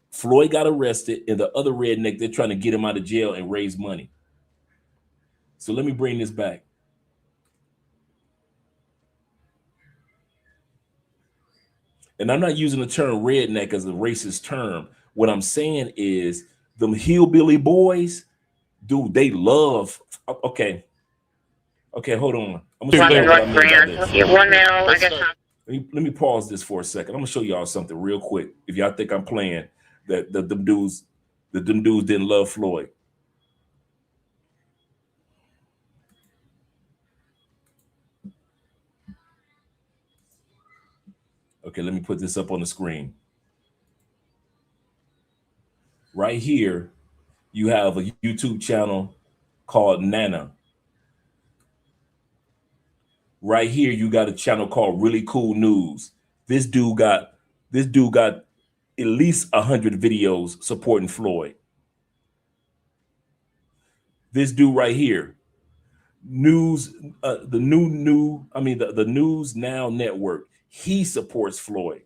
Floyd got arrested, and the other redneck, they're trying to get him out of jail and raise money. So let me bring this back. And I'm not using the term redneck as a racist term. What I'm saying is them hillbilly boys, dude, they love, okay, hold on. I'm gonna show you what I mean by this. Let me pause this for a second. I'm gonna show y'all something real quick. If y'all think I'm playing, that them dudes didn't love Floyd. Okay, let me put this up on the screen. Right here, you have a YouTube channel called Nana. Right here, you got a channel called Really Cool News. This dude got at least 100 videos supporting Floyd. This dude right here News, the News Now network. He supports Floyd.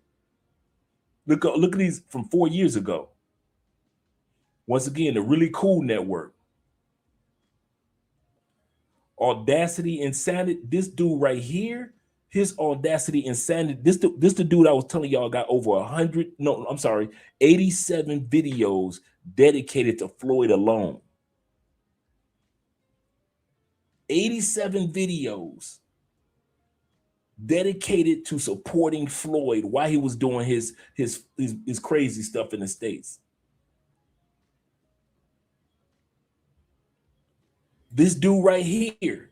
Look at these from 4 years ago. Once again, the Really Cool network. Audacity Insanity. This dude right here, his Audacity Insanity. This the dude I was telling y'all got over 87 videos dedicated to Floyd alone. 87 videos dedicated to supporting Floyd while he was doing his crazy stuff in the States. This dude right here,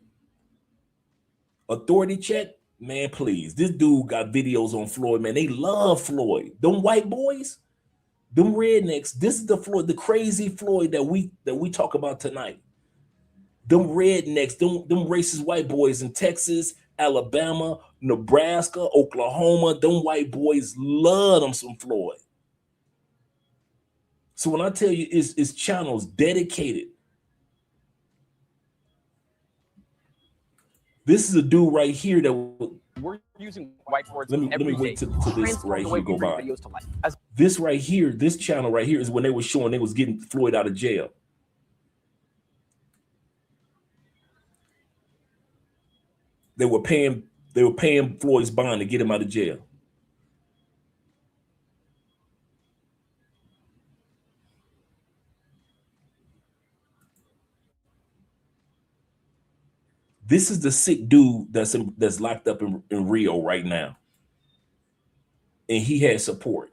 Authority Check, man, please. This dude got videos on Floyd, man. They love Floyd. Them white boys, them rednecks. This is the Floyd, the crazy Floyd that we talk about tonight. Them rednecks, them racist white boys in Texas, Alabama, Nebraska, Oklahoma, them white boys love them some Floyd. So when I tell you it's channels dedicated, this is a dude right here that we're using whiteboards. Let me wait to this right here go by. This right here, this channel right here is when they were showing they was getting Floyd out of jail. They were paying Floyd's bond to get him out of jail. This is the sick dude that's locked up in Rio right now. And he had support.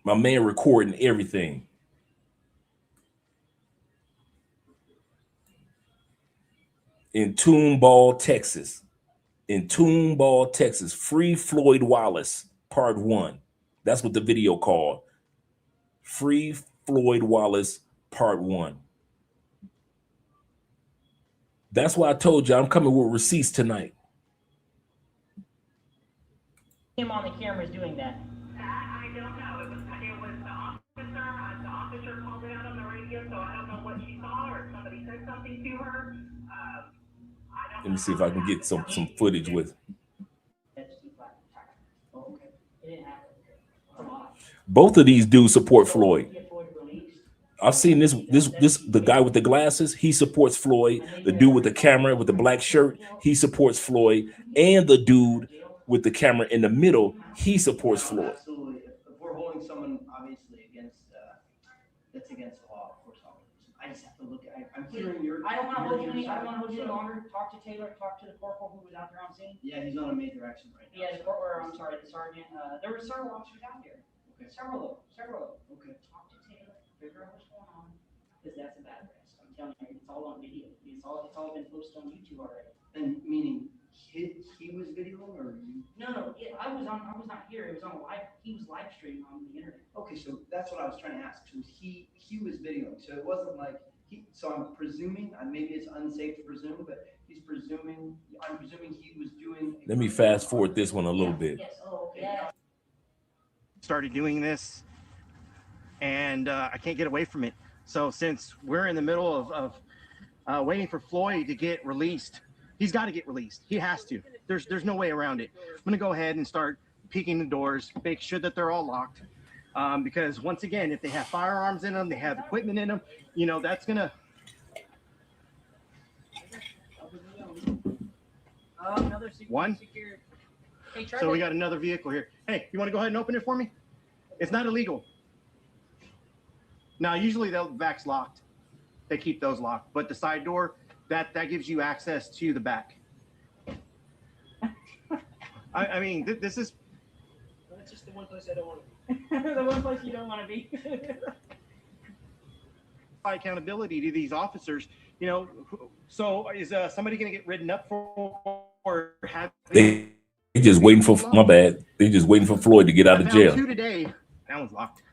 My man recording everything. In Tomball, Texas. In Tomball, Texas. Free Floyd Wallace, part 1. That's what the video called. Free Floyd Wallace, part 1. That's why I told you I'm coming with receipts tonight. Him on the cameras doing that. I don't know. It was the officer called it out on the radio, so I don't know what she saw or somebody said something to her. Let me see if I can get some footage with. Both of these dudes support Floyd. I've seen this the guy with the glasses, he supports Floyd. The dude with the camera with the black shirt, he supports Floyd. And the dude with the camera in the middle, he supports Floyd. Absolutely. If we're holding someone obviously against that's against the law, of course I'll listen. I just have to look at I'm hearing your I don't want to hold you any longer. Talk to Taylor, talk to the corporal who was out there on scene. Yeah, he's on a major action right now. Yeah, the sergeant. There were several officers out there. Okay. Several. Okay. Talk to Taylor, figure out what's going on. Because that's a bad risk. I'm telling you, it's all on video. It's all been posted on YouTube already. And meaning he was videoing or you? No, I was not here. It was on he was live streaming on the internet. Okay, so that's what I was trying to ask. So he was videoing. So it wasn't like so I'm presuming, maybe it's unsafe to presume, but I'm presuming he was doing. Let me fast forward this one a little bit. Yes. Oh, okay. Started doing this, and I can't get away from it. So since we're in the middle of waiting for Floyd to get released, he's got to get released. He has to. There's no way around it. I'm gonna go ahead and start peeking the doors, make sure that they're all locked, because once again, if they have firearms in them, they have equipment in them, that's gonna. One. So we got another vehicle here. Hey, you want to go ahead and open it for me? It's not illegal. Now, usually the back's locked. They keep those locked, but the side door, that gives you access to the back. I mean, this is. That's just the one place I don't want to be. The one place you don't want to be. Accountability to these officers, So is somebody going to get written up for or have? They just waiting for my bad. They just waiting for Floyd to get out of jail. 2 today. That one's locked.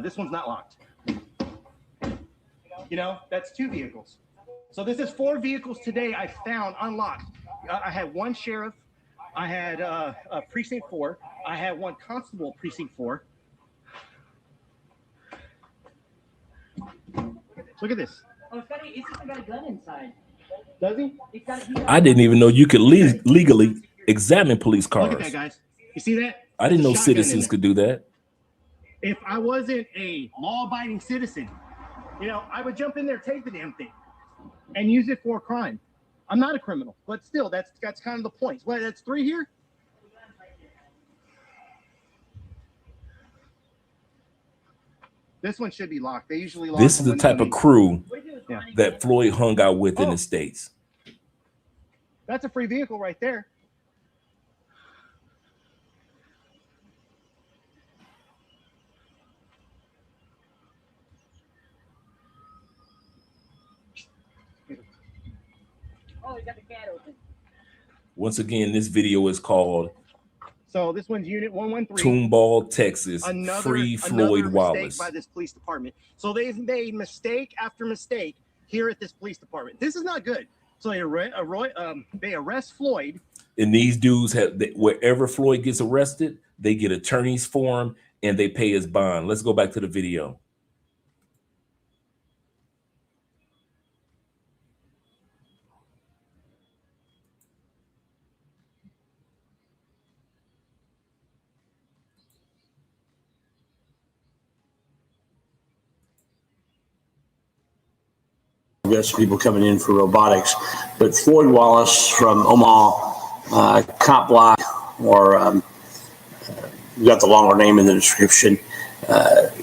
This one's not locked. That's 2 vehicles. So this is 4 vehicles today I found unlocked. I had 1 sheriff. I had a precinct 4. I had 1 constable precinct 4. Look at this. Oh, it's even got a gun inside. Does he? I didn't even know you could legally examine police cars. Look at that, guys. You see that? I didn't know There's a shotgun citizens in could do that. If I wasn't a law-abiding citizen, I would jump in there, take the damn thing, and use it for a crime. I'm not a criminal, but still, that's kind of the point. What? That's 3 here. This one should be locked. They usually lock. This is the type of crew that Floyd hung out with in Oh. the States. That's a free vehicle right there. Oh, you got the cat open. Once again, this video is called So this one's Unit 113. Tomball, Texas, Free Floyd another Wallace. mistake by this police department. So they've made mistake after mistake here at this police department. This is not good. So they arrest Floyd. And these dudes wherever Floyd gets arrested, they get attorneys for him and they pay his bond. Let's go back to the video. We got some people coming in for robotics, but Floyd Wallace from Omaha, Cop Block, or you got the longer name in the description.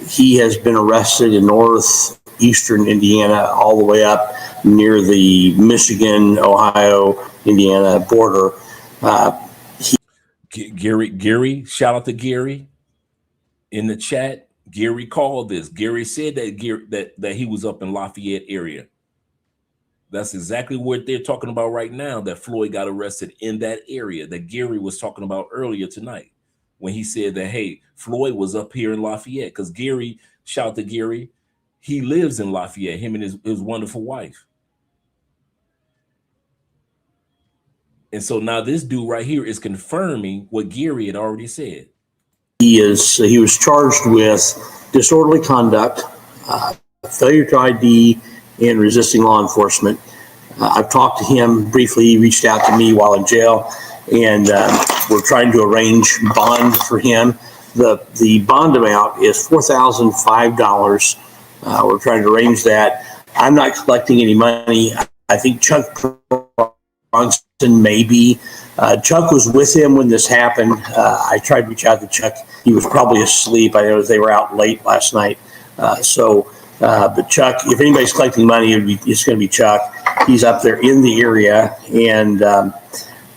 He has been arrested in northeastern Indiana, all the way up near the Michigan, Ohio, Indiana border. Gary, shout out to Gary in the chat. Gary called this. Gary said that he was up in Lafayette area. That's exactly what they're talking about right now, that Floyd got arrested in that area that Gary was talking about earlier tonight when he said that, hey, Floyd was up here in Lafayette. Because Gary, shout out to Gary, he lives in Lafayette, him and his wonderful wife. And so now this dude right here is confirming what Gary had already said. He was charged with disorderly conduct, failure to ID, and resisting law enforcement. I've talked to him briefly. He reached out to me while in jail, and we're trying to arrange bond for him. The bond amount is $4,005. We're trying to arrange that. I'm not collecting any money. I think Chuck Bronson maybe. Chuck was with him when this happened. I tried to reach out to Chuck. He was probably asleep. I know they were out late last night. But Chuck, if anybody's collecting money, it's going to be Chuck. He's up there in the area, and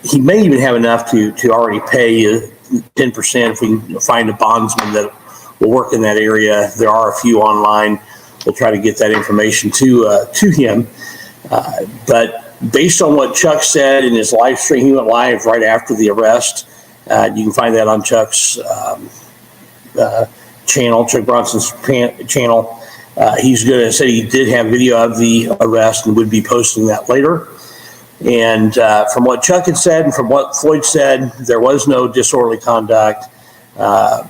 he may even have enough to already pay 10% if we can find a bondsman that will work in that area. There are a few online. We'll try to get that information to him. But based on what Chuck said in his live stream, he went live right after the arrest. You can find that on Chuck's channel, Chuck Bronson's channel. He's going to say he did have video of the arrest and would be posting that later. And from what Chuck had said and from what Floyd said, there was no disorderly conduct. There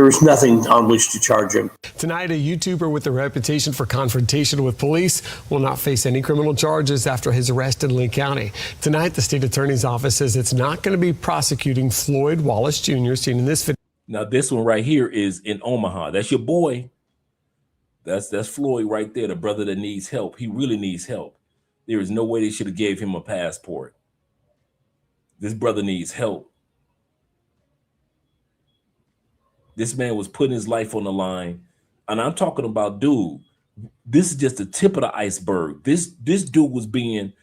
was nothing on which to charge him. Tonight, a YouTuber with a reputation for confrontation with police will not face any criminal charges after his arrest in Lee County. Tonight, the state attorney's office says it's not going to be prosecuting Floyd Wallace Jr. seen in this video. Now, this one right here is in Omaha. That's your boy. That's Floyd right there, the brother that needs help. He really needs help. There is no way they should have gave him a passport. This brother needs help. This man was putting his life on the line. And I'm talking about, dude, this is just the tip of the iceberg. This dude was being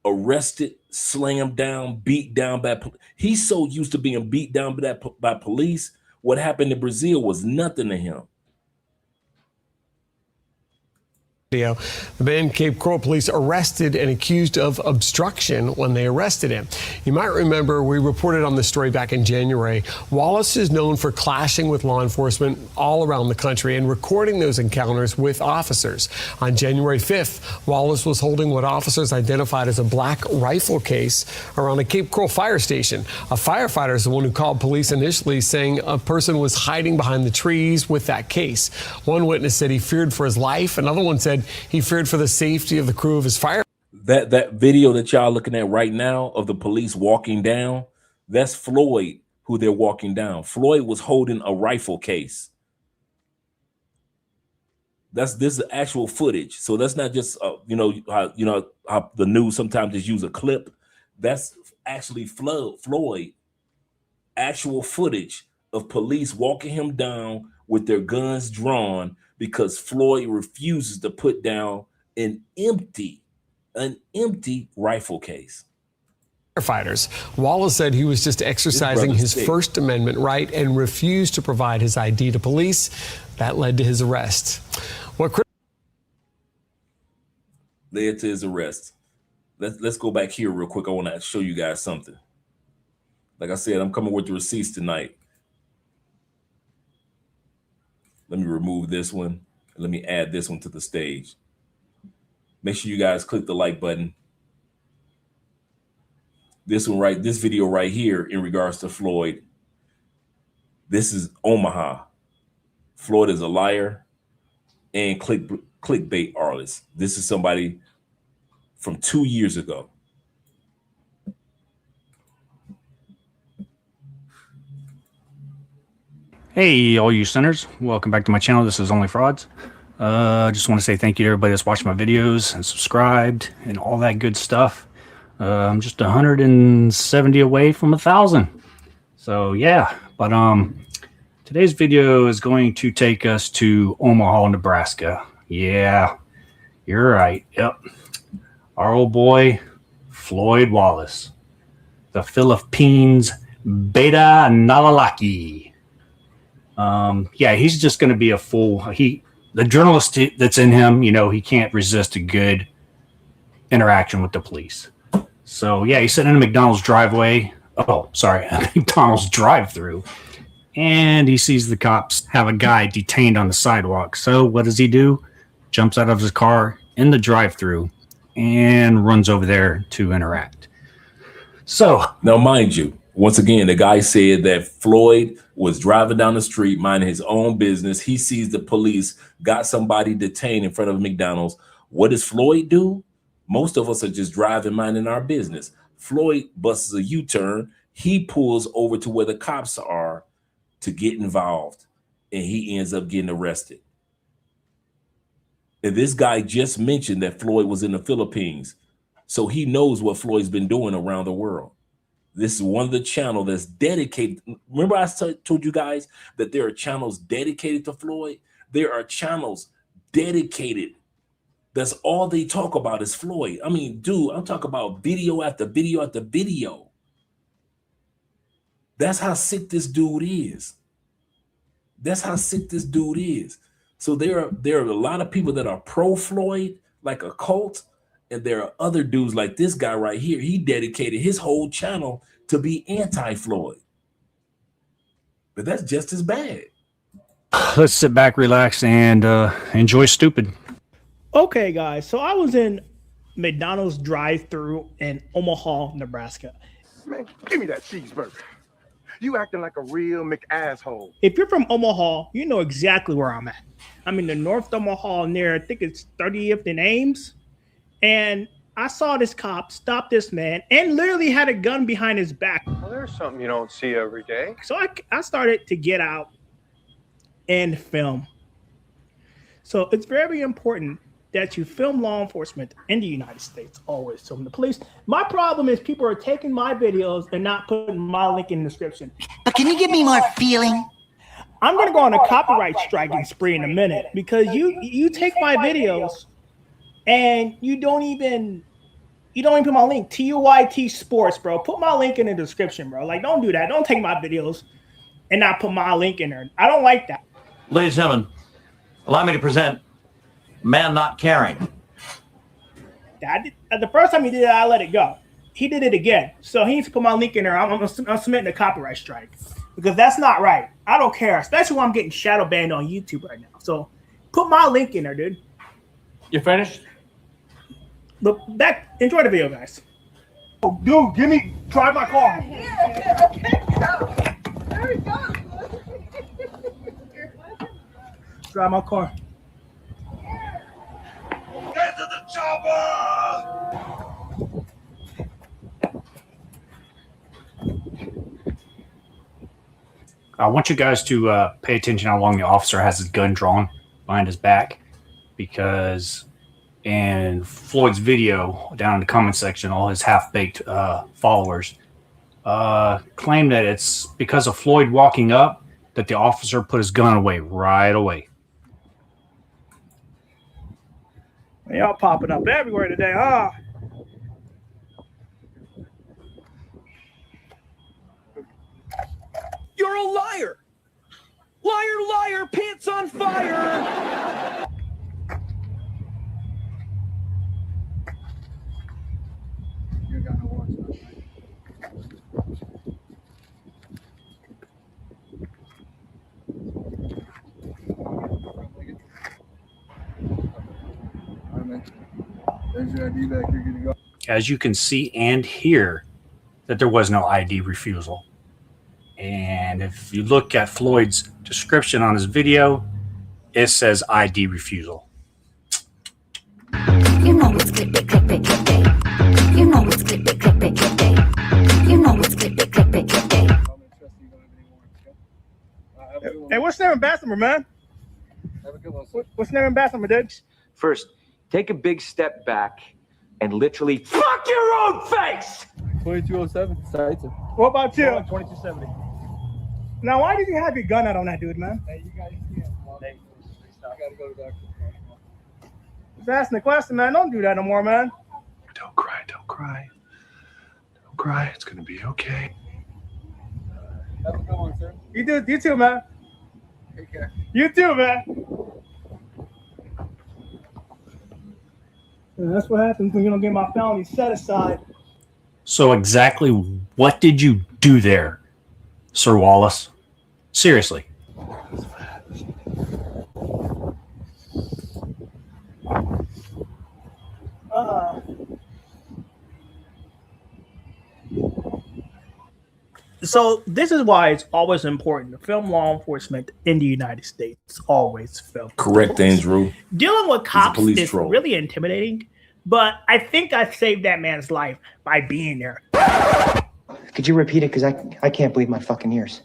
arrested, slammed down, beat down by police. He's so used to being beat down by police. What happened in Brazil was nothing to him. The man Cape Coral police arrested and accused of obstruction when they arrested him. You might remember we reported on this story back in January. Wallace is known for clashing with law enforcement all around the country and recording those encounters with officers. On January 5th, Wallace was holding what officers identified as a black rifle case around a Cape Coral fire station. A firefighter is the one who called police initially, saying a person was hiding behind the trees with that case. One witness said he feared for his life. Another one said said he feared for the safety of the crew of his fire. That video that y'all looking at right now of the police walking down, that's Floyd who they're walking down. Floyd was holding a rifle case. This is actual footage. So that's not just how the news sometimes just use a clip. That's actually Floyd, actual footage of police walking him down with their guns drawn because Floyd refuses to put down an empty rifle case. Firefighters. Wallace said he was just exercising his First Amendment right and refused to provide his ID to police. That led to his arrest. Led to his arrest. Let's go back here real quick. I want to show you guys something. Like I said, I'm coming with the receipts tonight. Let me remove this one. Let me add this one to the stage. Make sure you guys click the like button. This video right here in regards to Floyd. This is Omaha. Floyd is a liar and clickbait artist. This is somebody from 2 years ago. Hey, all you sinners. Welcome back to my channel. This is Only Frauds. Just want to say thank you to everybody that's watched my videos and subscribed and all that good stuff. I'm just 170 away from 1,000. So yeah, but today's video is going to take us to Omaha, Nebraska. Yeah, you're right. Yep. Our old boy, Floyd Wallace, the Philippines Beta Nalalaki. Yeah, he's just going to be a fool. The journalist that's in him, he can't resist a good interaction with the police. So yeah, he's sitting in a McDonald's driveway. Oh, sorry, a McDonald's drive-through. And he sees the cops have a guy detained on the sidewalk. So what does he do? Jumps out of his car in the drive-through and runs over there to interact. So now, mind you, once again, the guy said that Floyd was driving down the street, minding his own business. He sees the police got somebody detained in front of McDonald's. What does Floyd do? Most of us are just driving, minding our business. Floyd busts a U-turn. He pulls over to where the cops are to get involved, and he ends up getting arrested. And this guy just mentioned that Floyd was in the Philippines, so he knows what Floyd's been doing around the world. This is one of the channels that's dedicated. Remember I told you guys that there are channels dedicated to Floyd? There are channels dedicated. That's all they talk about is Floyd. I mean, dude, I'm talking about video after video after video. That's how sick this dude is. That's how sick this dude is. So there are a lot of people that are pro-Floyd, like a cult, and there are other dudes like this guy right here. He dedicated his whole channel to be anti-Floyd. But that's just as bad. Let's sit back, relax, and enjoy stupid. Okay, guys, so I was in McDonald's drive-thru in Omaha, Nebraska. Man, give me that cheeseburger. You acting like a real McAsshole. If you're from Omaha, you know exactly where I'm at. I'm in the North Omaha near, I think it's 30th and Ames. And I saw this cop stop this man and literally had a gun behind his back. Well, there's something you don't see every day. So I started to get out and film. So it's very important that you film law enforcement in the United States, always film the police. My problem is people are taking my videos and not putting my link in the description. But can you give me more feeling? I'm gonna go on a copyright striking spree in a minute because you take my videos and you don't even put my link. TUYT Sports, bro. Put my link in the description, bro. Like, don't do that. Don't take my videos and not put my link in there. I don't like that. Ladies and gentlemen, allow me to present Man Not Caring. The first time he did it, I let it go. He did it again. So he needs to put my link in there. I'm submitting a copyright strike because that's not right. I don't care, especially when I'm getting shadow banned on YouTube right now. So put my link in there, dude. You finished? Look back. Enjoy the video, guys. Oh, dude, drive my car. Okay, there we go. Drive my car. I want you guys to pay attention how long the officer has his gun drawn behind his back, because in Floyd's video down in the comment section, all his half-baked followers claim that it's because of Floyd walking up that the officer put his gun away right away. Y'all popping up everywhere today, huh? You're a liar! Liar, liar, pants on fire! As you can see and hear, that there was no ID refusal. And if you look at Floyd's description on his video, it says ID refusal. You know it's clickbait, clickbait, clickbait. You know it's clickbait, clickbait, clickbait. You know it's clickbait, clickbait, clickbait. Hey, what's the name of Bessemer, man? What's the name of Bessemer, dude? First, take a big step back and literally fuck your own face. 2207. Cites him. What about you? 2270. Now, why did you have your gun out on that dude, man? Hey, you guys can't. Hey, I gotta go to the doctor. Just asking the question, man. Don't do that no more, man. Don't cry. Don't cry. Don't cry. It's gonna be okay. Have a good one, sir. You too, man. Take care. You too, man. And that's what happens when you don't get my felony set aside. So exactly what did you do there, Sir Wallace? Seriously. So this is why it's always important to film law enforcement in the United States. Always film. Correct, Andrew. Dealing with cops is troll. really intimidating, but I think I saved that man's life by being there. Could you repeat it? Because I can't believe my fucking ears.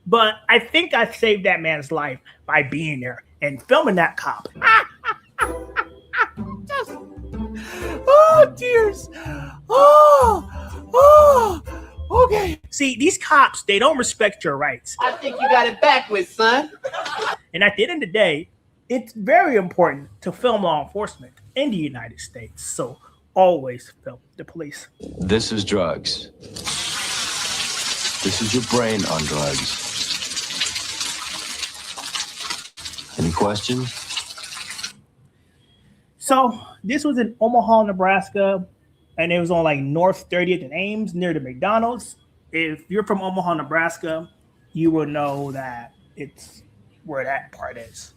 But I think I saved that man's life by being there and filming that cop. Oh, tears. Okay. See, these cops, they don't respect your rights. I think you got it backwards, son. And at the end of the day, it's very important to film law enforcement in the United States. So always film the police. This is drugs. This is your brain on drugs. Any questions? So this was in Omaha, Nebraska, and it was on like North 30th and Ames near the McDonald's. If you're from Omaha, Nebraska, you will know that it's where that part is.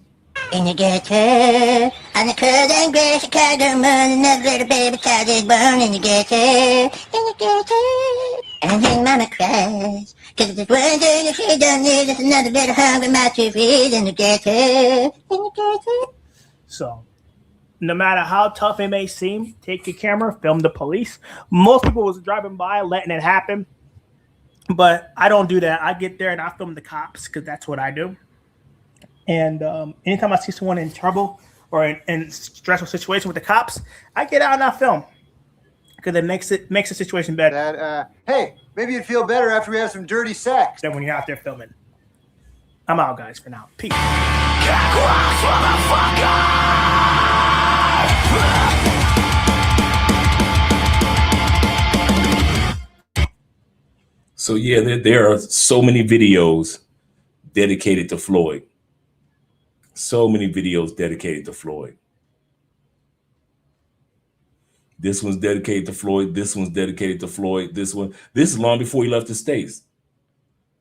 In the ghetto, on the cousin gray Chicago moon, another little baby child is born in the ghetto, and his mama cries, 'cause it's one thing that she done is just another little hungry mouth to feed in the ghetto, So, no matter how tough it may seem, take your camera, film the police. Most people was driving by, letting it happen, but I don't do that. I get there and I film the cops because that's what I do. And anytime I see someone in trouble or in stressful situation with the cops, I get out and I film because it makes the situation better. Hey, maybe you'd feel better after we have some dirty sex. Than when you're out there filming. I'm out, guys, for now. Peace. So yeah, there are so many videos dedicated to Floyd. So many videos dedicated to Floyd. This one's dedicated to Floyd. This one's dedicated to Floyd. This is long before he left the States.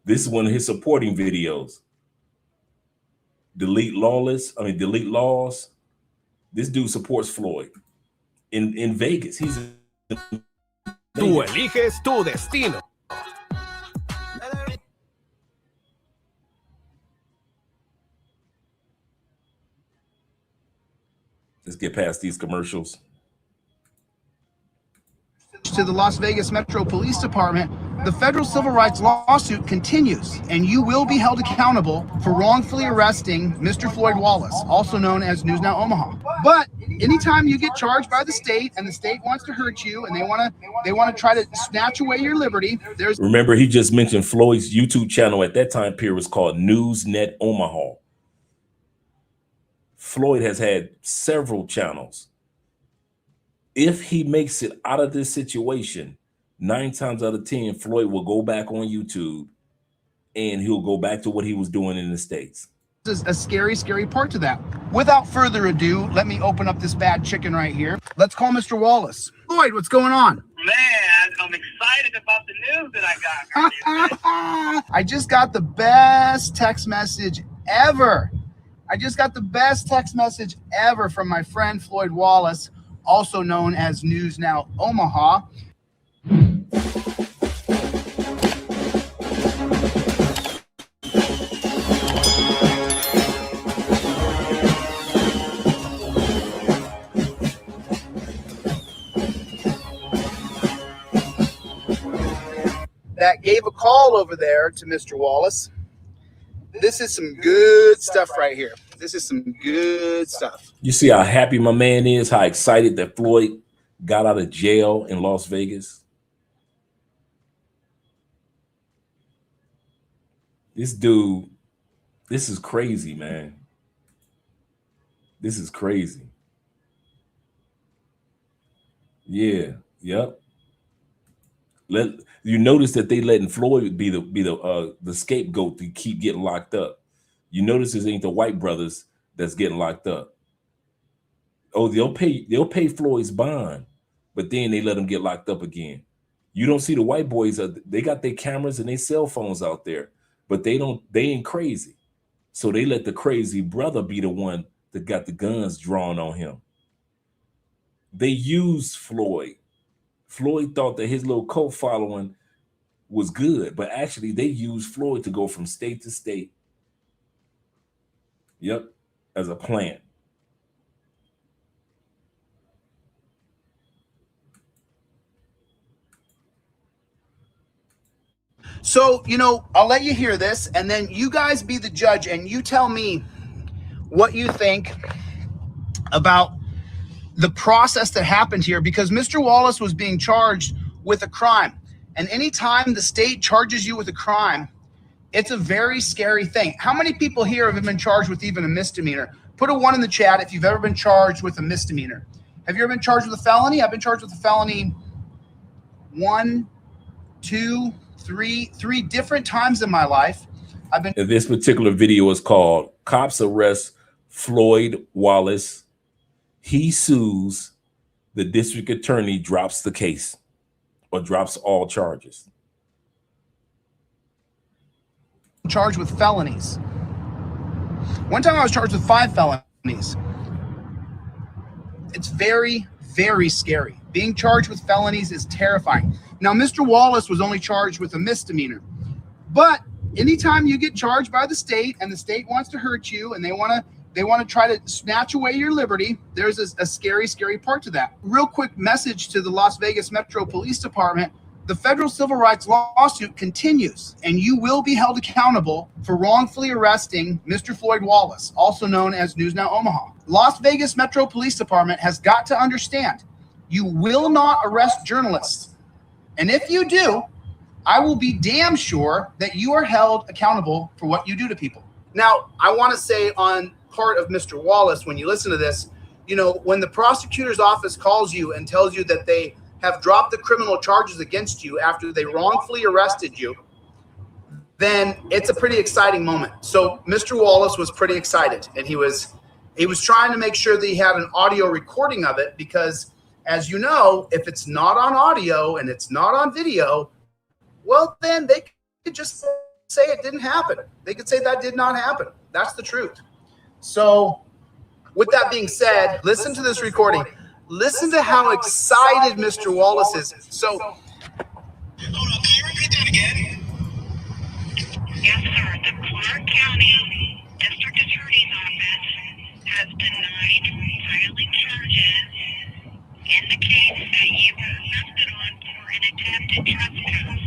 This is one of his supporting videos. Delete laws. This dude supports Floyd in Vegas. He's in Tú eliges tu destino. Let's get past these commercials. To the Las Vegas Metro Police Department The federal civil rights lawsuit continues, and you will be held accountable for wrongfully arresting Mr. Floyd Wallace, also known as News Now Omaha. But anytime you get charged by the state and the state wants to hurt you and they want to try to snatch away your liberty, there's— Remember, he just mentioned Floyd's YouTube channel at that time period was called NewsNet Omaha. Floyd has had several channels. If he makes it out of this situation, 9 times out of 10, Floyd will go back on YouTube and he'll go back to what he was doing in the States. There's a scary, scary part to that. Without further ado, let me open up this bad chicken right here. Let's call Mr. Wallace. Floyd, what's going on? Man, I'm excited about the news that I got. I just got the best text message ever. I just got the best text message ever from my friend Floyd Wallace, also known as News Now Omaha. That gave a call over there to Mr. Wallace. This is some good stuff right here. This is some good stuff. You see how happy my man is, how excited that Floyd got out of jail in Las Vegas. This dude, this is crazy, man. This is crazy. Yeah, yep. You notice that they letting Floyd be the scapegoat to keep getting locked up. You notice it ain't the white brothers that's getting locked up. Oh, they'll pay Floyd's bond, but then they let him get locked up again. You don't see the white boys, they got their cameras and their cell phones out there, but they ain't crazy. So they let the crazy brother be the one that got the guns drawn on him. They used Floyd. Floyd thought that his little cult following was good, but actually they used Floyd to go from state to state. Yep, as a plan. So, you know, I'll let you hear this, and then you guys be the judge, and you tell me what you think about the process that happened here, because Mr. Wallace was being charged with a crime. And anytime the state charges you with a crime, it's a very scary thing. How many people here have been charged with even a misdemeanor? Put a 1 in the chat if you've ever been charged with a misdemeanor. Have you ever been charged with a felony? I've been charged with a felony 1, 2, 3 different times in my life. This particular video is called Cops Arrest Floyd Wallace. He sues, the district attorney drops the case or drops all charges. Charged with felonies. One time I was charged with 5 felonies. It's very, very scary. Being charged with felonies is terrifying. Now, Mr. Wallace was only charged with a misdemeanor, but anytime you get charged by the state and the state wants to hurt you and they want to try to snatch away your liberty, there's a scary, scary part to that. Real quick message to the Las Vegas Metro Police Department. The federal civil rights lawsuit continues, and you will be held accountable for wrongfully arresting Mr. Floyd Wallace, also known as News Now Omaha. Las Vegas Metro Police Department has got to understand, you will not arrest journalists. And if you do, I will be damn sure that you are held accountable for what you do to people. Now, I want to say on part of Mr. Wallace, when you listen to this, you know, when the prosecutor's office calls you and tells you that they have dropped the criminal charges against you after they wrongfully arrested you, then it's a pretty exciting moment. So Mr. Wallace was pretty excited, and he was trying to make sure that he had an audio recording of it, because as you know, if it's not on audio and it's not on video, well, then they could just say it didn't happen. They could say that did not happen. That's the truth. So with that being said, listen to this recording. Listen to how excited Mr. Wallace is. So, Hold on, can you repeat that again? Yes, sir. The Clark County District Attorney's Office has denied filing charges in the case that you were arrested on for an attempted trespass.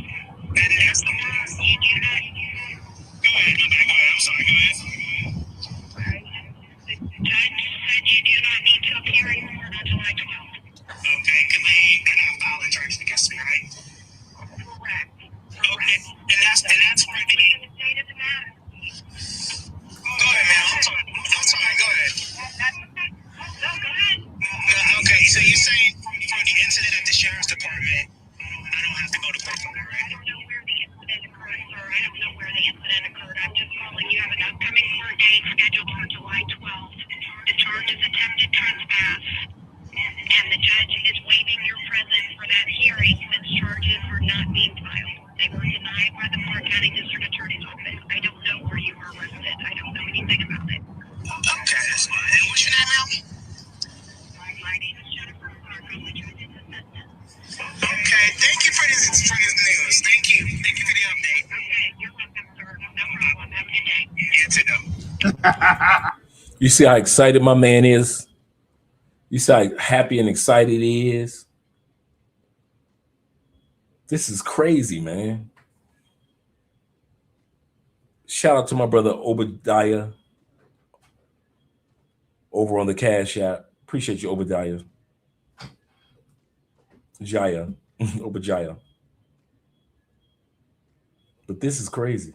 think about it. Okay, that's fine. And what's your name, ma'am? My name is Jennifer. I'm probably trying to assistant. Okay, thank you for this news. Thank you. Thank you for the update. Okay, you're welcome, sir. No problem. Have a good day. You too. You see how excited my man is? You see how happy and excited he is? This is crazy, man. Shout out to my brother Obadiah over on the Cash App. Appreciate you, Obadiah. Jaya. Obadiah. But this is crazy.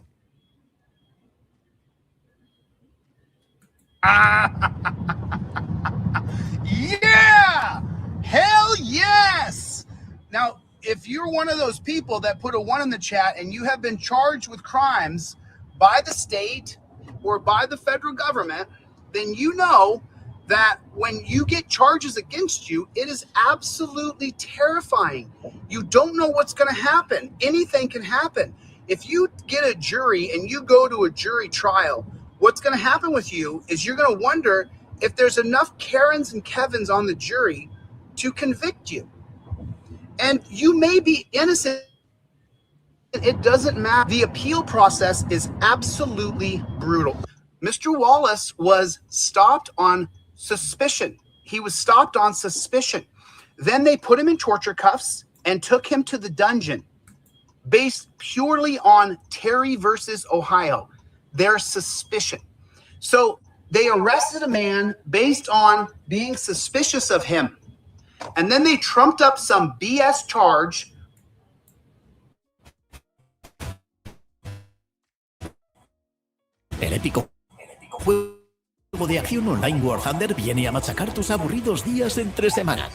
Yeah! Hell yes! Now, if you're one of those people that put a 1 in the chat and you have been charged with crimes by the state or by the federal government, then you know that when you get charges against you, it is absolutely terrifying. You don't know what's going to happen. Anything can happen. If you get a jury and you go to a jury trial, what's going to happen with you is you're going to wonder if there's enough Karens and Kevins on the jury to convict you. And you may be innocent. It doesn't matter. The appeal process is absolutely brutal. Mr. Wallace was stopped on suspicion. He was stopped on suspicion. Then they put him in torture cuffs and took him to the dungeon based purely on Terry versus Ohio, their suspicion. So they arrested a man based on being suspicious of him. And then they trumped up some BS charge. El épico juego de acción online War Thunder viene a machacar tus aburridos días entre semana.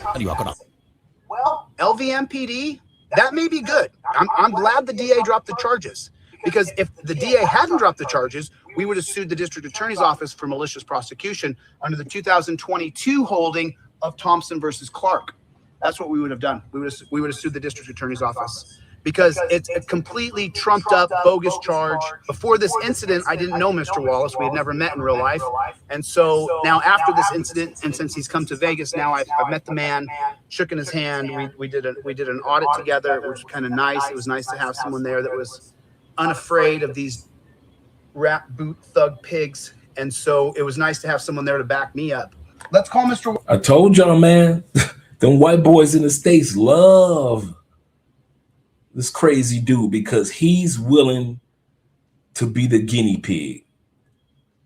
Well, LVMPD, that may be good. I'm glad the DA dropped the charges, because if the DA hadn't dropped the charges, we would have sued the district attorney's office for malicious prosecution under the 2022 holding of Thompson versus Clark. That's what we would have done. We would have sued the district attorney's office because it's a completely trumped up, bogus charge. Before this incident, I didn't know Mr. Wallace. We had never met in real life. And so now after this incident, and since he's come to Vegas, now I've met the man, shook in his hand. We did an audit together. It was kind of nice. It was nice to have someone there that was unafraid of these rap boot thug pigs. And so it was nice to have someone there to back me up. Let's call Mr. I told y'all, man, them white boys in the States love this crazy dude because he's willing to be the guinea pig.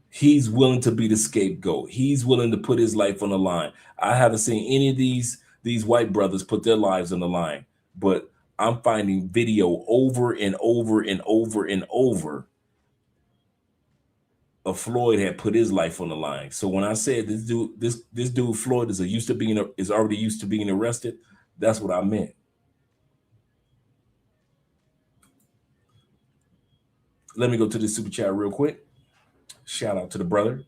He's willing to be the scapegoat. He's willing to put his life on the line. I haven't seen any of these white brothers put their lives on the line, but I'm finding video over and over and over and over of Floyd had put his life on the line. So when I said this dude Floyd is already used to being arrested, that's what I meant. Let me go to the super chat real quick. Shout out to the brother.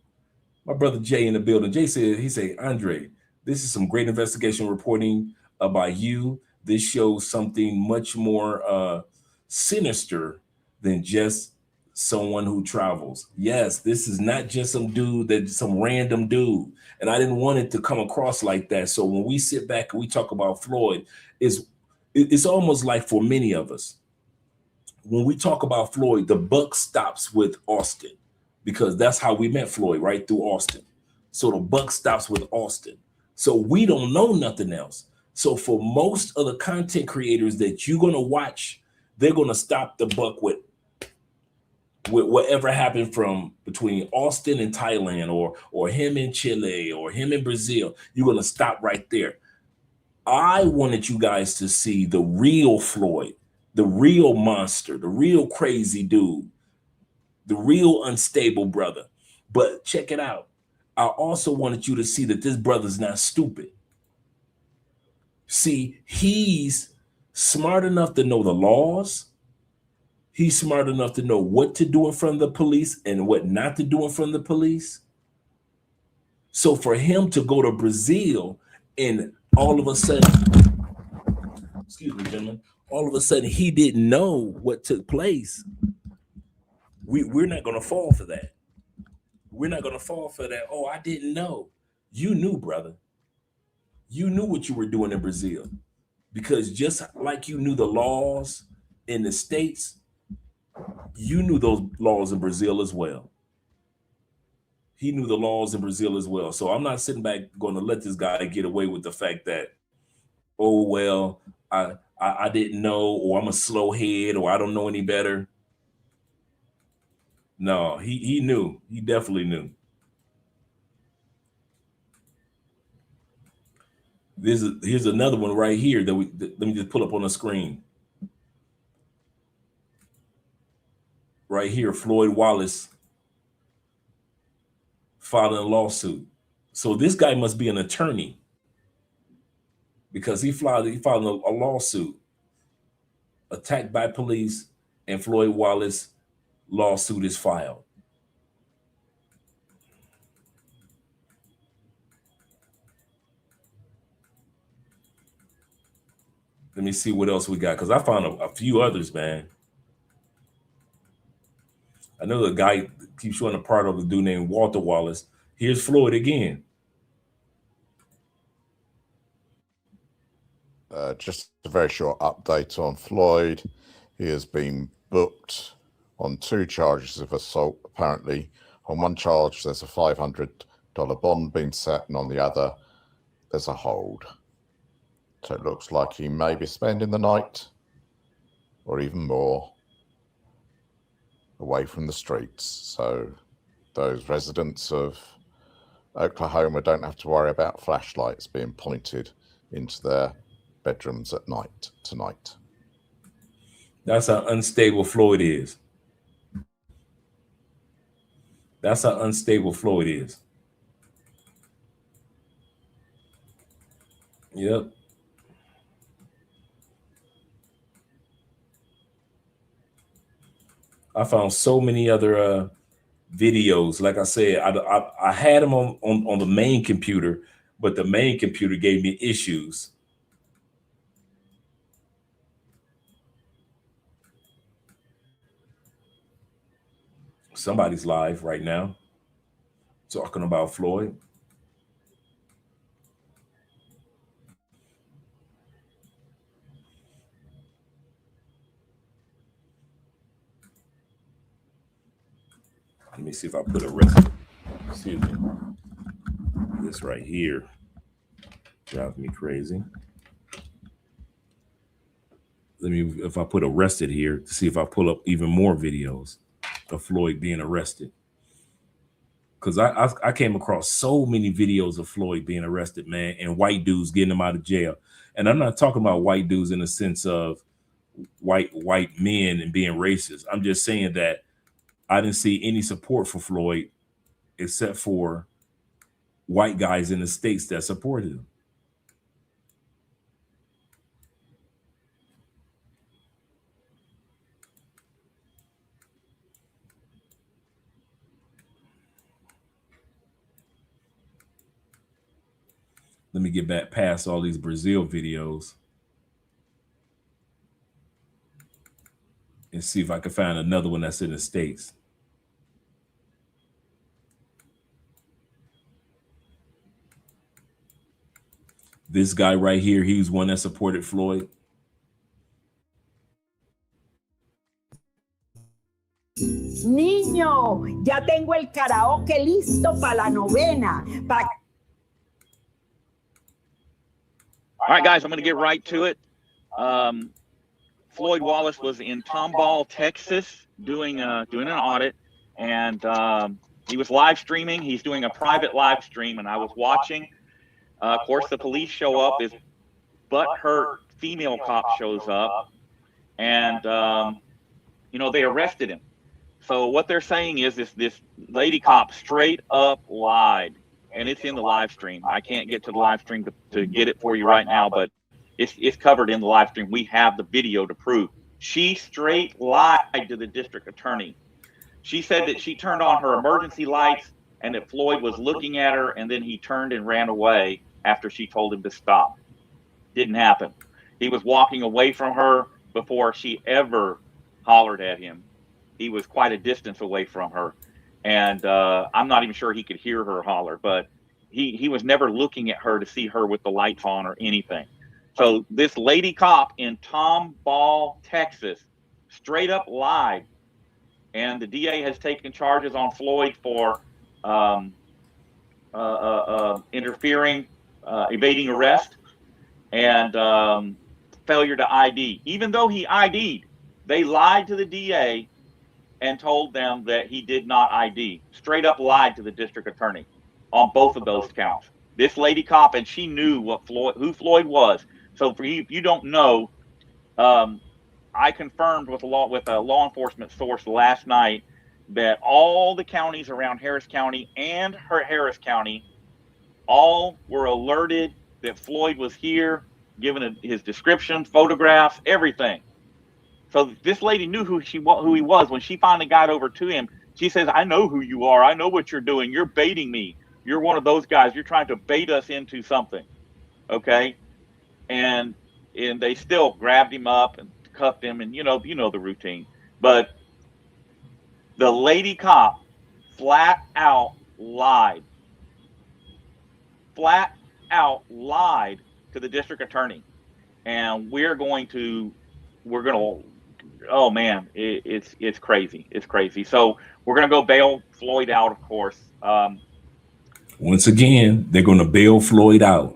My brother Jay in the building. Jay said, Andre, this is some great investigation reporting about you. This shows something much more sinister than just someone who travels. Yes, this is not just some random dude. And I didn't want it to come across like that. So when we sit back and we talk about Floyd, it's almost like for many of us, when we talk about Floyd, the buck stops with Austin because that's how we met Floyd, right through Austin. So the buck stops with Austin. So we don't know nothing else. So for most of the content creators that you're going to watch, they're going to stop the buck with whatever happened from between Austin and Thailand or him in Chile or him in Brazil. You're going to stop right there. I wanted you guys to see the real Floyd, the real monster, the real crazy dude, the real unstable brother. But check it out. I also wanted you to see that this brother's not stupid. See, he's smart enough to know the laws. He's smart enough to know what to do in front of the police and what not to do in front of the police. So for him to go to Brazil and all of a sudden, excuse me, gentlemen, all of a sudden he didn't know what took place. We're not going to fall for that. We're not going to fall for that. Oh, I didn't know. You knew, brother. You knew what you were doing in Brazil, because just like you knew the laws in the States, you knew those laws in Brazil as well. He knew the laws in Brazil as well. So I'm not sitting back going to let this guy get away with the fact that, oh, well, I didn't know, or I'm a slow head, or I don't know any better. No, he knew. He definitely knew. Here's another one right here that let me just pull up on the screen. Right here, Floyd Wallace filing a lawsuit. So this guy must be an attorney, because he filed a lawsuit, attacked by police, and Floyd Wallace lawsuit is filed. Let me see what else we got, because I found a few others, man. I know the guy keeps showing a part of a dude named Walter Wallace. Here's Floyd again. Just a very short update on Floyd. He has been booked on 2 charges of assault. Apparently, on one charge, there's a $500 bond being set, and on the other, there's a hold. So it looks like he may be spending the night, or even more, away from the streets. So those residents of Oklahoma don't have to worry about flashlights being pointed into their bedrooms at night tonight. That's how unstable Floyd is. That's how unstable Floyd is. Yep. I found so many other videos. Like I said, I had them on the main computer, but the main computer gave me issues. Somebody's live right now talking about Floyd. Let me see if I put a rest. Excuse me. This right here drives me crazy. Let me, if I put arrested here, to see if I pull up even more videos of Floyd being arrested. Because I came across so many videos of Floyd being arrested, man, and white dudes getting him out of jail. And I'm not talking about white dudes in the sense of white men and being racist. I'm just saying that I didn't see any support for Floyd except for white guys in the States that supported him. Let me get back past all these Brazil videos and see if I can find another one that's in the States. This guy right here, he's one that supported Floyd. Niño, ya tengo el karaoke listo para la novena. All right, guys, I'm going to get right to it. Floyd Wallace was in Tomball, Texas, doing an audit, and he was live streaming. He's doing a private live stream, and I was watching. Of course, the police show up. His butthurt female cop shows up, and they arrested him. So what they're saying is this lady cop straight up lied. And it's in the live stream. I can't get to the live stream to get it for you right now, but it's covered in the live stream. We have the video to prove. She straight lied to the district attorney. She said that she turned on her emergency lights and that Floyd was looking at her, and then he turned and ran away after she told him to stop. Didn't happen. He was walking away from her before she ever hollered at him. He was quite a distance away from her. And I'm not even sure he could hear her holler, but he was never looking at her to see her with the lights on or anything. So this lady cop in Tomball, Texas, straight up lied. And the DA has taken charges on Floyd for interfering, evading arrest, and failure to ID. Even though he ID'd, they lied to the DA and told them that he did not ID. Straight up lied to the district attorney on both of those counts. This lady cop, and she knew who Floyd was. So for you, if you don't know, I confirmed with a law enforcement source last night that all the counties around Harris County and Harris County all were alerted that Floyd was here, given his description, photographs, everything. So this lady knew who he was. When she finally got over to him, she says, "I know who you are. I know what you're doing. You're baiting me. You're one of those guys. You're trying to bait us into something." Okay. And they still grabbed him up and cuffed him, and you know the routine. But the lady cop flat out lied to the district attorney, and we're going to oh man, it's crazy. It's crazy. So we're going to go bail Floyd out, of course. Once again, they're going to bail Floyd out,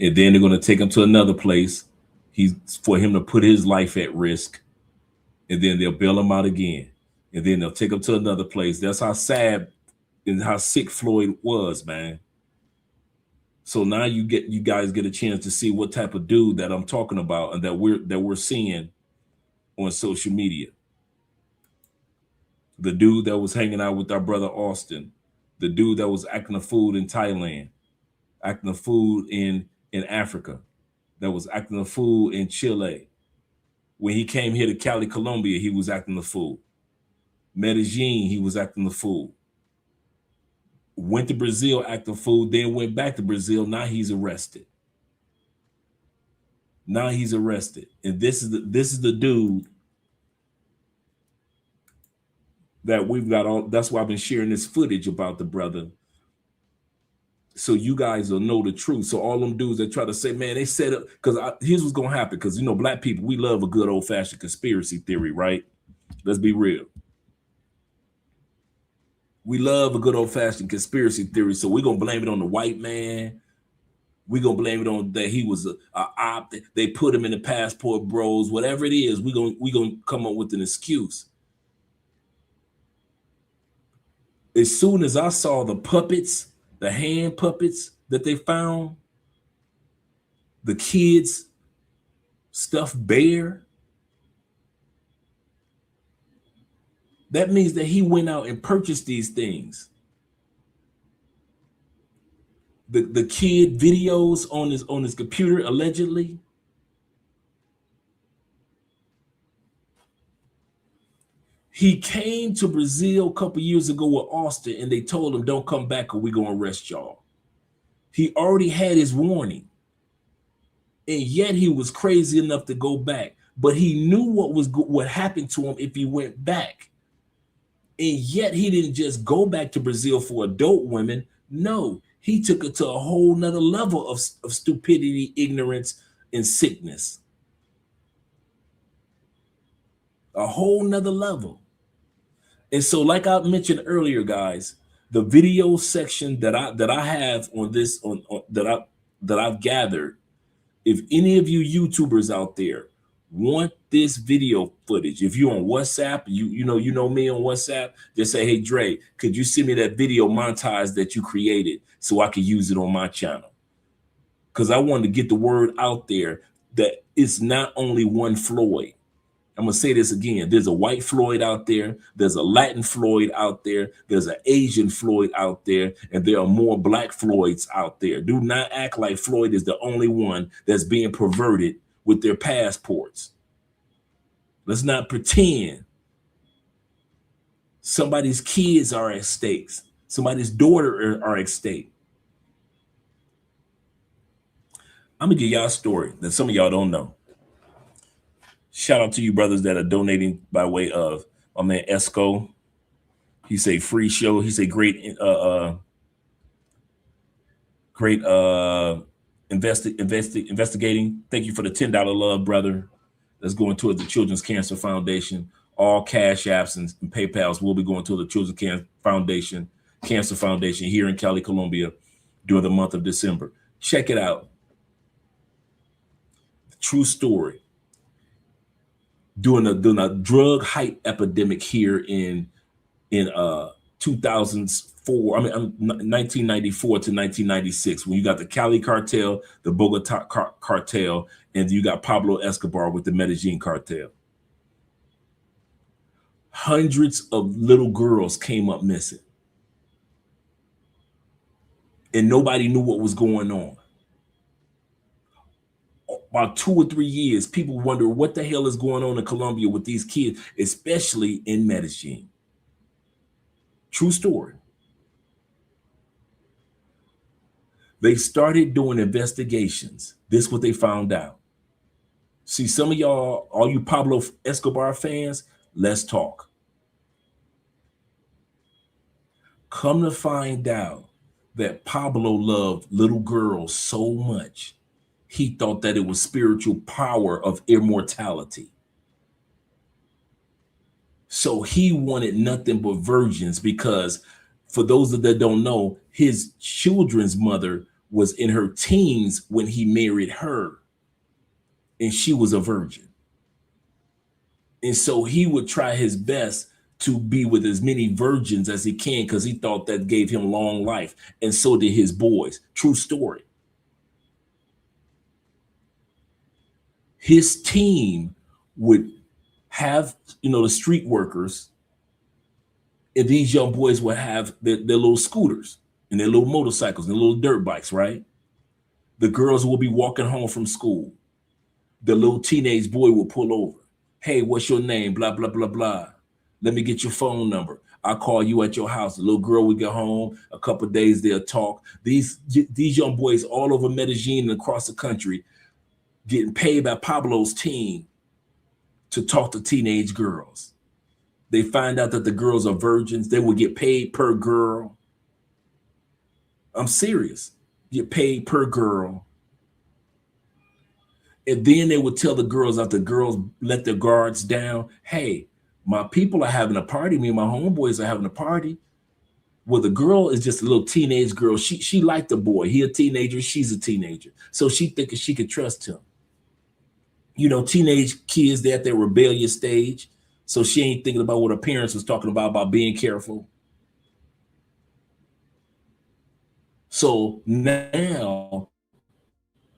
and then they're going to take him to another place for him to put his life at risk, and then they'll bail him out again, and then they'll take him to another place. That's how sad and how sick Floyd was, man. So now you guys get a chance to see what type of dude that I'm talking about and that we're seeing on social media. The dude that was hanging out with our brother Austin, the dude that was acting a fool in Thailand, acting a fool in Africa, that was acting a fool in Chile. When he came here to Cali, Colombia, he was acting a fool. Medellin, he was acting a fool. Went to Brazil, acting a fool, then went back to Brazil. Now he's arrested. Now he's arrested. And this is the dude that we've got all. That's why I've been sharing this footage about the brother, so you guys will know the truth. So all them dudes that try to say, man, they set up, because here's what's gonna happen. Because black people, we love a good old-fashioned conspiracy theory, right? Let's be real. We love a good old-fashioned conspiracy theory. So we're gonna blame it on the white man. We're gonna blame it on that he was a op. They put him in the passport bros, whatever it is, we're gonna come up with an excuse. As soon as I saw the puppets, the hand puppets that they found, the kids' stuffed bear, that means that he went out and purchased these things. The kid videos on his computer, allegedly. He came to Brazil a couple years ago with Austin, and they told him, "Don't come back or we're going to arrest y'all." He already had his warning, and yet he was crazy enough to go back. But he knew what happened to him if he went back. And yet he didn't just go back to Brazil for adult women. No, he took it to a whole nother level of stupidity, ignorance, and sickness. A whole nother level. And so, like I mentioned earlier, guys, the video section that I have on this that I've gathered, if any of you YouTubers out there want this video footage, if you're on WhatsApp, you know me on WhatsApp, just say, "Hey Dre, could you send me that video montage that you created so I could use it on my channel?" Because I wanted to get the word out there that it's not only one Floyd. I'm gonna say this again. There's a white Floyd out there. There's a Latin Floyd out there. There's an Asian Floyd out there. And there are more black Floyds out there. Do not act like Floyd is the only one that's being perverted with their passports. Let's not pretend somebody's kids are at stake. Somebody's daughter are at stake. I'm gonna give y'all a story that some of y'all don't know. Shout out to you brothers that are donating by way of my man Esco. He say free show. He say great investigating. Thank you for the $10 love, brother. That's going toward the Children's Cancer Foundation. All cash apps and PayPals will be going to the Children's Cancer Foundation here in Cali, Colombia during the month of December. Check it out. True story. During a drug hype epidemic here in 2004, 1994 to 1996, when you got the Cali cartel, the Bogota cartel, and you got Pablo Escobar with the Medellin cartel. Hundreds of little girls came up missing. And nobody knew what was going on. About 2 or 3 years, people wonder what the hell is going on in Colombia with these kids, especially in Medellin. True story. They started doing investigations. This is what they found out. See, some of y'all, all you Pablo Escobar fans, let's talk. Come to find out that Pablo loved little girls so much, he thought that it was spiritual power of immortality. So he wanted nothing but virgins, because for those that don't know, his children's mother was in her teens when he married her, and she was a virgin. And so he would try his best to be with as many virgins as he can, because he thought that gave him long life. And so did his boys. True story. His team would have, the street workers, and these young boys would have their little scooters and their little motorcycles and their little dirt bikes, right? The girls will be walking home from school. The little teenage boy will pull over. Hey, what's your name? Blah, blah, blah, blah. Let me get your phone number. I'll call you at your house. The little girl will get home. A couple of days, they'll talk. These young boys all over Medellin and across the country getting paid by Pablo's team to talk to teenage girls. They find out that the girls are virgins. They will get paid per girl. I'm serious. Get paid per girl. And then they would tell the girls, after the girls let their guards down, hey, my people are having a party. Me and my homeboys are having a party. Well, the girl is just a little teenage girl. She liked the boy. He a teenager. She's a teenager. So she thinking she could trust him. Teenage kids, they're at their rebellious stage. So she ain't thinking about what her parents was talking about being careful. So now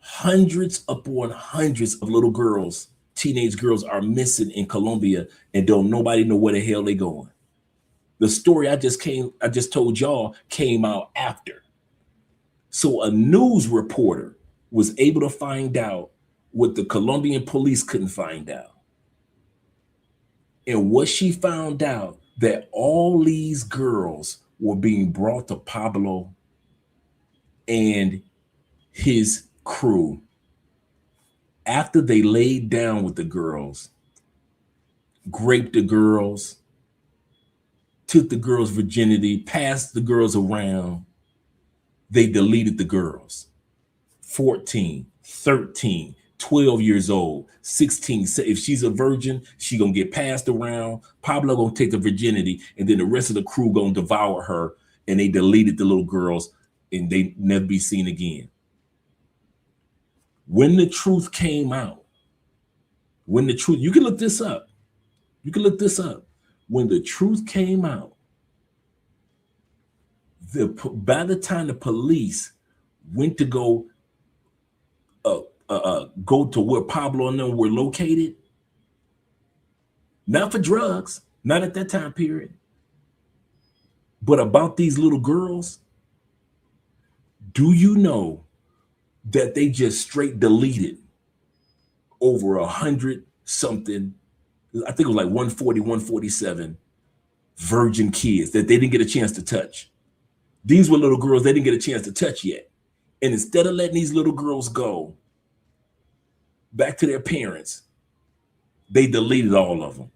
hundreds upon hundreds of little girls, teenage girls, are missing in Colombia, and don't nobody know where the hell they going. The story I just told y'all came out after. So a news reporter was able to find out what the Colombian police couldn't find out. And what she found out, that all these girls were being brought to Pablo and his crew after they laid down with the girls, raped the girls, took the girls' virginity, passed the girls around. They deleted the girls. 14, 13, 12 years old, 16. If she's a virgin, she gonna get passed around. Pablo gonna take the virginity, and then the rest of the crew gonna devour her. And they deleted the little girls, and they never be seen again. When the truth came out, you can look this up. When the truth came out, by the time the police went to go to where Pablo and them were located, not for drugs, not at that time period, but about these little girls, do you know that they just straight deleted over 100 something, I think it was like 140, 147 virgin kids that they didn't get a chance to touch. These were little girls they didn't get a chance to touch yet. And instead of letting these little girls go back to their parents, they deleted all of them.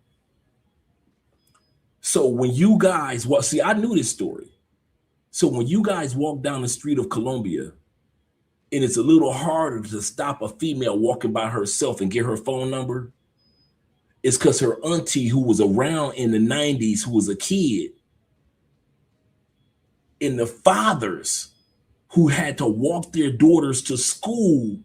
So when you guys, well, see, I knew this story. So when you guys walk down the street of Colombia, and it's a little harder to stop a female walking by herself and get her phone number, it's because her auntie, who was around in the 90s, who was a kid, and the fathers who had to walk their daughters to school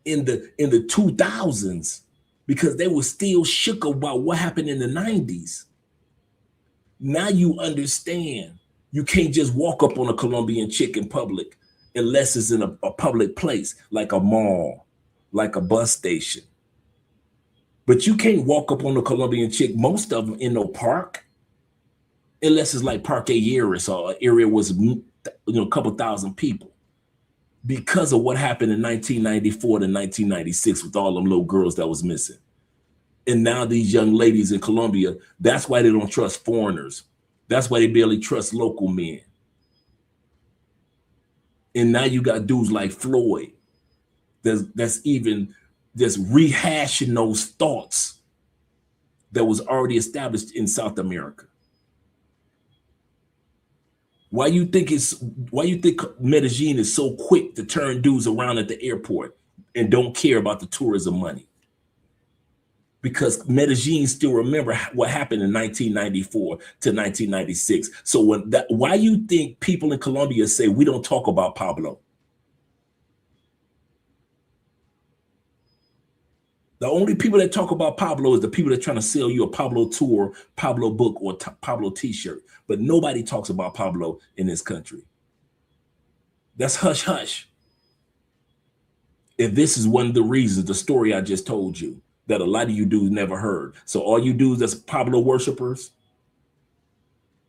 in the 2000s because they were still shook about what happened in the 90s. Now you understand you can't just walk up on a Colombian chick in public unless it's in a public place, like a mall, like a bus station. But you can't walk up on a Colombian chick, most of them, in no park, unless it's like Parque Aries or an area was, a couple thousand people, because of what happened in 1994 to 1996 with all them little girls that was missing. And now these young ladies in Colombia, that's why they don't trust foreigners. That's why they barely trust local men. And now you got dudes like Floyd that's even just rehashing those thoughts that was already established in South America. Why you think Medellin is so quick to turn dudes around at the airport and don't care about the tourism money? Because Medellin still remember what happened in 1994 to 1996. So why you think people in Colombia say we don't talk about Pablo? The only people that talk about Pablo is the people that are trying to sell you a Pablo tour, Pablo book, or Pablo t-shirt. But nobody talks about Pablo in this country. That's hush hush. If this is one of the reasons, the story I just told you, that a lot of you dudes never heard. So all you dudes that's Pablo worshipers,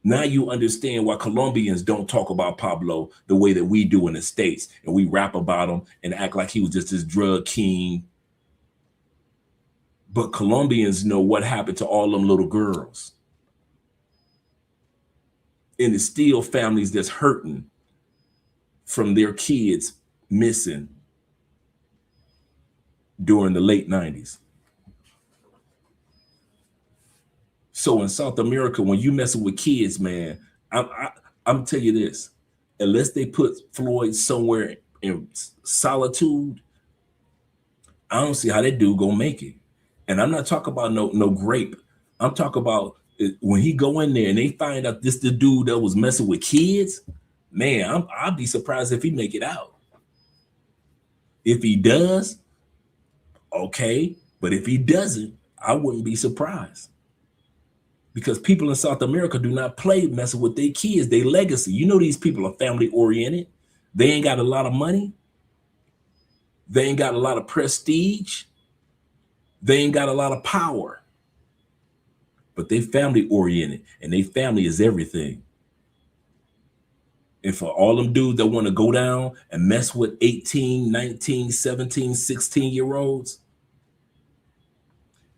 now you understand why Colombians don't talk about Pablo the way that we do in the States. And we rap about him and act like he was just this drug king. But Colombians know what happened to all them little girls. And it's still families that's hurting from their kids missing during the late 90s. So in South America, when you messing with kids, man, I'm telling you this, unless they put Floyd somewhere in solitude, I don't see how that dude gonna make it. And I'm not talking about no grape. I'm talking about when he go in there and they find out this the dude that was messing with kids, man, I'd be surprised if he make it out. If he does, okay. But if he doesn't, I wouldn't be surprised. Because people in South America do not play messing with their kids, their legacy. You know, these people are family oriented. They ain't got a lot of money. They ain't got a lot of prestige. They ain't got a lot of power. But they family oriented, and they family is everything. And for all them dudes that want to go down and mess with 18, 19, 17, 16-year-olds,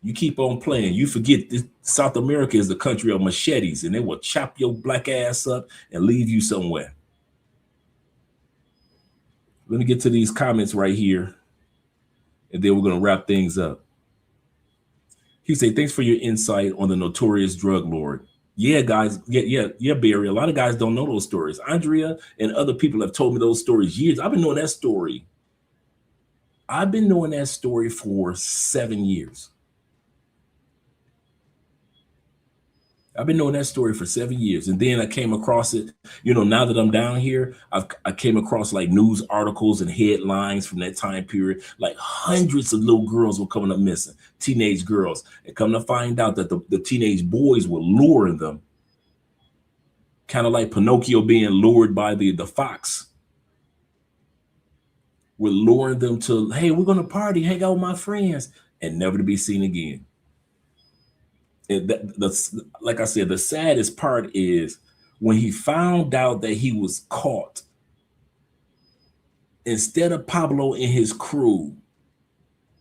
you keep on playing. You forget this, South America is the country of machetes, and they will chop your black ass up and leave you somewhere. Let me get to these comments right here, and then we're going to wrap things up. He said, thanks for your insight on the notorious drug lord. Yeah, guys. Yeah, Barry. A lot of guys don't know those stories. Andrea and other people have told me those stories years. I've been knowing that story. I've been knowing that story for 7 years. I've been knowing that story for 7 years. And then I came across it, now that I'm down here, I came across like news articles and headlines from that time period. Like hundreds of little girls were coming up missing, teenage girls. And come to find out that the teenage boys were luring them. Kind of like Pinocchio being lured by the fox. We're luring them to, hey, we're going to party, hang out with my friends, and never to be seen again. And like I said, the saddest part is when he found out that he was caught, instead of Pablo and his crew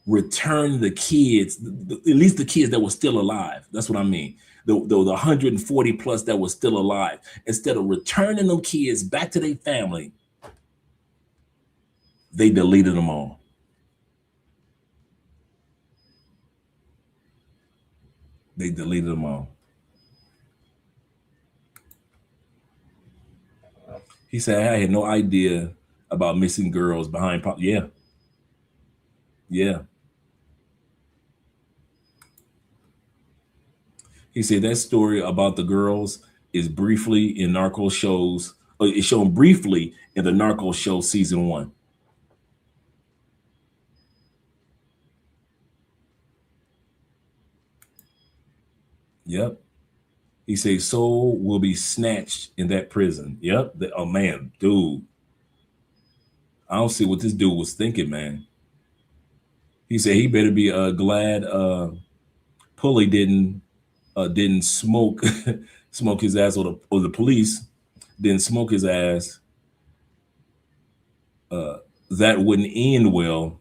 return the kids, at least the kids that were still alive. That's what I mean. The 140 plus that were still alive, instead of returning them kids back to their family, they deleted them all. They deleted them all. He said, I had no idea about missing girls behind. Yeah. Yeah. He said that story about the girls is briefly in Narcos shows. It's shown briefly in the Narcos show season 1. Yep. He said soul will be snatched in that prison. Yep. Oh man, dude. I don't see what this dude was thinking, man. He said he better be glad Pulley didn't smoke smoke his ass, or the police didn't smoke his ass. That wouldn't end well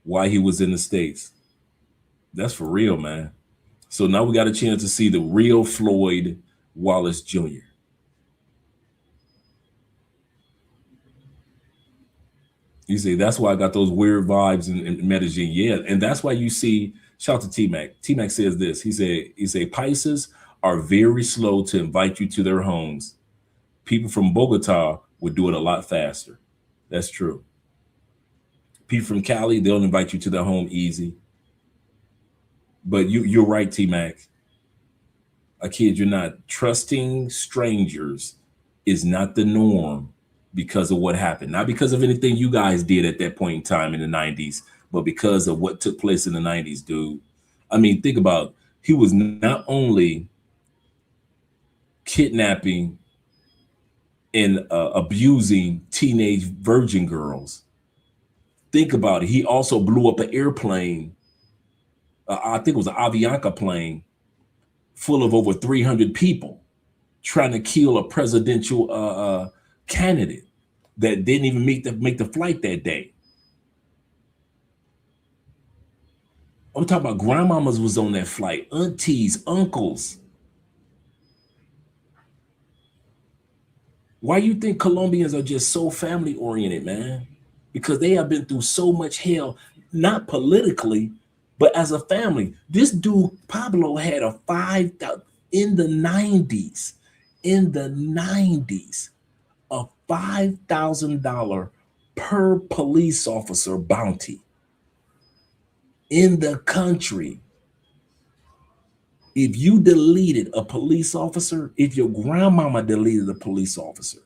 while he was in the States. That's for real, man. So now we got a chance to see the real Floyd Wallace Jr. You see, that's why I got those weird vibes in Medellin. Yeah, and that's why you see, shout out to T-Mac. T-Mac says this. He said, Pisces are very slow to invite you to their homes. People from Bogota would do it a lot faster. That's true. People from Cali, they'll invite you to their home easy. But you're right, T-Mac. I kid you not. Trusting strangers is not the norm because of what happened. Not because of anything you guys did at that point in time in the 90s, but because of what took place in the 90s, dude. I mean, think about, he was not only kidnapping and abusing teenage virgin girls. Think about it. He also blew up an airplane. I think it was an Avianca plane full of over 300 people trying to kill a presidential candidate that didn't even make the flight that day. I'm talking about grandmamas was on that flight, aunties, uncles. Why you think Colombians are just so family oriented, man? Because they have been through so much hell, not politically, but as a family. This dude, Pablo, had a $5,000 in the 90s, a $5,000 per police officer bounty in the country. If you deleted a police officer, if your grandmama deleted a police officer,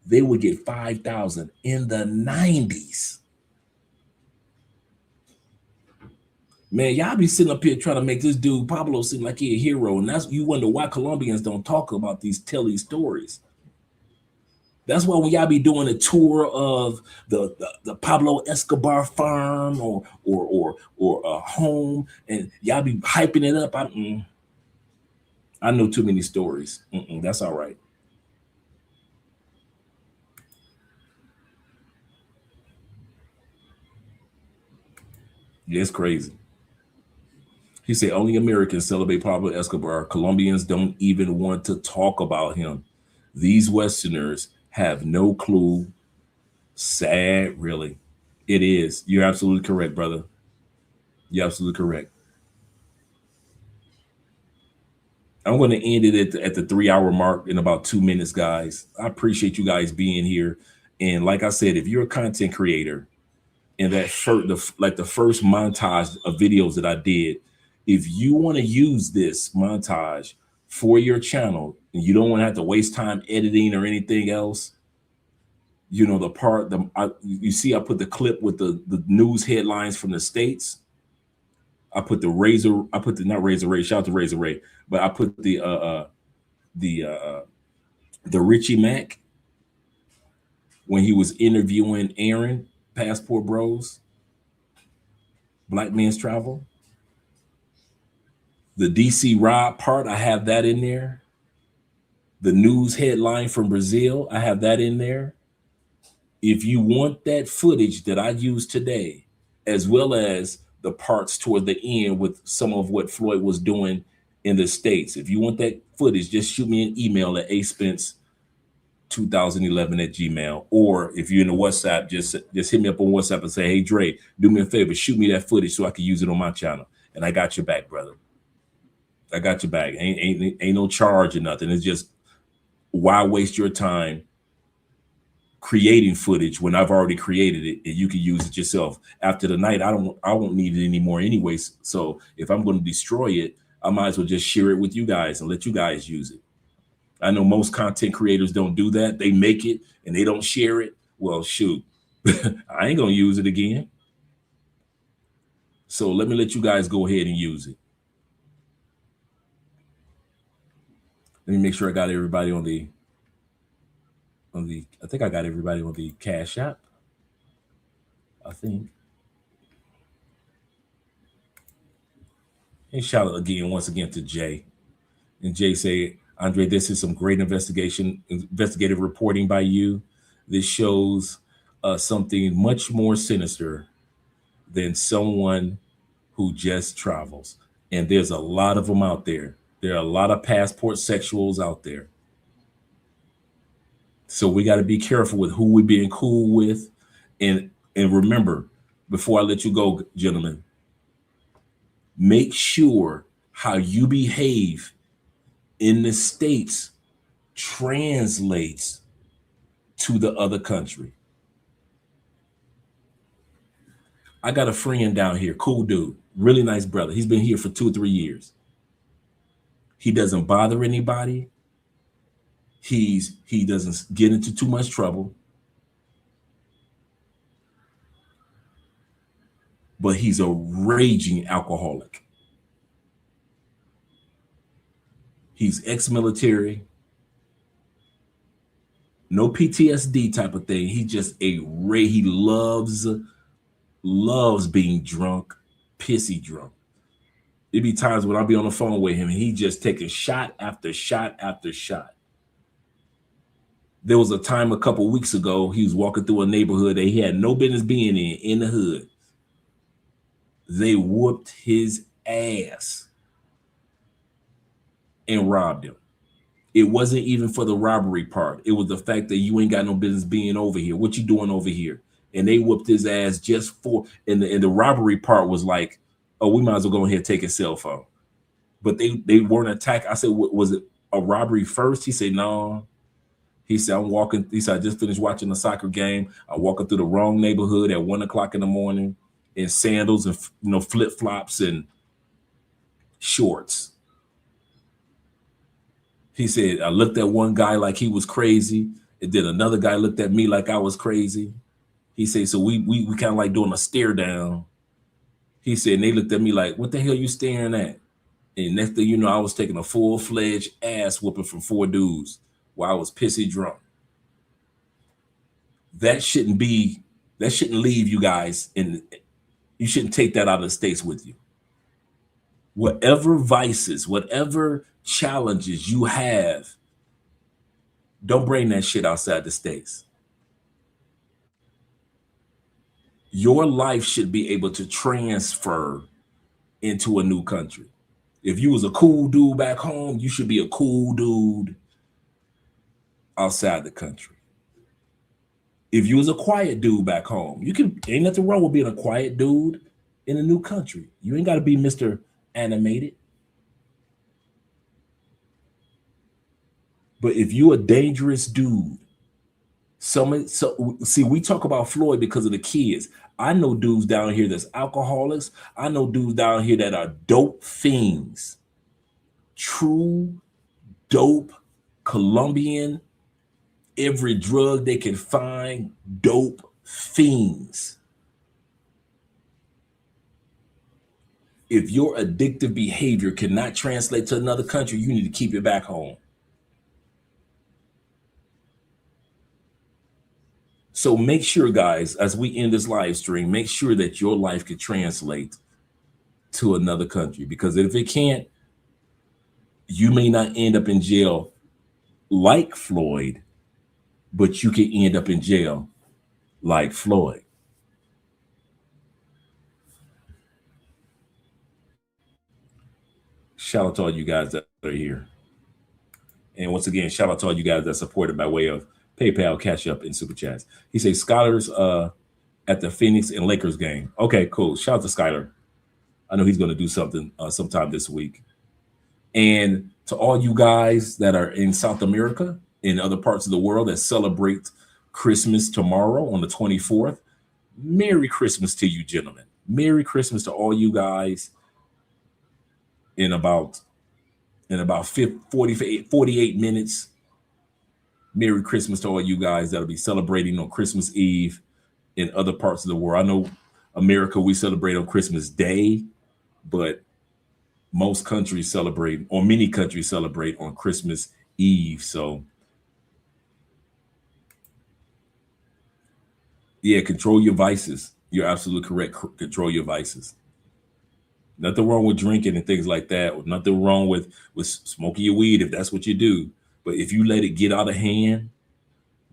they would get $5,000 in the 90s. Man, y'all be sitting up here trying to make this dude Pablo seem like he a hero, and that's, you wonder why Colombians don't talk about tell these stories. That's why when y'all be doing a tour of the Pablo Escobar farm or a home, and y'all be hyping it up, I know too many stories. That's all right. Yeah, it's crazy. He said only Americans celebrate Pablo Escobar. Colombians don't even want to talk about him. These Westerners have no clue. Sad, really. It is. You're absolutely correct, brother. You're absolutely correct. I'm going to end it at the 3-hour mark in about 2 minutes, guys. I appreciate you guys being here. And like I said, if you're a content creator, and that the first montage of videos that I did, if you want to use this montage for your channel and you don't want to have to waste time editing or anything else, you know, you see I put the clip with the news headlines from the States. I put not Razor Ray, shout out to Razor Ray, but I put the Richie Mack when he was interviewing Aaron, Passport Bros, Black Men's Travel. The DC Rob part, I have that in there. The news headline from Brazil, I have that in there. If you want that footage that I used today, as well as the parts toward the end with some of what Floyd was doing in the States, if you want that footage, just shoot me an email at aspence2011@gmail.com. Or if you're in the WhatsApp, just hit me up on WhatsApp and say, hey, Dre, do me a favor, shoot me that footage so I can use it on my channel. And I got your back, brother. I got your back. Ain't no charge or nothing. It's just, why waste your time creating footage when I've already created it and you can use it yourself. After the night, I won't need it anymore anyways. So if I'm going to destroy it, I might as well just share it with you guys and let you guys use it. I know most content creators don't do that. They make it and they don't share it. Well, shoot, I ain't going to use it again. So let me let you guys go ahead and use it. Let me make sure I got everybody on the I think I got everybody on the Cash App. I think. And shout out again, once again, to Jay. And Jay say, Andre, this is some great investigative reporting by you. This shows something much more sinister than someone who just travels. And there's a lot of them out there. There are a lot of passport sexuals out there. So we got to be careful with who we're being cool with. And remember, before I let you go, gentlemen, make sure how you behave in the States translates to the other country. I got a friend down here, cool dude, really nice brother. He's been here for 2 or 3 years. He doesn't bother anybody. He doesn't get into too much trouble. But he's a raging alcoholic. He's ex-military. No PTSD type of thing. He just he loves being drunk, pissy drunk. There'd be times when I'll be on the phone with him and he just taking shot after shot after shot. There was a time a couple weeks ago, he was walking through a neighborhood that he had no business being in the hood. They whooped his ass and robbed him. It wasn't even for the robbery part. It was the fact that you ain't got no business being over here. What you doing over here? And they whooped his ass just for, and the robbery part was like, oh, we might as well go ahead and take his cell phone. But they weren't attacked. I said, was it a robbery first? He said, no. He said, I just finished watching a soccer game. I'm walking through the wrong neighborhood at 1 o'clock in the morning in sandals and flip-flops and shorts. He said, I looked at one guy like he was crazy. And then another guy looked at me like I was crazy. He said, so we kind of like doing a stare down. He said, and they looked at me like, what the hell you staring at? And next thing you know, I was taking a full-fledged ass whooping from 4 dudes while I was pissy drunk. That shouldn't leave you guys, and you shouldn't take that out of the States with you. Whatever vices, whatever challenges you have, don't bring that shit outside the States. Your life should be able to transfer into a new country. If you was a cool dude back home, you should be a cool dude outside the country. If you was a quiet dude back home, ain't nothing wrong with being a quiet dude in a new country. You ain't got to be Mr. Animated. But if you a dangerous dude, see, we talk about Floyd because of the kids. I know dudes down here that's alcoholics. I know dudes down here that are dope fiends. True dope, Colombian, every drug they can find, dope fiends. If your addictive behavior cannot translate to another country, you need to keep it back home. So make sure, guys, as we end this live stream, make sure that your life can translate to another country. Because if it can't, you may not end up in jail like Floyd, but you can end up in jail like Floyd. Shout out to all you guys that are here. And once again, shout out to all you guys that supported by way of PayPal, Cash App, and Super Chats. He says, Skylar's at the Phoenix and Lakers game. Okay, cool. Shout out to Skylar. I know he's going to do something sometime this week. And to all you guys that are in South America, in other parts of the world that celebrate Christmas tomorrow on the 24th. Merry Christmas to you, gentlemen. Merry Christmas to all you guys. In about 48 minutes. Merry Christmas to all you guys that'll be celebrating on Christmas Eve in other parts of the world. I know America, we celebrate on Christmas Day, but most countries celebrate, or many countries celebrate on Christmas Eve. So yeah, control your vices. You're absolutely correct. Control your vices. Nothing wrong with drinking and things like that. Or nothing wrong with smoking your weed if that's what you do. But if you let it get out of hand,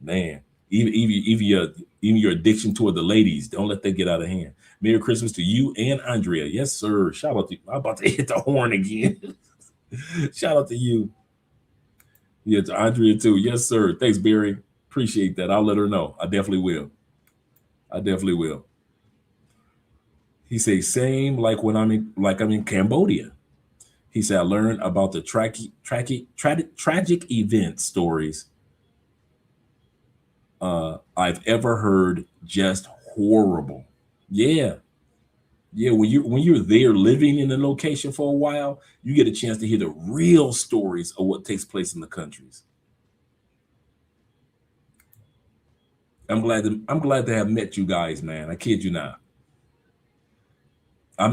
man, even your addiction toward the ladies, don't let that get out of hand. Merry Christmas to you and Andrea. Yes, sir. Shout out to you. I'm about to hit the horn again. Shout out to you. Yeah, to Andrea too. Yes, sir. Thanks, Barry. Appreciate that. I'll let her know. I definitely will. I definitely will. He says, same like when I'm in Cambodia. He said, I learned about the tragic event stories I've ever heard. Just horrible. Yeah. Yeah, when you're there living in the location for a while, you get a chance to hear the real stories of what takes place in the countries. I'm glad to have met you guys, man. I kid you not. I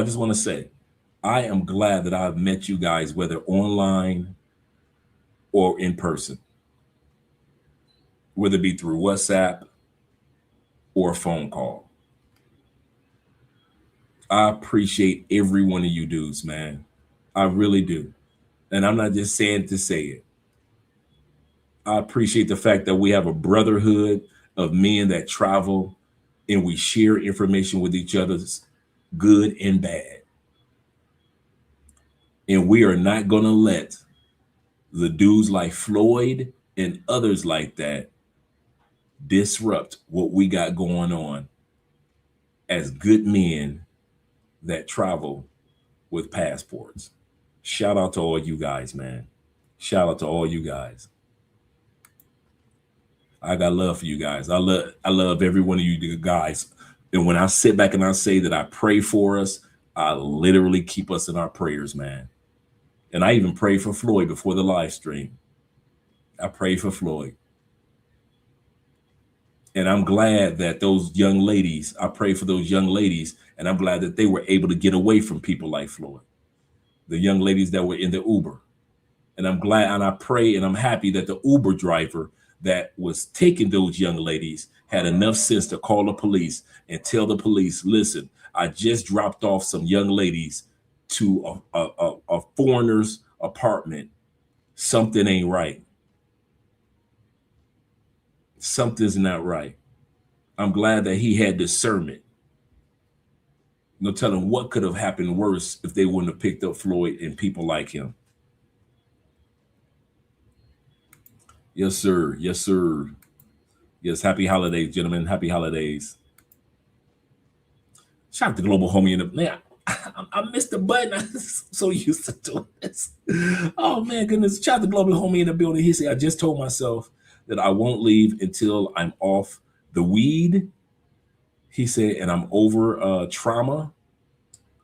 just want to say, I am glad that I've met you guys, whether online or in person, whether it be through WhatsApp or a phone call. I appreciate every one of you dudes, man. I really do. And I'm not just saying to say it. I appreciate the fact that we have a brotherhood of men that travel and we share information with each other, good and bad. And we are not going to let the dudes like Floyd and others like that disrupt what we got going on as good men that travel with passports. Shout out to all you guys, man. Shout out to all you guys. I got love for you guys. I love every one of you guys. And when I sit back and I say that I pray for us, I literally keep us in our prayers, man. And I even prayed for Floyd before the live stream. I prayed for Floyd. And I'm glad that those young ladies, I pray for those young ladies, and I'm glad that they were able to get away from people like Floyd, the young ladies that were in the Uber. And I'm glad, and I pray, and I'm happy that the Uber driver that was taking those young ladies had enough sense to call the police and tell the police, listen, I just dropped off some young ladies to a foreigner's apartment. Something ain't right. Something's not right. I'm glad that he had discernment. No telling what could have happened worse if they wouldn't have picked up Floyd and people like him. Yes, sir. Yes, sir. Yes, happy holidays, gentlemen. Happy holidays. Shout out to Global Homie in the man. I missed the button. I'm so used to doing this. Oh man, goodness. Shout out to Global Homie in the building. He said, I just told myself that I won't leave until I'm off the weed. He said, and I'm over trauma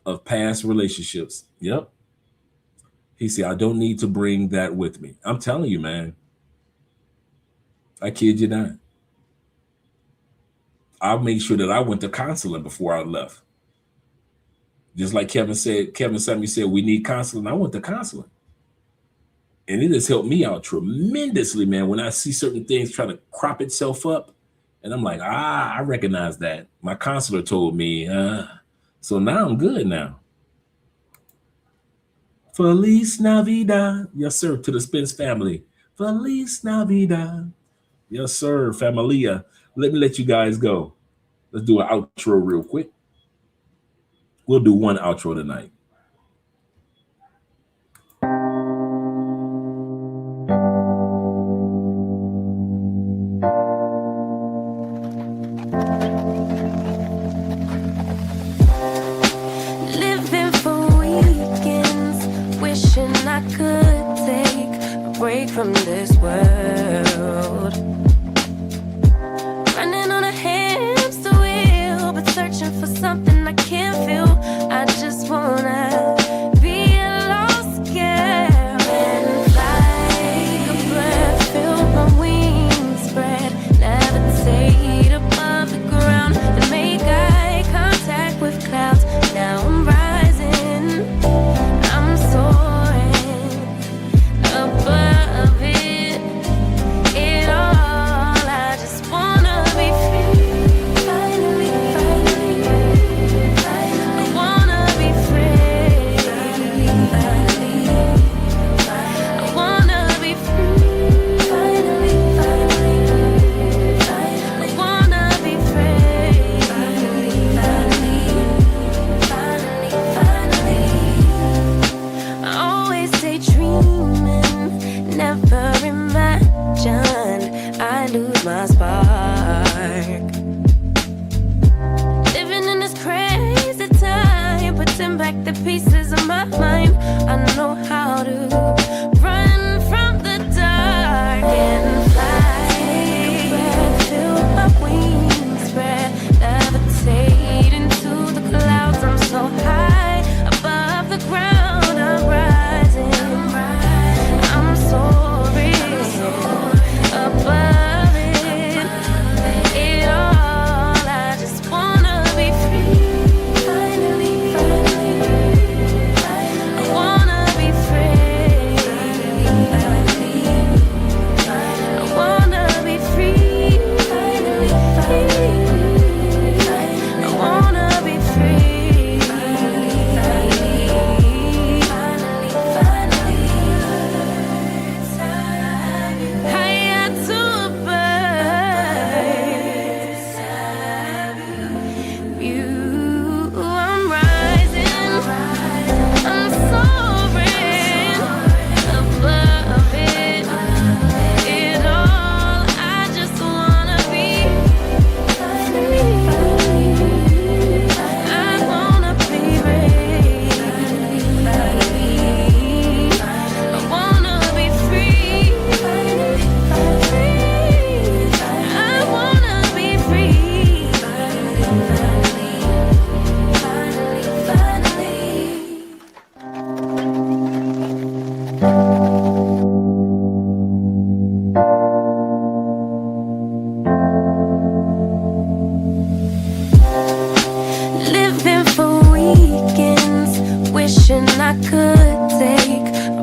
of past relationships. Yep. He said, I don't need to bring that with me. I'm telling you, man. I kid you not. I'll make sure that I went to counseling before I left. Just like Kevin Sammy said, we need counseling. I went to counseling. And it has helped me out tremendously, man. When I see certain things try to crop itself up, and I'm like, I recognize that. My counselor told me, so now I'm good now. Feliz Navidad. Yes, sir, to the Spence family. Feliz Navidad. Yes, sir, familia. Let me let you guys go. Let's do an outro real quick. We'll do one outro tonight. Living for weekends, wishing I could take a break from this world. my spark. Living in this crazy time, putting back the pieces of my mind. I know how to run from the dark and fly. Take a breath, feel my wings spread, levitate into the clouds. I'm so high above the ground. I'm rising. I'm soaring above it. It all. I just wanna be free. Finally, I wanna be free. I wanna be free. I wanna be free. Higher to a bird. You, I'm rising. I'm soaring above it. It all. I just wanna be free. I wanna be free. I wanna be free. I wanna be free. Living for weekends, wishing I could